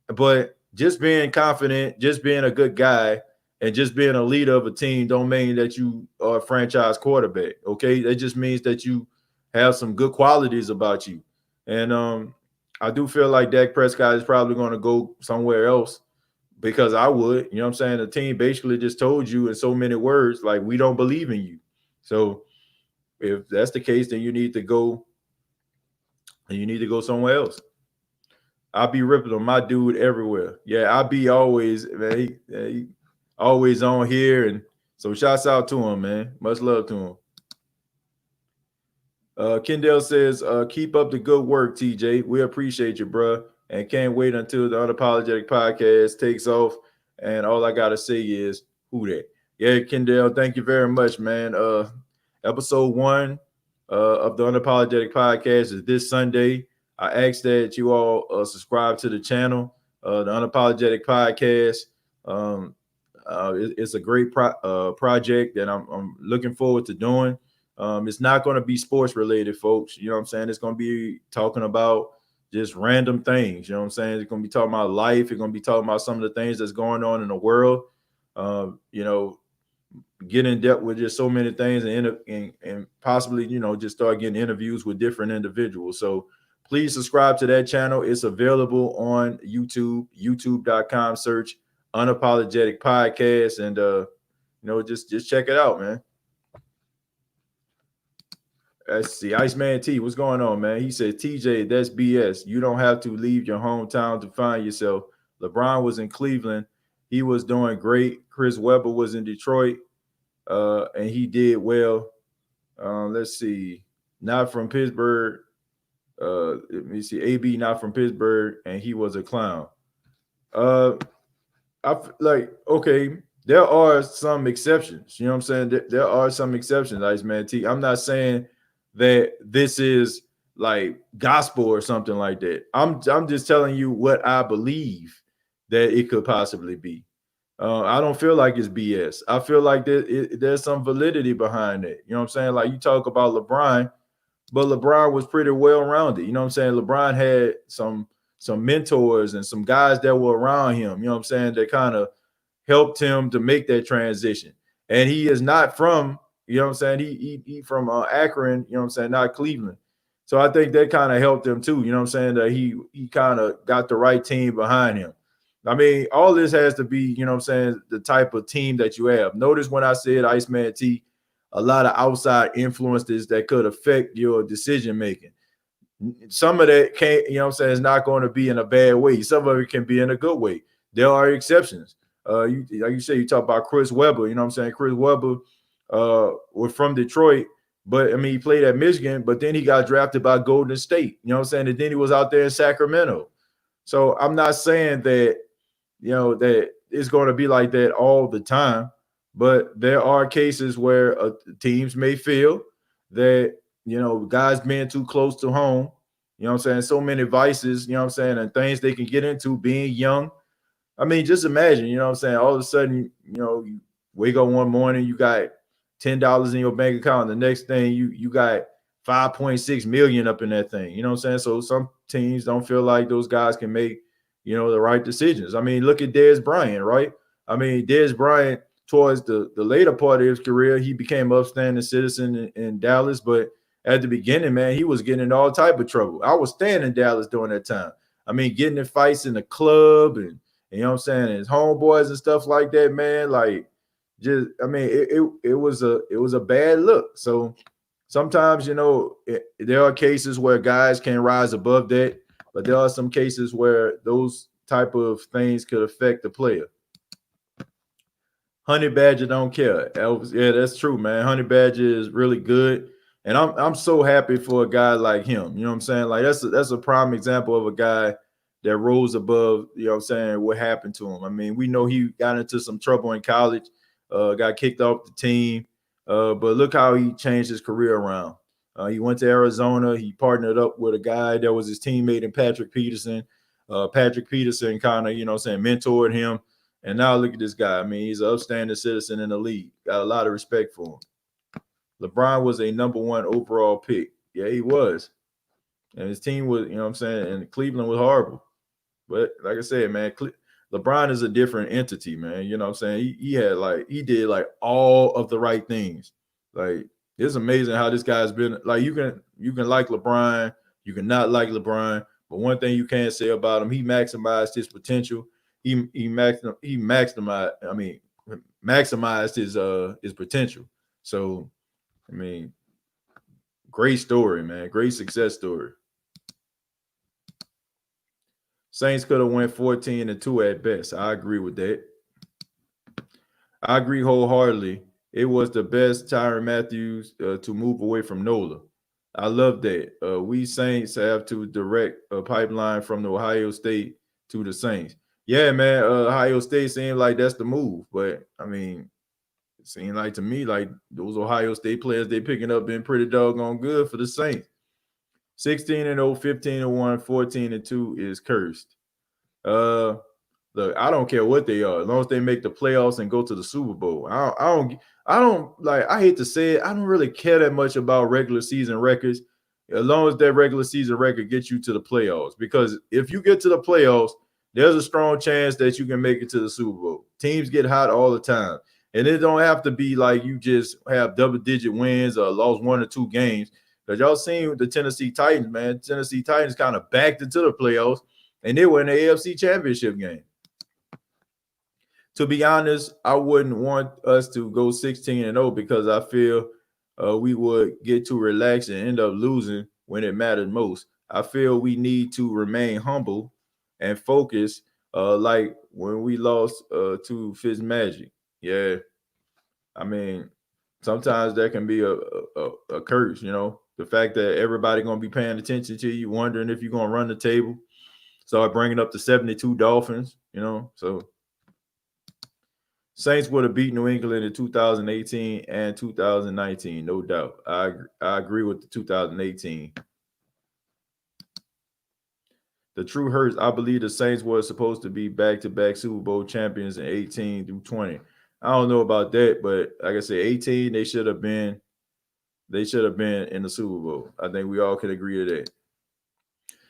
But just being confident, just being a good guy, and just being a leader of a team don't mean that you are a franchise quarterback, okay? That just means that you have some good qualities about you. And I do feel like Dak Prescott is probably going to go somewhere else, because I would. You know what I'm saying? The team basically just told you in so many words, like, we don't believe in you. So if that's the case, then you need to go somewhere else. I'll be ripping on my dude everywhere. Yeah, I'll be always, man. He always on here. And so shouts out to him, man. Much love to him. Kendall says, keep up the good work, TJ. We appreciate you, bro. And can't wait until the Unapologetic Podcast takes off. And all I got to say is, who that? Yeah, Kendall, thank you very much, man. Episode 1 of the Unapologetic Podcast is this Sunday. I ask that you all subscribe to the channel, the Unapologetic Podcast. It's a great project that I'm looking forward to doing. It's not going to be sports related, folks. You know what I'm saying? It's going to be talking about just random things. You know what I'm saying? It's going to be talking about life. It's going to be talking about some of the things that's going on in the world. Get in depth with just so many things and possibly, just start getting interviews with different individuals. So please subscribe to that channel. It's available on YouTube, youtube.com, search Unapologetic Podcast, and just check it out, man. Let's see. Iceman T, what's going on, man? He said, TJ, that's BS. You don't have to leave your hometown to find yourself. LeBron was in Cleveland. He was doing great. Chris Webber was in Detroit, and he did well. Let's see. Not from Pittsburgh. Let me see. AB not from Pittsburgh, and he was a clown. Okay, there are some exceptions. You know what I'm saying? There are some exceptions, Iceman T. I'm not saying that this is like gospel or something like that. I'm just telling you what I believe that it could possibly be. I don't feel like it's BS. I feel like there's some validity behind it. You know what I'm saying? Like, you talk about LeBron, but LeBron was pretty well-rounded. You know what I'm saying? LeBron had some mentors and some guys that were around him, you know what I'm saying, that kind of helped him to make that transition. And he is not from, you know what I'm saying, he from Akron, you know what I'm saying, not Cleveland. So I think that kind of helped him too, you know what I'm saying, that he kind of got the right team behind him. I mean, all this has to be, you know what I'm saying, the type of team that you have. Notice when I said Iceman T, a lot of outside influences that could affect your decision making. Some of that can't, you know what I'm saying, is not going to be in a bad way. Some of it can be in a good way. There are exceptions. Like you say, you talk about Chris Webber, you know what I'm saying? Chris Webber was from Detroit, But I mean, he played at Michigan, but then he got drafted by Golden State. You know what I'm saying? And then he was out there in Sacramento. So I'm not saying that, that it's going to be like that all the time, but there are cases where teams may feel that, guys being too close to home, you know what I'm saying? So many vices, you know what I'm saying? And things they can get into being young. I mean, just imagine, you know what I'm saying? All of a sudden, you wake up one morning, you got $10 in your bank account. The next thing you got 5.6 million up in that thing. You know what I'm saying? So some teams don't feel like those guys can make, the right decisions. I mean, look at Dez Bryant, right? I mean, Dez Bryant, towards the later part of his career, he became an upstanding citizen in Dallas. But at the beginning, man, he was getting in all type of trouble. I was staying in Dallas during that time. I mean, getting in fights in the club and you know what I'm saying, and his homeboys and stuff like that, man. Like, just I mean, it was a bad look. So sometimes, there are cases where guys can rise above that, but there are some cases where those type of things could affect the player. Honey Badger don't care. Yeah, that's true, man. Honey Badger is really good, and I'm so happy for a guy like him. You know what I'm saying? Like that's a prime example of a guy that rose above. You know what I'm saying? What happened to him? I mean, we know he got into some trouble in college, got kicked off the team, but look how he changed his career around. He went to Arizona. He partnered up with a guy that was his teammate in Patrick Peterson. Patrick Peterson kind of, mentored him. And now look at this guy. I mean, he's an upstanding citizen in the league. Got a lot of respect for him. LeBron was a number 1 overall pick. Yeah, he was. And his team was, you know what I'm saying, and Cleveland was horrible. But like I said, man, LeBron is a different entity, man. You know what I'm saying? He did all of the right things. Like, it's amazing how this guy's been. Like, you can like LeBron, you can not like LeBron, but one thing you can't say about him, he maximized his potential. He maximized his potential. So, I mean, great story, man. Great success story. Saints could have went 14-2 at best. I agree with that. I agree wholeheartedly. It was the best Tyrann Matthew to move away from Nola. I love that. We Saints have to direct a pipeline from the Ohio State to the Saints. Yeah, man, Ohio State seemed like that's the move. But, I mean, it seemed like to me like those Ohio State players they picking up been pretty doggone good for the Saints. 16-0, 15-1, 14-2 is cursed. Look, I don't care what they are, as long as they make the playoffs and go to the Super Bowl. I hate to say it, I don't really care that much about regular season records, as long as that regular season record gets you to the playoffs. Because if you get to the playoffs, there's a strong chance that you can make it to the Super Bowl. Teams get hot all the time. And it don't have to be like you just have double-digit wins or lost 1 or 2 games. Because y'all seen the Tennessee Titans, man. Tennessee Titans kind of backed into the playoffs, and they were in the AFC Championship game. To be honest, I wouldn't want us to go 16-0 because I feel we would get too relaxed and end up losing when it mattered most. I feel we need to remain humble and focus, like when we lost to Fitzmagic. Yeah, I mean, sometimes that can be a curse, the fact that everybody going to be paying attention to you, wondering if you're going to run the table. Start bringing up the 72 Dolphins, so Saints would have beat New England in 2018 and 2019, no doubt. I agree with the 2018. The true hurts, I believe the Saints were supposed to be back-to-back Super Bowl champions in 18 through 20. I don't know about that, but like I said, 18, they should have been in the Super Bowl. I think we all can agree to that.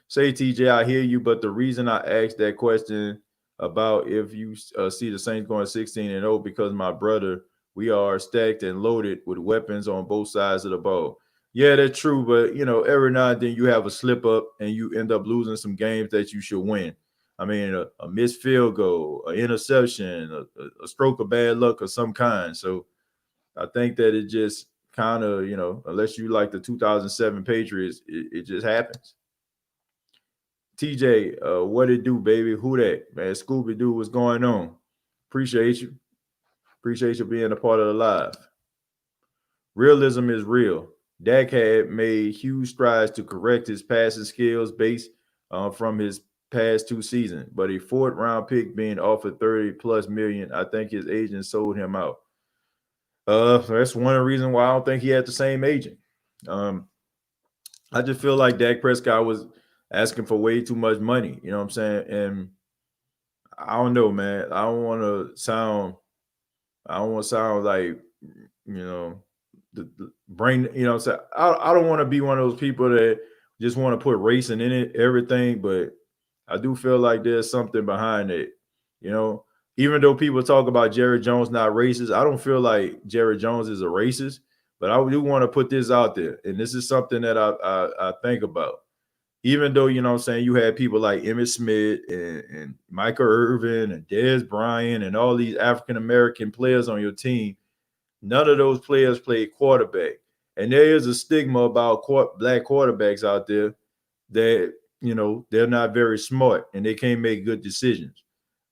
Say, TJ, I hear you, but the reason I asked that question about if you see the Saints going 16-0 because my brother, we are stacked and loaded with weapons on both sides of the ball. Yeah, that's true, but every now and then you have a slip up and you end up losing some games that you should win. I mean, a missed field goal, an interception, a stroke of bad luck of some kind. So I think that it just kind of, unless you like the 2007 Patriots, it just happens. TJ, what it do, baby? Who that? Man, Scooby-Doo, what's going on? Appreciate you. Appreciate you being a part of the live. Realism is real. Dak had made huge strides to correct his passing skills based from his past 2 seasons, but a fourth round pick being offered 30 plus million, I think his agent sold him out. So that's one of the reasons why I don't think he had the same agent. I just feel like Dak Prescott was asking for way too much money. You know what I'm saying? And I don't know, man. I don't want to sound like, the brain, so I don't want to be one of those people that just want to put racing in it, everything, but I do feel like there's something behind it. Even though people talk about Jerry Jones not racist, I don't feel like Jerry Jones is a racist, but I do want to put this out there. And this is something that I think about. Even though, you had people like Emmitt Smith and Michael Irvin and Dez Bryant and all these African-American players on your team, none of those players played quarterback. And there is a stigma about black quarterbacks out there that, they're not very smart and they can't make good decisions.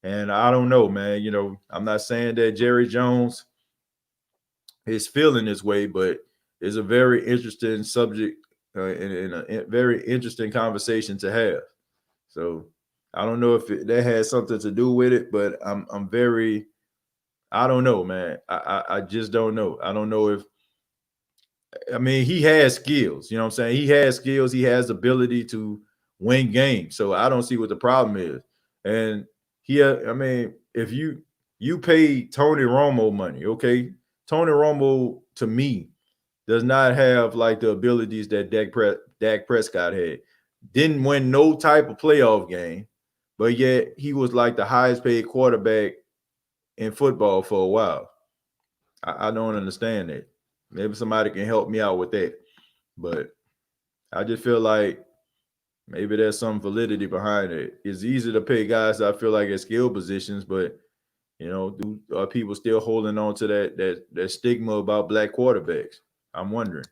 And I don't know, man. I'm not saying that Jerry Jones is feeling this way, but it's a very interesting subject and a very interesting conversation to have. So I don't know if that has something to do with it, but I'm very, I don't know, man. I just don't know. I don't know if, he has skills. You know what I'm saying? He has skills. He has ability to win games. So I don't see what the problem is. And if you pay Tony Romo money, okay? Tony Romo, to me, does not have like the abilities that Dak Prescott had. Didn't win no type of playoff game, but yet he was like the highest paid quarterback in football for a while. I don't understand that. Maybe somebody can help me out with that. But I just feel like maybe there's some validity behind it. It's easy to pay guys I feel like at skill positions, but are people still holding on to that stigma about black quarterbacks? I'm wondering.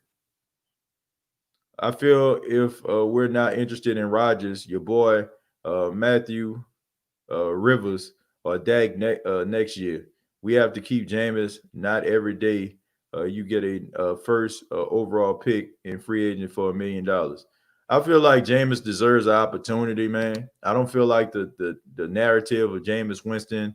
I feel if we're not interested in Rodgers, your boy Matthew Rivers or Dak next year, we have to keep Jameis. Not every day you get a first overall pick in free agent for $1 million. I feel like Jameis deserves an opportunity, man. I don't feel like the narrative of Jameis Winston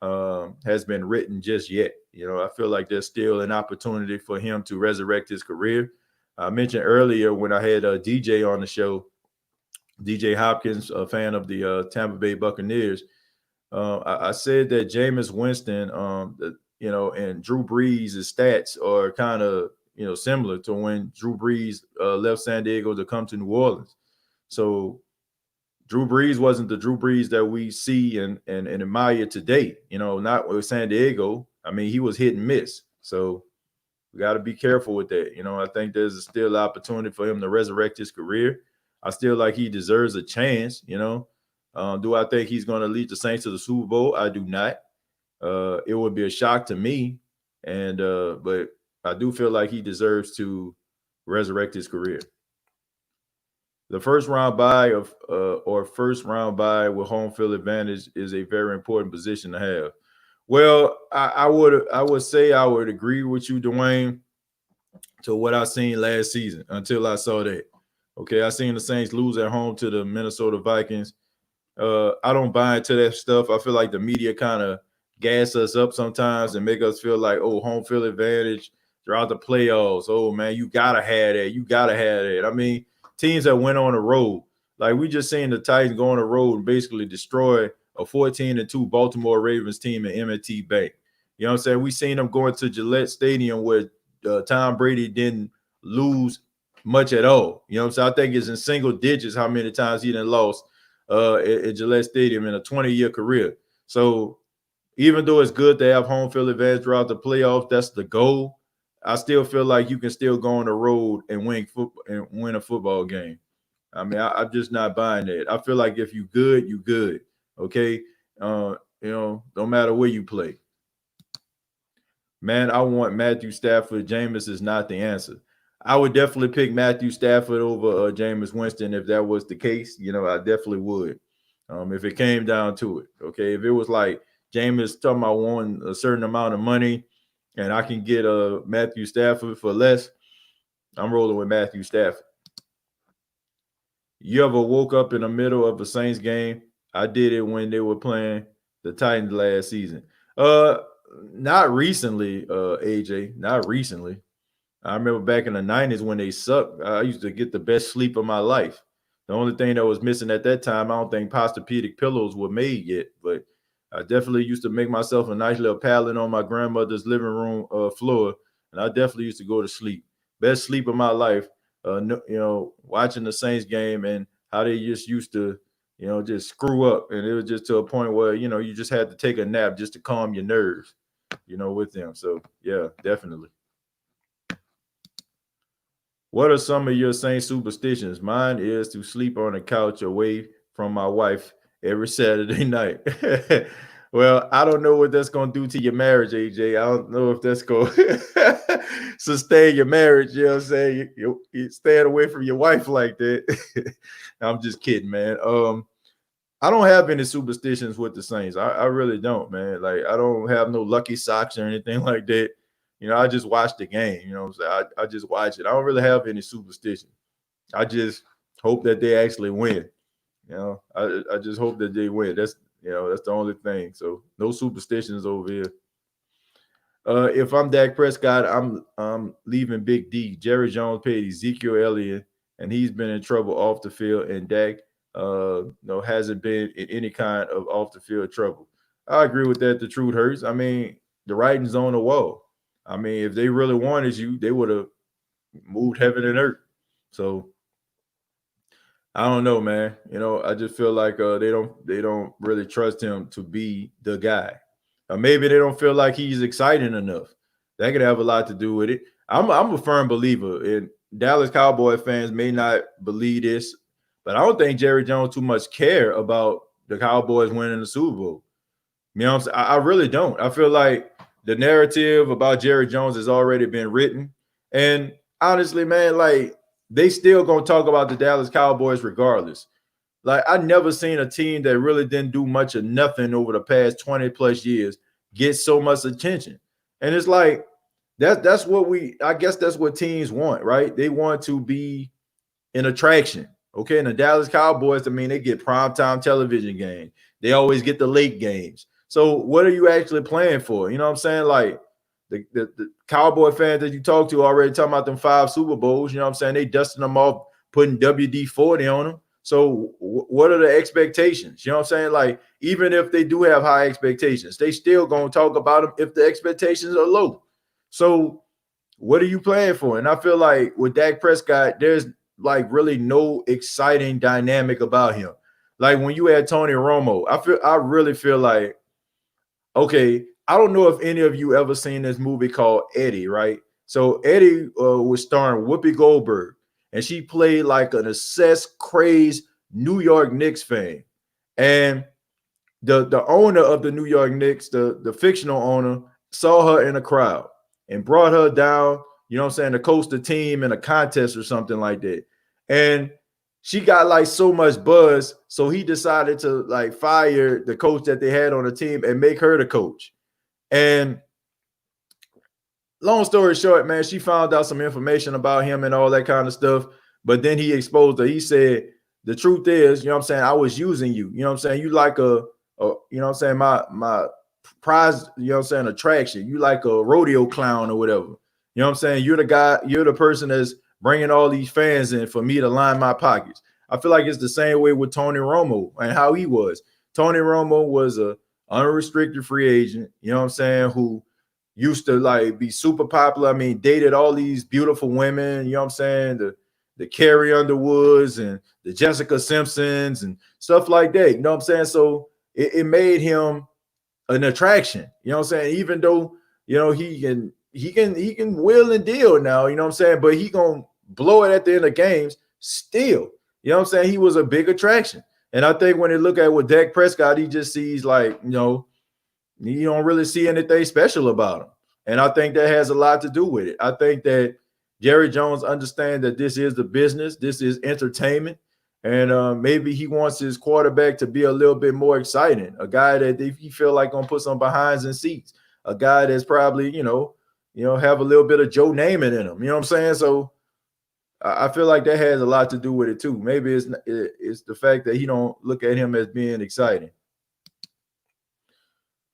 has been written just yet. I feel like there's still an opportunity for him to resurrect his career. I mentioned earlier when I had DJ on the show, DJ Hopkins, a fan of the Tampa Bay Buccaneers. I said that Jameis Winston, and Drew Brees' stats are kind of, similar to when Drew Brees left San Diego to come to New Orleans. So Drew Brees wasn't the Drew Brees that we see and admire today, not with San Diego. He was hit and miss. So we got to be careful with that. I think there's still an opportunity for him to resurrect his career. I still like he deserves a chance, Do I think he's going to lead the Saints to the Super Bowl? I do not. It would be a shock to me. But I do feel like he deserves to resurrect his career. The first round bye with home field advantage is a very important position to have. Well, I would say I would agree with you, Dwayne, to what I seen last season until I saw that. Okay, I seen the Saints lose at home to the Minnesota Vikings. I don't buy into that stuff. I feel like the media kind of gas us up sometimes and make us feel like, oh, home field advantage throughout the playoffs. Oh, man, you got to have that. You got to have that. Teams that went on the road, like we just seen the Titans go on the road and basically destroy a 14-2 Baltimore Ravens team at M&T Bank. You know what I'm saying? We seen them going to Gillette Stadium where Tom Brady didn't lose much at all. You know what I'm saying? I think it's in single digits how many times he done lost at Gillette Stadium in a 20-year career. So even though it's good to have home field advantage throughout the playoffs, that's the goal. I still feel like you can still go on the road and win a football game. I'm just not buying that. I feel like if you good, you good. Okay, no matter where you play. Man, I want Matthew Stafford. Jameis is not the answer. I would definitely pick Matthew Stafford over Jameis Winston if that was the case. I definitely would. If it came down to it. Okay, if it was like Jameis talking about wanting a certain amount of money and I can get Matthew Stafford for less, I'm rolling with Matthew Stafford. You ever woke up in the middle of a Saints game? I did it when they were playing the Titans last season. Not recently, AJ. Not recently. I remember back in the 90s when they sucked. I used to get the best sleep of my life. The only thing that was missing at that time, I don't think Posturepedic pillows were made yet, but I definitely used to make myself a nice little pallet on my grandmother's living room floor, and I definitely used to go to sleep. Best sleep of my life. Watching the Saints game and how they just used to, just screw up, and it was just to a point where you just had to take a nap just to calm your nerves, with them. So yeah, definitely. What are some of your Saint superstitions? Mine is to sleep on the couch away from my wife every Saturday night. Well, I don't know what that's going to do to your marriage, AJ. I don't know if that's going to sustain your marriage. You know what I'm saying? You staying away from your wife like that. I'm just kidding, man. I don't have any superstitions with the Saints. I really don't, man. Like, I don't have no lucky socks or anything like that. I just watch the game. You know what I'm saying? I just watch it. I don't really have any superstition. I just hope that they actually win. I just hope that they win. That's the only thing. So no superstitions over here. If I'm Dak Prescott, I'm leaving Big D. Jerry Jones paid Ezekiel Elliott, and he's been in trouble off the field, and Dak hasn't been in any kind of off the field trouble. I agree with that. The truth hurts. I mean, the writing's on the wall. I mean, if they really wanted you, they would have moved heaven and earth. So I don't know, man. I just feel like they don't really trust him to be the guy. Or maybe they don't feel like he's exciting enough. That could have a lot to do with it. I'm a firm believer, and Dallas Cowboy fans may not believe this, but I don't think Jerry Jones too much care about the Cowboys winning the Super Bowl. You know what I'm saying? I really don't. I feel like the narrative about Jerry Jones has already been written. And honestly, man, like, they still going to talk about the Dallas Cowboys regardless. Like, I never seen a team that really didn't do much of nothing over the past 20 plus years get so much attention. And it's like, that's what I guess that's what teams want, right? They want to be an attraction. Okay. And the Dallas Cowboys, I mean, they get primetime television games. They always get the late games. So what are you actually playing for? You know what I'm saying? Like, the Cowboy fans that you talk to already talking about them 5 Super Bowls. You know what I'm saying? They dusting them off, putting WD-40 on them. So what are the expectations? You know what I'm saying? Like, even if they do have high expectations, they still going to talk about them if the expectations are low. So what are you playing for? And I feel like with Dak Prescott, there's like really no exciting dynamic about him. Like when you had Tony Romo, I really feel like, okay, I don't know if any of you ever seen this movie called Eddie, right? So Eddie was starring Whoopi Goldberg, and she played like an obsessed, crazed New York Knicks fan. And the owner of the New York Knicks, the fictional owner, saw her in a crowd and brought her down, you know what I'm saying, to coach the team in a contest or something like that. And she got like so much buzz, so he decided to like fire the coach that they had on the team and make her the coach. And long story short, man, she found out some information about him and all that kind of stuff. But then he exposed her. He said, the truth is, you know what I'm saying, I was using you. You know what I'm saying? You like a you know what I'm saying, my prize, you know what I'm saying, attraction. You like a rodeo clown or whatever. You know what I'm saying? You're the guy, you're the person that's bringing all these fans in for me to line my pockets. I feel like it's the same way with Tony Romo and how he was. Tony Romo was a unrestricted free agent, you know what I'm saying, who used to like be super popular. I mean, dated all these beautiful women, you know what I'm saying, the Carrie Underwoods and the Jessica Simpsons and stuff like that, you know what I'm saying? So it made him an attraction, you know what I'm saying? Even though, you know, he can wheel and deal now, you know what I'm saying, but he gonna blow it at the end of games still, you know what I'm saying? He was a big attraction. And I think when they look at what Dak Prescott, he just sees like, you know, you don't really see anything special about him. And I think that has a lot to do with it. I think that Jerry Jones understands that this is the business. This is entertainment. And maybe he wants his quarterback to be a little bit more exciting, a guy that he feel like going to put some behinds and seats, a guy that's probably, you know, have a little bit of Joe Namath in him. You know what I'm saying? So I feel like that has a lot to do with it too. Maybe it's the fact that he don't look at him as being exciting.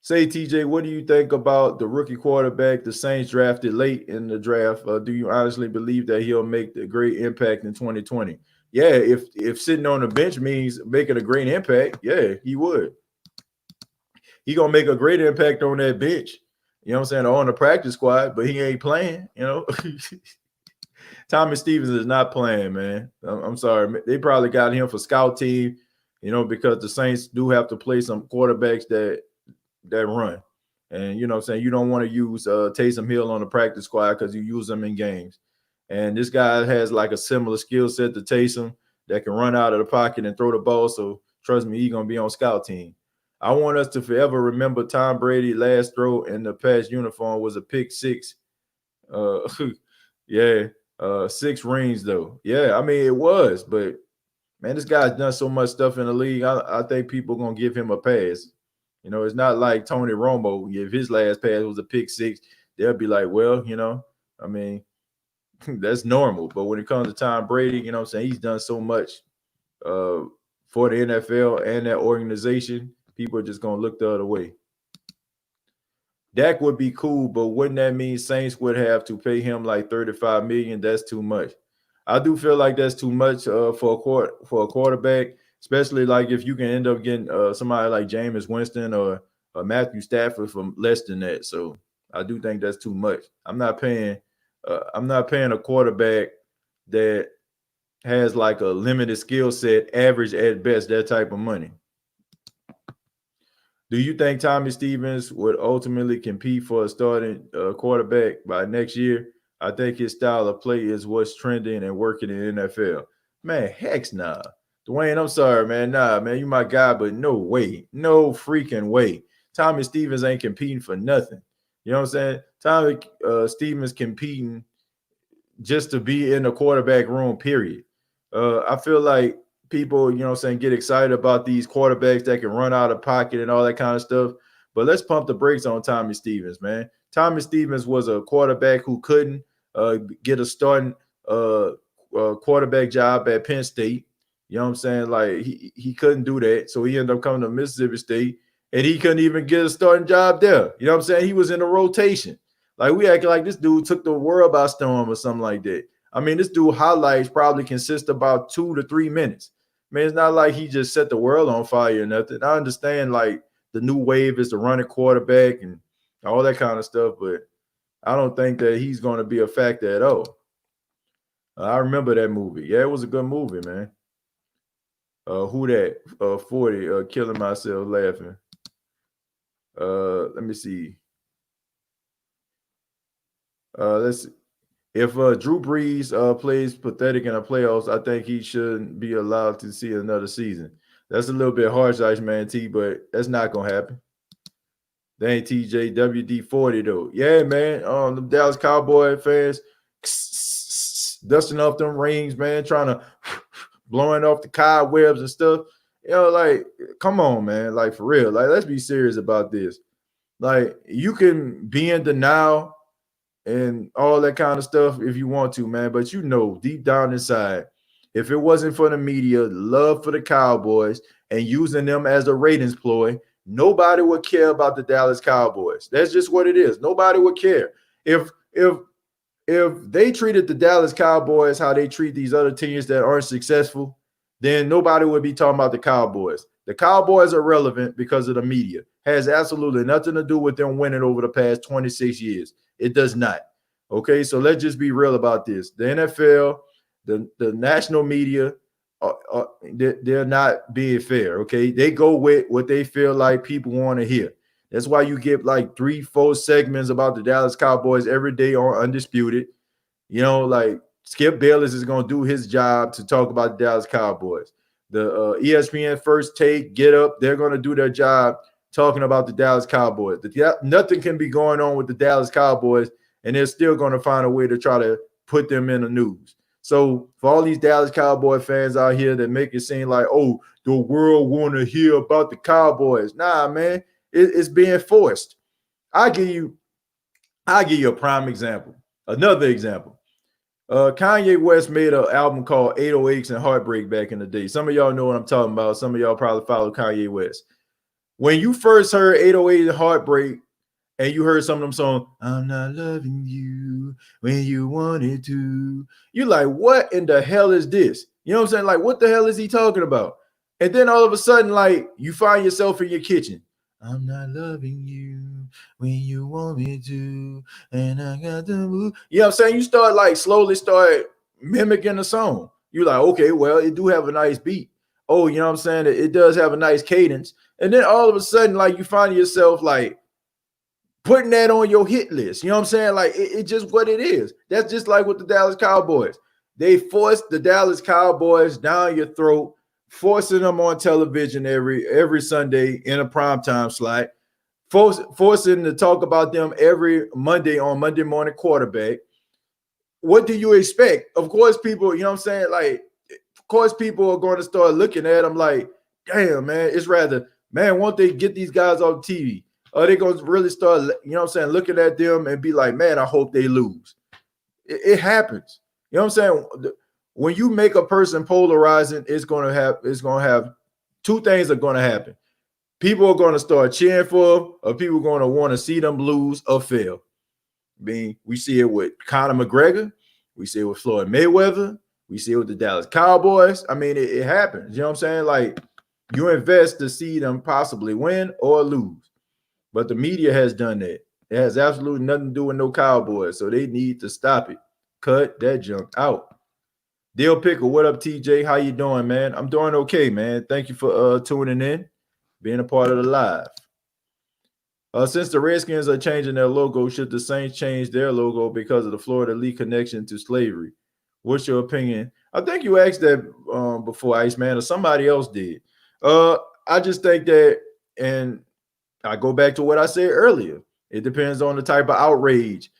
Say, TJ, what do you think about the rookie quarterback the Saints drafted late in the draft? Do you honestly believe that he'll make the great impact in 2020? Yeah, if sitting on the bench means making a great impact, yeah, he would. He gonna make a great impact on that bench. You know what I'm saying? Or on the practice squad, but he ain't playing. You know, Tommy Stevens is not playing, man. I'm sorry. They probably got him for scout team. You know, because the Saints do have to play some quarterbacks that run. And you know what I'm saying, you don't want to use Taysom Hill on the practice squad because you use them in games. And this guy has like a similar skill set to Taysom that can run out of the pocket and throw the ball. So trust me, he's gonna be on scout team. I want us to forever remember Tom Brady last throw in the past uniform was a pick six. Yeah, 6 rings though. Yeah, I mean it was, but man, this guy's done so much stuff in the league. I think people gonna give him a pass. You know, it's not like Tony Romo. If his last pass was a pick six, they'll be like, well, you know, I mean, that's normal. But when it comes to Tom Brady, you know what I'm saying, he's done so much for the NFL and that organization, people are just going to look the other way. Dak would be cool, but wouldn't that mean Saints would have to pay him like $35 million? That's too much. I do feel like that's too much for a quarterback, especially like if you can end up getting somebody like Jameis Winston or Matthew Stafford for less than that. So I do think that's too much. I'm not paying a quarterback that has like a limited skill set, average at best, that type of money. Do you think Tommy Stevens would ultimately compete for a starting quarterback by next year? I think his style of play is what's trending and working in the NFL. Man, heck nah. Dwayne, I'm sorry, man. Nah, man, you my guy, but no way. No freaking way. Tommy Stevens ain't competing for nothing. You know what I'm saying? Tommy Stevens competing just to be in the quarterback room, period. I feel like people, you know what I'm saying, get excited about these quarterbacks that can run out of pocket and all that kind of stuff. But let's pump the brakes on Tommy Stevens, man. Tommy Stevens was a quarterback who couldn't get a starting quarterback job at Penn State. You know what I'm saying? Like he couldn't do that. So he ended up coming to Mississippi State and he couldn't even get a starting job there. You know what I'm saying? He was in a rotation. Like we acting like this dude took the world by storm or something like that. I mean, this dude highlights probably consist about 2 to 3 minutes. Man, it's not like he just set the world on fire or nothing. I understand like the new wave is the running quarterback and all that kind of stuff, but I don't think that he's going to be a factor at all. I remember that movie. Yeah, it was a good movie, man. Who that? 40, killing myself laughing. Let me see. Let's see. If Drew Brees plays pathetic in the playoffs, I think he shouldn't be allowed to see another season. That's a little bit harsh, Iceman T, but that's not going to happen. Dang, TJ, WD-40, though. Yeah, man. The Dallas Cowboy fans dusting off them rings, man, trying to blowing off the cobwebs and stuff. You know, like, come on, man. Like, for real. Like, let's be serious about this. Like, you can be in denial and all that kind of stuff if you want to, man. But you know, deep down inside, if it wasn't for the media, love for the Cowboys, and using them as a ratings ploy, nobody would care about the Dallas Cowboys. That's just what it is. Nobody would care. If they treated the Dallas Cowboys how they treat these other teams that aren't successful, then nobody would be talking about the Cowboys. The Cowboys are relevant because of the media. Has absolutely nothing to do with them winning over the past 26 years. It does not. Okay, so let's just be real about this. The NFL, the national media, they're not being fair. Okay, they go with what they feel like people want to hear. That's why you get like 3-4 segments about the Dallas Cowboys every day on Undisputed. You know, like Skip Bayless is going to do his job to talk about the Dallas Cowboys. The ESPN First Take, Get Up, they're going to do their job talking about the Dallas Cowboys. Nothing can be going on with the Dallas Cowboys, and they're still going to find a way to try to put them in the news. So for all these Dallas Cowboy fans out here that make it seem like, oh, the world want to hear about the Cowboys. Nah, man, it's being forced. I'll give you a prime example. Another example. Kanye West made an album called 808s and Heartbreak back in the day. Some of y'all know what I'm talking about. Some of y'all probably follow Kanye West. When you first heard 808 and Heartbreak and you heard some of them songs, I'm not loving you when you wanted to, you're like, what in the hell is this? You know what I'm saying? Like, what the hell is he talking about? And then all of a sudden, like, you find yourself in your kitchen. I'm not loving you when you want me to, and I got the move. You know what I'm saying? You start like slowly start mimicking the song. You're like, okay, well, it do have a nice beat. Oh, you know what I'm saying? It does have a nice cadence. And then all of a sudden, like, you find yourself like putting that on your hit list. You know what I'm saying? Like, it's just what it is. That's just like with the Dallas Cowboys. They forced the Dallas Cowboys down your throat, forcing them on television every Sunday in a primetime slot, forcing to talk about them every Monday on Monday Morning Quarterback. What do you expect? Of course, people, you know what I'm saying? Like, of course, people are going to start looking at them like, damn, man, it's rather, man, won't they get these guys off TV? Are they going to really start, you know what I'm saying, looking at them and be like, man, I hope they lose? It happens. You know what I'm saying? When you make a person polarizing, it's going to have two things are going to happen. People are going to start cheering for them, or people are going to want to see them lose or fail. I mean, we see it with Conor McGregor. We see it with Floyd Mayweather. We see it with the Dallas Cowboys. I mean, it happens. You know what I'm saying? Like, you invest to see them possibly win or lose. But the media has done that. It has absolutely nothing to do with no Cowboys, so they need to stop it. Cut that junk out. Dill Pickle, what up, TJ? How you doing, man? I'm doing okay, man. Thank you for tuning in, being a part of the live. Since the Redskins are changing their logo, should the Saints change their logo because of the Florida Lee connection to slavery? What's your opinion? I think you asked that before, Iceman, or somebody else did. I just think that, and I go back to what I said earlier. It depends on the type of outrage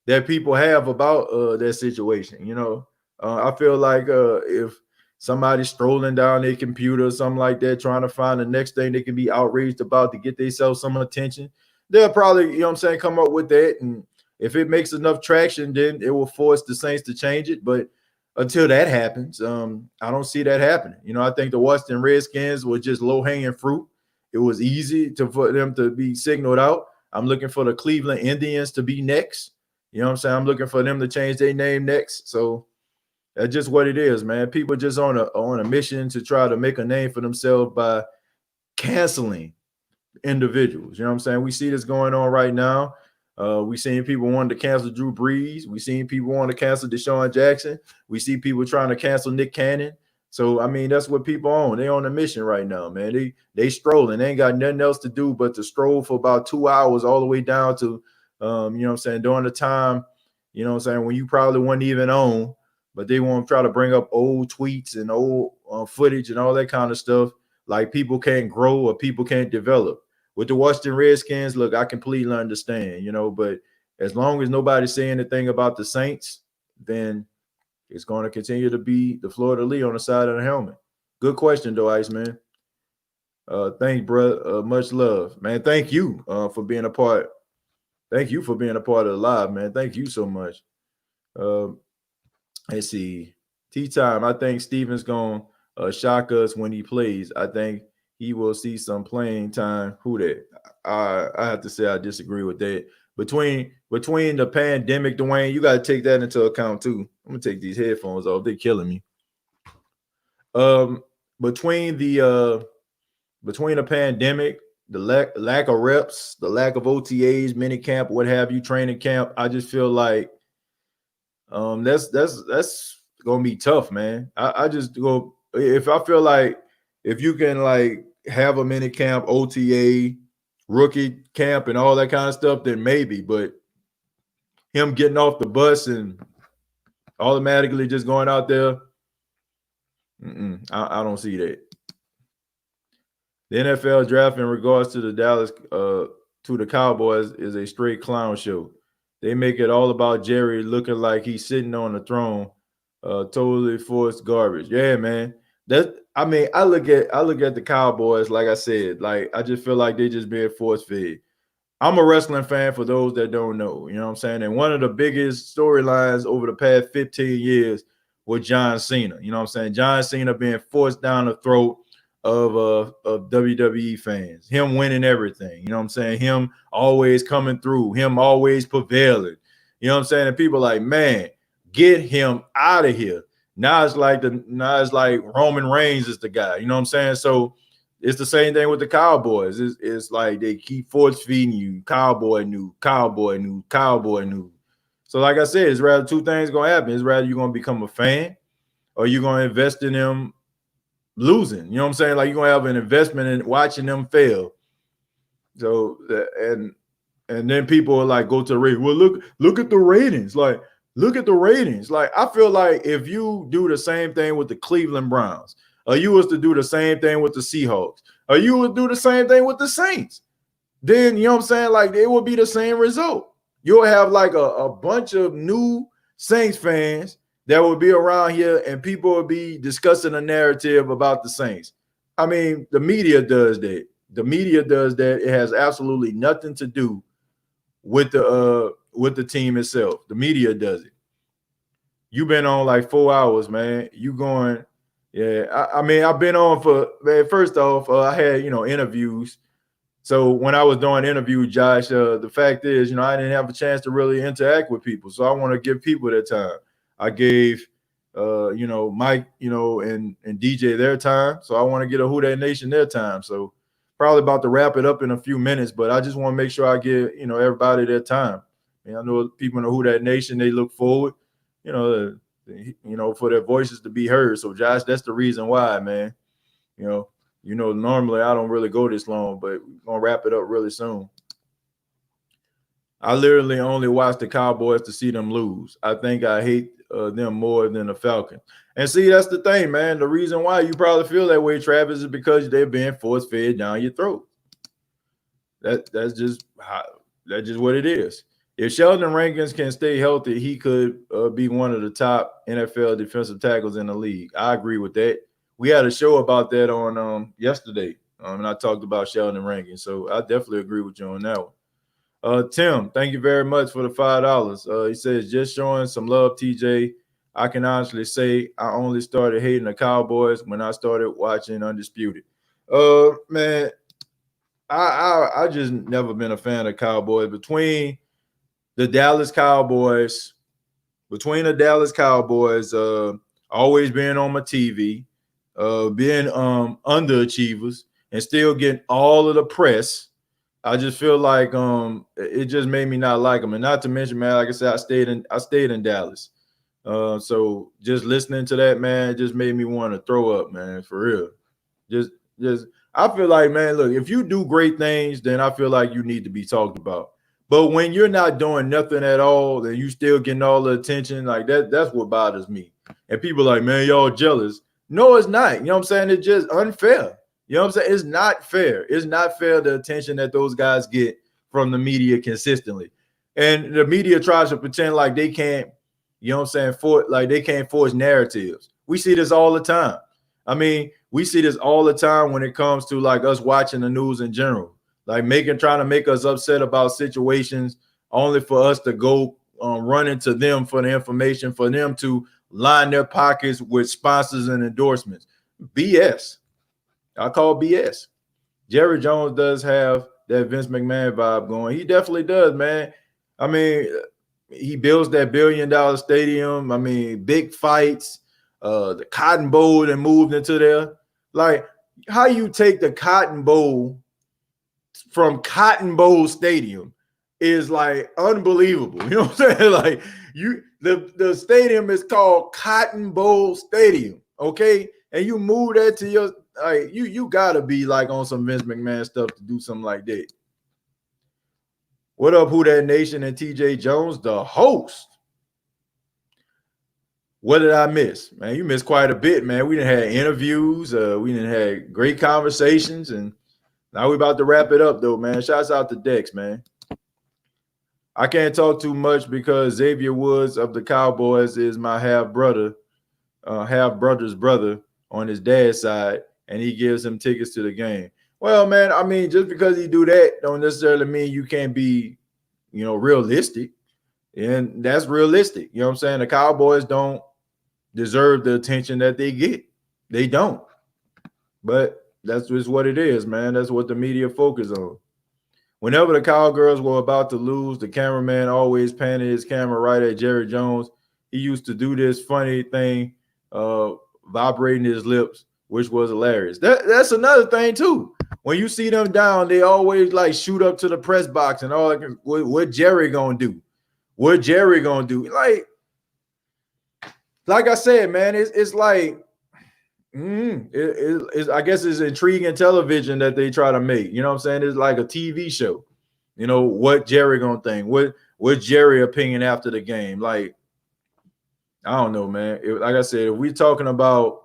that people have about that situation. You know, I feel like if somebody's strolling down their computer or something like that, trying to find the next thing they can be outraged about to get themselves some attention, they'll probably, you know what I'm saying, come up with that. And if it makes enough traction, then it will force the Saints to change it. But until that happens, I don't see that happening. You know, I think the Washington Redskins were just low-hanging fruit. It was easy for them to be signaled out. I'm looking for the Cleveland Indians to be next. You know what I'm saying? I'm looking for them to change their name next. So that's just what it is, man. People just on a mission to try to make a name for themselves by canceling individuals. You know what I'm saying? We see this going on right now. We seen people wanting to cancel Drew Brees. We seen people want to cancel Deshaun Jackson. We see people trying to cancel Nick Cannon. So, I mean, that's what people on. They on a mission right now, man. They strolling. They ain't got nothing else to do but to stroll for about 2 hours all the way down to, you know what I'm saying, during the time, you know what I'm saying, when you probably weren't even on, but they want to try to bring up old tweets and old footage and all that kind of stuff. Like people can't grow or people can't develop. With the Washington Redskins, look, I completely understand, you know, but as long as nobody's saying anything about the Saints, then it's going to continue to be the Florida Lee on the side of the helmet. Good question, though, Iceman. Thanks, bro. Much love, man. Thank you for being a part. Thank you for being a part of the live, man. Thank you so much. Let's see. Tea time. I think Steven's going to shock us when he plays. I think he will see some playing time. Who that? I have to say I disagree with that. Between the pandemic, Dwayne, you got to take that into account too. I'm gonna take these headphones off. They're killing me. Between the pandemic, the lack of reps, the lack of OTAs, mini camp, what have you, training camp, I just feel like that's gonna be tough, man. I just go if I feel like if you can like have a mini camp, OTA, rookie camp, and all that kind of stuff, then maybe. But him getting off the bus and automatically just going out there, I don't see that. The NFL draft in regards to the Dallas to the Cowboys is a straight clown show. They make it all about Jerry looking like he's sitting on the throne. Totally forced garbage. Yeah, man. I look at the Cowboys, like I said, like I just feel like they just being force fed. I'm a wrestling fan for those that don't know, you know what I'm saying? And one of the biggest storylines over the past 15 years was John Cena. You know what I'm saying? John Cena being forced down the throat of WWE fans, him winning everything. You know what I'm saying? Him always coming through, him always prevailing. You know what I'm saying? And people like, man, get him out of here. Now it's like Roman Reigns is the guy. You know what I'm saying? So it's the same thing with the Cowboys. It's like they keep force feeding you cowboy new. So like I said, it's rather two things gonna happen. It's rather you're gonna become a fan or you're gonna invest in them losing. You know what I'm saying? Like you're gonna have an investment in watching them fail. So and then people are like, go to the ratings. Well, look at the ratings. Like, look at the ratings. Like, I feel like if you do the same thing with the Cleveland Browns, or you was to do the same thing with the Seahawks, or you would do the same thing with the Saints, then you know what I'm saying? Like, it would be the same result. You'll have like a bunch of new Saints fans that will be around here, and people will be discussing a narrative about the Saints. I mean, the media does that. The media does that. It has absolutely nothing to do with the team itself. The media does it. You've been on like 4 hours, man. You going, yeah. I mean, I've been on for, man, first off, I had, interviews. So when I was doing interviews, Josh, the fact is, I didn't have a chance to really interact with people. So I want to give people their time. I gave, Mike, and DJ their time. So I want to get a Who Dat Nation their time. So probably about to wrap it up in a few minutes, but I just want to make sure I give, everybody their time. And I know people in the Who Dat Nation, they look forward, for their voices to be heard. So Josh, that's the reason why, man. Normally I don't really go this long, but we're gonna wrap it up really soon. I literally only watch the Cowboys to see them lose. I think I hate them more than the Falcons. And see, that's the thing, man. The reason why you probably feel that way, Travis, is because they're being force fed down your throat. That's just what it is. If Sheldon Rankins can stay healthy, he could be one of the top NFL defensive tackles in the league. I agree with that. We had a show about that on yesterday, and I talked about Sheldon Rankins. So I definitely agree with you on that one. Tim, thank you very much for the $5. He says, just showing some love, TJ. I can honestly say I only started hating the Cowboys when I started watching Undisputed. Man, I just never been a fan of Cowboys. Between the Dallas Cowboys, always being on my TV, being underachievers, and still getting all of the press. I just feel like it just made me not like them. And not to mention, man, like I said, I stayed in Dallas. So just listening to that, man, it just made me want to throw up, man, for real. Just I feel like, man, look, if you do great things, then I feel like you need to be talked about. But when you're not doing nothing at all, then you still getting all the attention, like that's what bothers me. And people like, man, y'all jealous. No, it's not. You know what I'm saying? It's just unfair. You know what I'm saying? It's not fair. It's not fair, the attention that those guys get from the media consistently. And the media tries to pretend like they can't, you know what I'm saying, they can't force narratives. We see this all the time. I mean, we see this all the time when it comes to like us watching the news in general, like trying to make us upset about situations only for us to go run into them for the information, for them to line their pockets with sponsors and endorsements. BS. I call BS. Jerry Jones does have that Vince McMahon vibe going. He definitely does, man. I mean, he builds that $1 billion stadium. I mean, big fights, the Cotton Bowl that moved into there. Like, how you take the Cotton Bowl from Cotton Bowl Stadium is like unbelievable. You know what I'm saying? Like, the stadium is called Cotton Bowl Stadium, okay? And you move that to your, like, you gotta be like on some Vince McMahon stuff to do something like that. What up, Who Dat Nation and TJ Jones, the host? What did I miss? Man, you missed quite a bit, man. We didn't have interviews. We didn't have great conversations. And now we're about to wrap it up, though, man. Shouts out to Dex, man. I can't talk too much because Xavier Woods of the Cowboys is my half-brother's brother on his dad's side, and he gives him tickets to the game. Well, man, I mean, just because he do that don't necessarily mean you can't be, realistic. And that's realistic. You know what I'm saying? The Cowboys don't deserve the attention that they get. They don't. But that's just what it is, man. That's what the media focus on. Whenever the Cowgirls were about to lose, the cameraman always panted his camera right at Jerry Jones. He used to do this funny thing, vibrating his lips, which was hilarious. That's another thing, too. When you see them down, they always like shoot up to the press box and all that. What Jerry gonna do? What Jerry gonna do? Like I said, man, it's like I guess it's intriguing television that they try to make. You know what I'm saying? It's like a TV show. What Jerry gonna think? What Jerry opinion after the game? Like, I don't know, man. Like I said, if we're talking about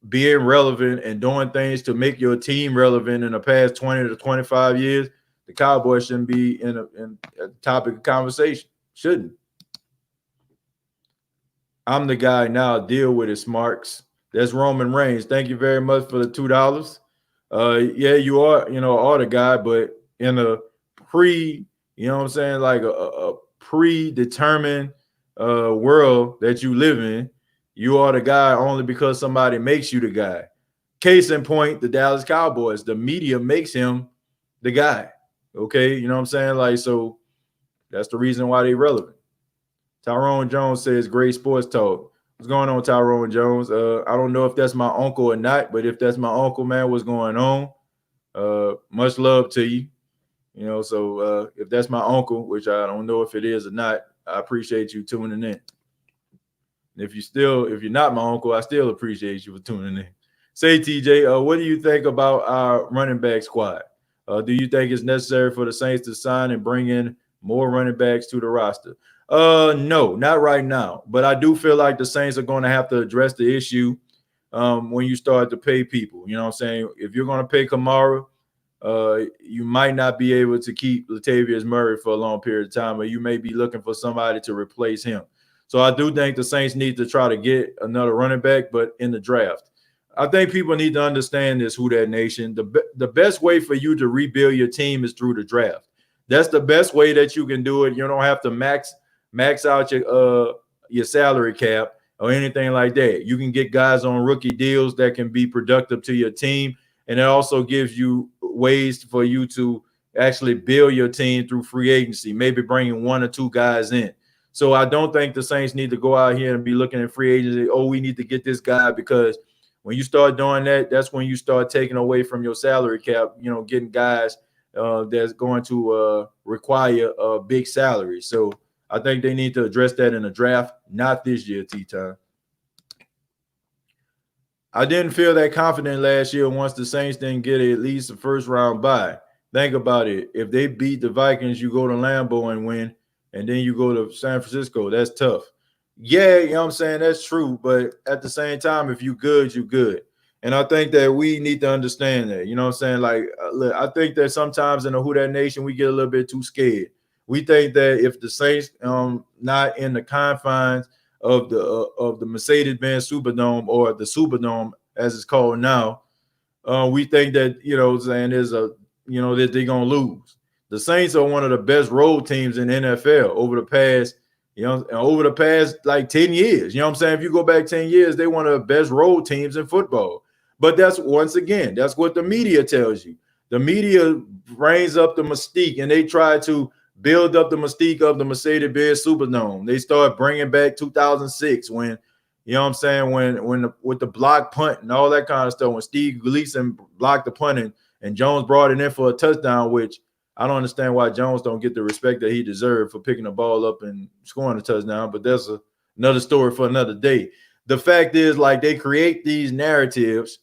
being relevant and doing things to make your team relevant in the past 20 to 25 years, the Cowboys shouldn't be in a topic of conversation. Shouldn't. I'm the guy now. Deal with it, Smarks. That's Roman Reigns. Thank you very much for the $2. Yeah, you are, are the guy, but in a like a predetermined world that you live in, you are the guy only because somebody makes you the guy. Case in point, the Dallas Cowboys. The media makes him the guy. Okay, you know what I'm saying? Like, so that's the reason why they're relevant. Tyrone Jones says, great sports talk. What's going on, Tyrone Jones? I don't know if that's my uncle or not, but if that's my uncle, man, what's going on? Much love to you. So if that's my uncle, which I don't know if it is or not, I appreciate you tuning in. If you're not my uncle, I still appreciate you for tuning in. Say, TJ, what do you think about our running back squad? Do you think it's necessary for the Saints to sign and bring in more running backs to the roster? No, not right now. But I do feel like the Saints are going to have to address the issue when you start to pay people. You know what I'm saying? If you're going to pay Kamara, you might not be able to keep Latavius Murray for a long period of time, or you may be looking for somebody to replace him. So I do think the Saints need to try to get another running back, but in the draft. I think people need to understand this, Who Dat Nation. The best way for you to rebuild your team is through the draft. That's the best way that you can do it. You don't have to max out your salary cap or anything like that. You can get guys on rookie deals that can be productive to your team, and it also gives you ways for you to actually build your team through free agency, maybe bringing one or two guys in. So I don't think the Saints need to go out here and be looking at free agency. Oh, we need to get this guy, because when you start doing that, that's when you start taking away from your salary cap, getting guys that's going to require a big salary. So I think they need to address that in the draft, not this year, T-Time. I didn't feel that confident last year once the Saints didn't get at least a first-round bye. Think about it. If they beat the Vikings, you go to Lambeau and win, and then you go to San Francisco. That's tough. Yeah, you know what I'm saying? That's true. But at the same time, if you're good, you're good. And I think that we need to understand that. You know what I'm saying? Like, look, I think that sometimes in the Who Dat Nation, we get a little bit too scared. We think that if the Saints not in the confines of the Mercedes-Benz Superdome, or the Superdome as it's called now, we think that, that they're gonna lose. The Saints are one of the best road teams in the NFL over the past like 10 years. You know what I'm saying? If you go back 10 years, they're one of the best road teams in football. But that's what the media tells you. The media brings up the mystique, and they try to build up the mystique of the Mercedes-Benz Superdome. They start bringing back 2006 when, you know what I'm saying, with the block punt and all that kind of stuff, when Steve Gleason blocked the punt and Jones brought it in for a touchdown, which I don't understand why Jones don't get the respect that he deserved for picking the ball up and scoring a touchdown, but that's another story for another day. The fact is, like, they create these narratives,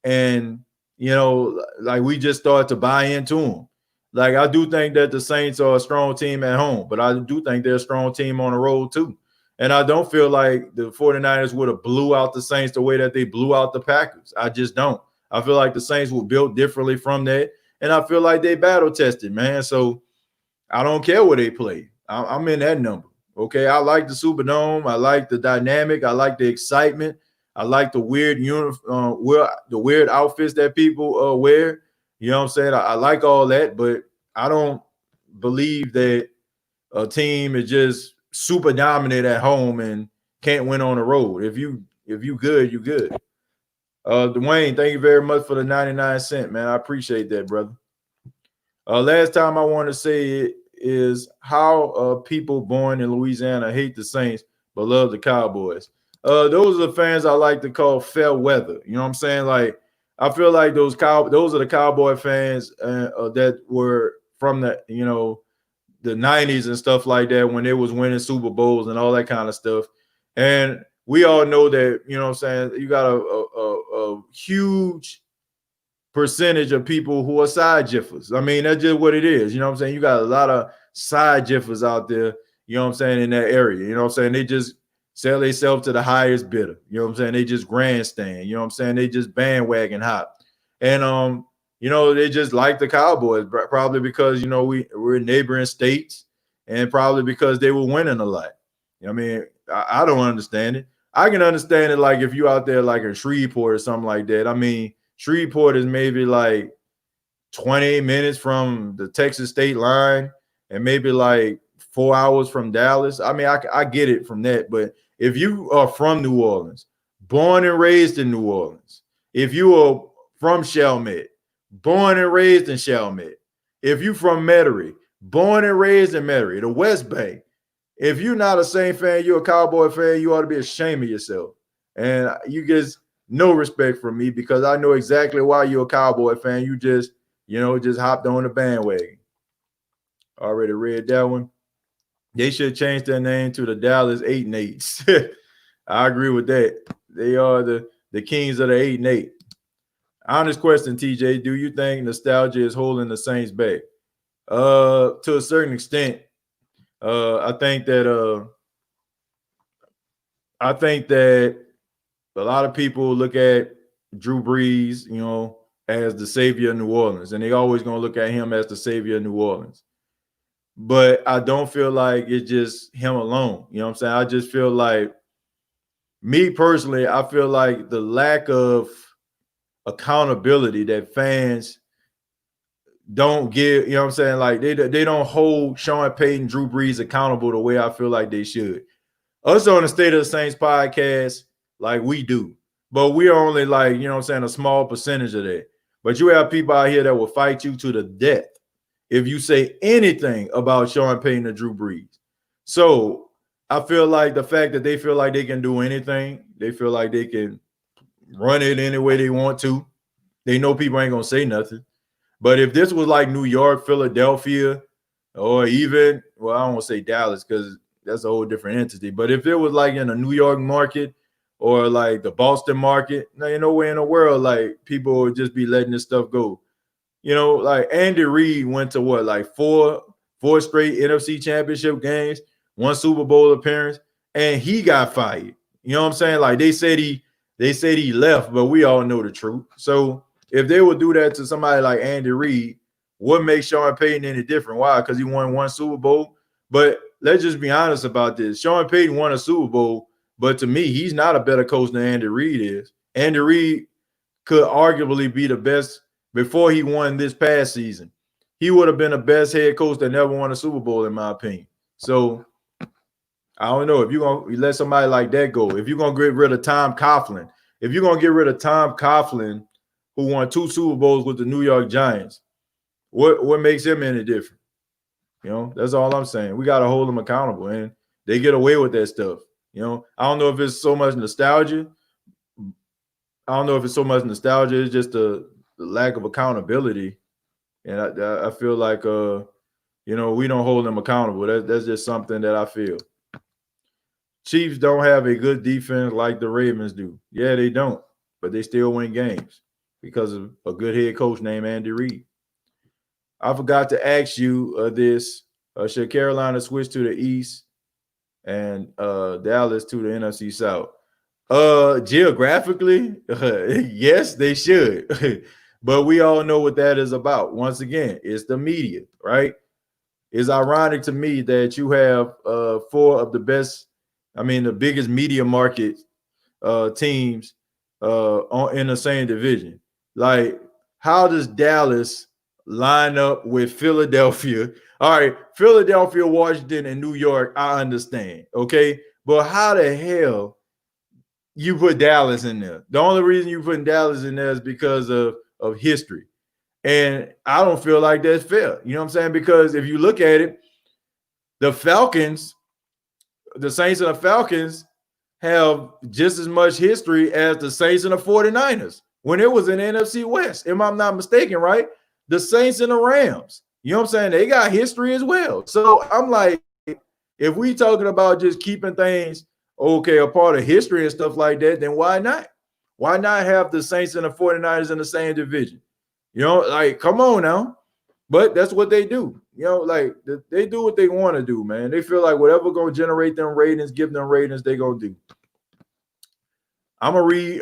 and, like, we just start to buy into them. Like, I do think that the Saints are a strong team at home, but I do think they're a strong team on the road too. And I don't feel like the 49ers would have blew out the Saints the way that they blew out the Packers. I just don't. I feel like the Saints were built differently from that, and I feel like they battle tested, man. So I don't care where they play. I'm in that number. Okay, I like the Superdome. I like the dynamic. I like the excitement. I like the weird the weird outfits that people wear. You know what I'm saying? I like all that, but I don't believe that a team is just super dominant at home and can't win on the road. If you good, you good. Dwayne, thank you very much for the 99 cent, man. I appreciate that, brother. Last time I want to say it is how people born in Louisiana hate the Saints but love the Cowboys. Those are the fans I like to call fair weather. You know what I'm saying? Like, I feel like those are the Cowboy fans that were from the the 90s and stuff like that when they was winning Super Bowls and all that kind of stuff. And we all know that, you know what I'm saying, you got a huge percentage of people who are side jiffers. I mean, that's just what it is. You know what I'm saying? You got a lot of side jiffers out there, you know what I'm saying, in that area. You know what I'm saying? They just sell themselves to the highest bidder. You know what I'm saying? They just grandstand. You know what I'm saying? They just bandwagon hop. And they just like the Cowboys, probably because, we're in neighboring states and probably because they were winning a lot. I mean, I don't understand it. I can understand it like if you out there like in Shreveport or something like that. I mean, Shreveport is maybe like 20 minutes from the Texas state line and maybe like 4 hours from Dallas. I mean, I get it from that. But if you are from New Orleans, born and raised in New Orleans, if you are from Chalmette, born and raised in Chalmette, if you from Metairie, born and raised in Metairie, the West Bank, if you're not a Saint fan, you're a Cowboy fan, you ought to be ashamed of yourself. And you just no respect from me because I know exactly why you're a Cowboy fan. You just hopped on the bandwagon. Already read that one. They should change their name to the Dallas 8 and 8s. I agree with that. They are the kings of the 8 and 8. Honest question, TJ. Do you think nostalgia is holding the Saints back? To a certain extent. I think that a lot of people look at Drew Brees, as the savior of New Orleans, and they always gonna look at him as the savior of New Orleans. But I don't feel like it's just him alone. You know what I'm saying? I just feel like, me personally, I feel like the lack of accountability that fans don't give, you know what I'm saying? Like they don't hold Sean Payton, Drew Brees accountable the way I feel like they should. Us on the State of the Saints podcast, like we do. But we are only like, you know what I'm saying, a small percentage of that. But you have people out here that will fight you to the death if you say anything about Sean Payton or Drew Brees. So I feel like the fact that they feel like they can do anything, they feel like they can run it any way they want to. They know people ain't going to say nothing. But if this was like New York, Philadelphia, or even, well, I don't want to say Dallas because that's a whole different entity. But if it was like in a New York market or like the Boston market, ain't no way in the world like people would just be letting this stuff go. Like Andy Reid went to what, like four straight NFC championship games, one Super Bowl appearance, and he got fired. You know what I'm saying? Like they said he left, but we all know the truth. So if they would do that to somebody like Andy Reid, what makes Sean Payton any different? Why? Because he won one Super Bowl. But let's just be honest about this. Sean Payton won a Super Bowl, but to me, he's not a better coach than Andy Reid is. Andy Reid could arguably be the best before he won this past season. He would have been the best head coach that never won a Super Bowl, in my opinion. So I don't know if you're going to let somebody like that go. If you're going to get rid of Tom Coughlin, who won 2 Super Bowls with the New York Giants, what makes him any different? That's all I'm saying. We got to hold them accountable, and they get away with that stuff. I don't know if it's so much nostalgia. It's just the lack of accountability. And I feel like, we don't hold them accountable. That's just something that I feel. Chiefs don't have a good defense like the Ravens do. Yeah, they don't, but they still win games because of a good head coach named Andy Reid. I forgot to ask you this. Should Carolina switch to the East and Dallas to the NFC South? Geographically, yes, they should. But we all know what that is about. Once again, it's the media, right? It's ironic to me that you have 4 of the best, the biggest media market teams in the same division. Like, how does Dallas line up with Philadelphia? All right, Philadelphia, Washington, and New York, I understand, okay? But how the hell you put Dallas in there? The only reason you put Dallas in there is because of history. And I don't feel like that's fair. You know what I'm saying? Because if you look at it, the Falcons, the Saints and the Falcons have just as much history as the Saints and the 49ers when it was in the NFC West, if I'm not mistaken, right? The Saints and the Rams, you know what I'm saying? They got history as well. So I'm like, if we talking about just keeping things, okay, a part of history and stuff like that, then why not? Why not have the Saints and the 49ers in the same division? You know, like, come on now. But that's what they do. You know, like, they do what they want to do, man. They feel like whatever going to generate them ratings, give them ratings, they going to do. I'm going to read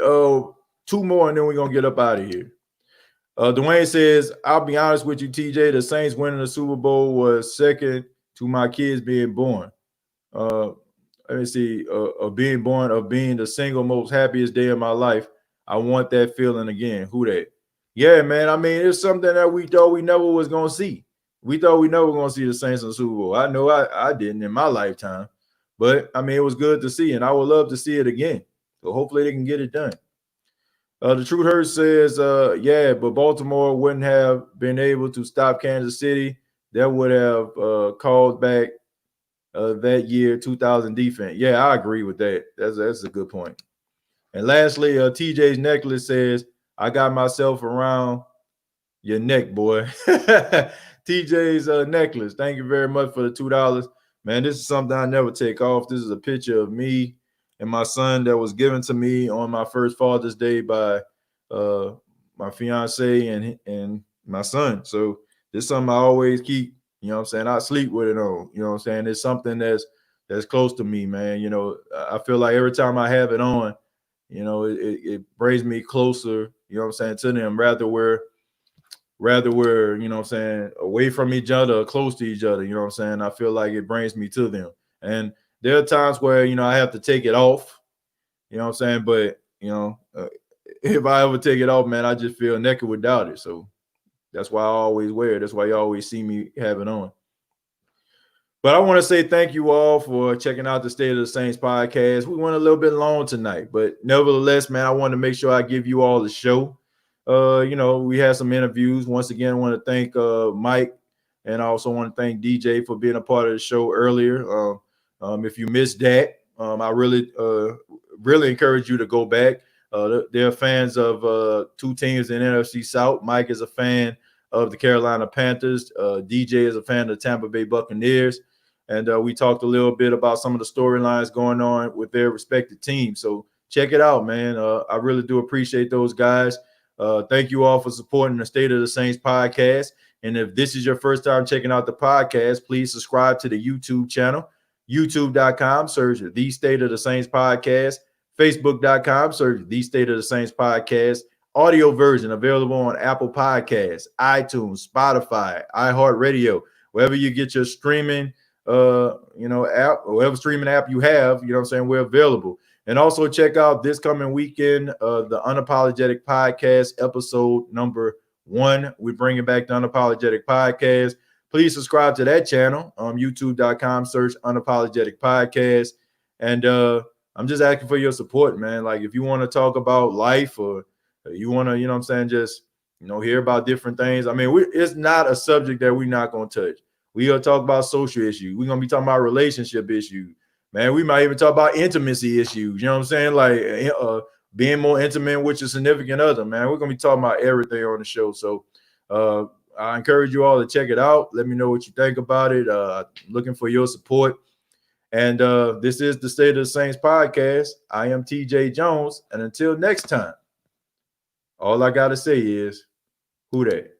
two more, and then we're going to get up out of here. Dwayne says, I'll be honest with you, TJ. The Saints winning the Super Bowl was second to my kids being born. Let me see. Of being born, of being the single most happiest day of my life. I want that feeling again. Who that? Yeah, man. I mean, it's something that we thought we never was going to see. We thought we never were going to see the Saints in the Super Bowl. I know I didn't in my lifetime. But, I mean, it was good to see, and I would love to see it again. So hopefully they can get it done. The Truth Hurts says, yeah, but Baltimore wouldn't have been able to stop Kansas City. That would have called back that year 2000 defense. Yeah, I agree with that. That's a good point. And lastly, TJ's necklace says, I got myself around your neck, boy. TJ's necklace. Thank you very much for the $2. Man, this is something I never take off. This is a picture of me and my son that was given to me on my first Father's Day by my fiance and my son. So this is something I always keep, you know what I'm saying? I sleep with it on, you know what I'm saying? It's something that's close to me, man. You know, I feel like every time I have it on, you know, it brings me closer, you know what I'm saying, to them, rather we're, you know what I'm saying, away from each other or close to each other, you know what I'm saying? I feel like it brings me to them. And there are times where, you know, I have to take it off, you know what I'm saying? But, you know, if I ever take it off, man, I just feel naked without it. So that's why I always wear it. That's why you always see me have it on. But I want to say thank you all for checking out the State of the Saints podcast. We went a little bit long tonight, but nevertheless, man, I want to make sure I give you all the show. You know, we had some interviews. Once again, I want to thank Mike, and I also want to thank DJ for being a part of the show earlier. If you missed that, I really encourage you to go back. They're fans of two teams in NFC South. Mike is a fan of the Carolina Panthers. DJ is a fan of the Tampa Bay Buccaneers. And we talked a little bit about some of the storylines going on with their respective teams. So check it out, man. I really do appreciate those guys. Thank you all for supporting the State of the Saints podcast. And if this is your first time checking out the podcast, please subscribe to the YouTube channel, youtube.com, search The State of the Saints podcast, facebook.com, search The State of the Saints podcast, audio version available on Apple Podcasts, iTunes, Spotify, iHeartRadio, wherever you get your streaming app, or whatever streaming app you have, you know what I'm saying, we're available. And also check out this coming weekend, the Unapologetic Podcast, episode number 1. We're bringing back the Unapologetic Podcast. Please subscribe to that channel, youtube.com, search Unapologetic Podcast. And I'm just asking for your support, man. Like, if you want to talk about life, or you want to, you know what I'm saying, just, you know, hear about different things. I mean, it's not a subject that we're not going to touch. We're going to talk about social issues. We're going to be talking about relationship issues. Man, we might even talk about intimacy issues. You know what I'm saying? Like being more intimate with your significant other, man. We're going to be talking about everything on the show. So I encourage you all to check it out. Let me know what you think about it. Looking for your support. And this is the State of the Saints podcast. I am TJ Jones. And until next time, all I got to say is, who that?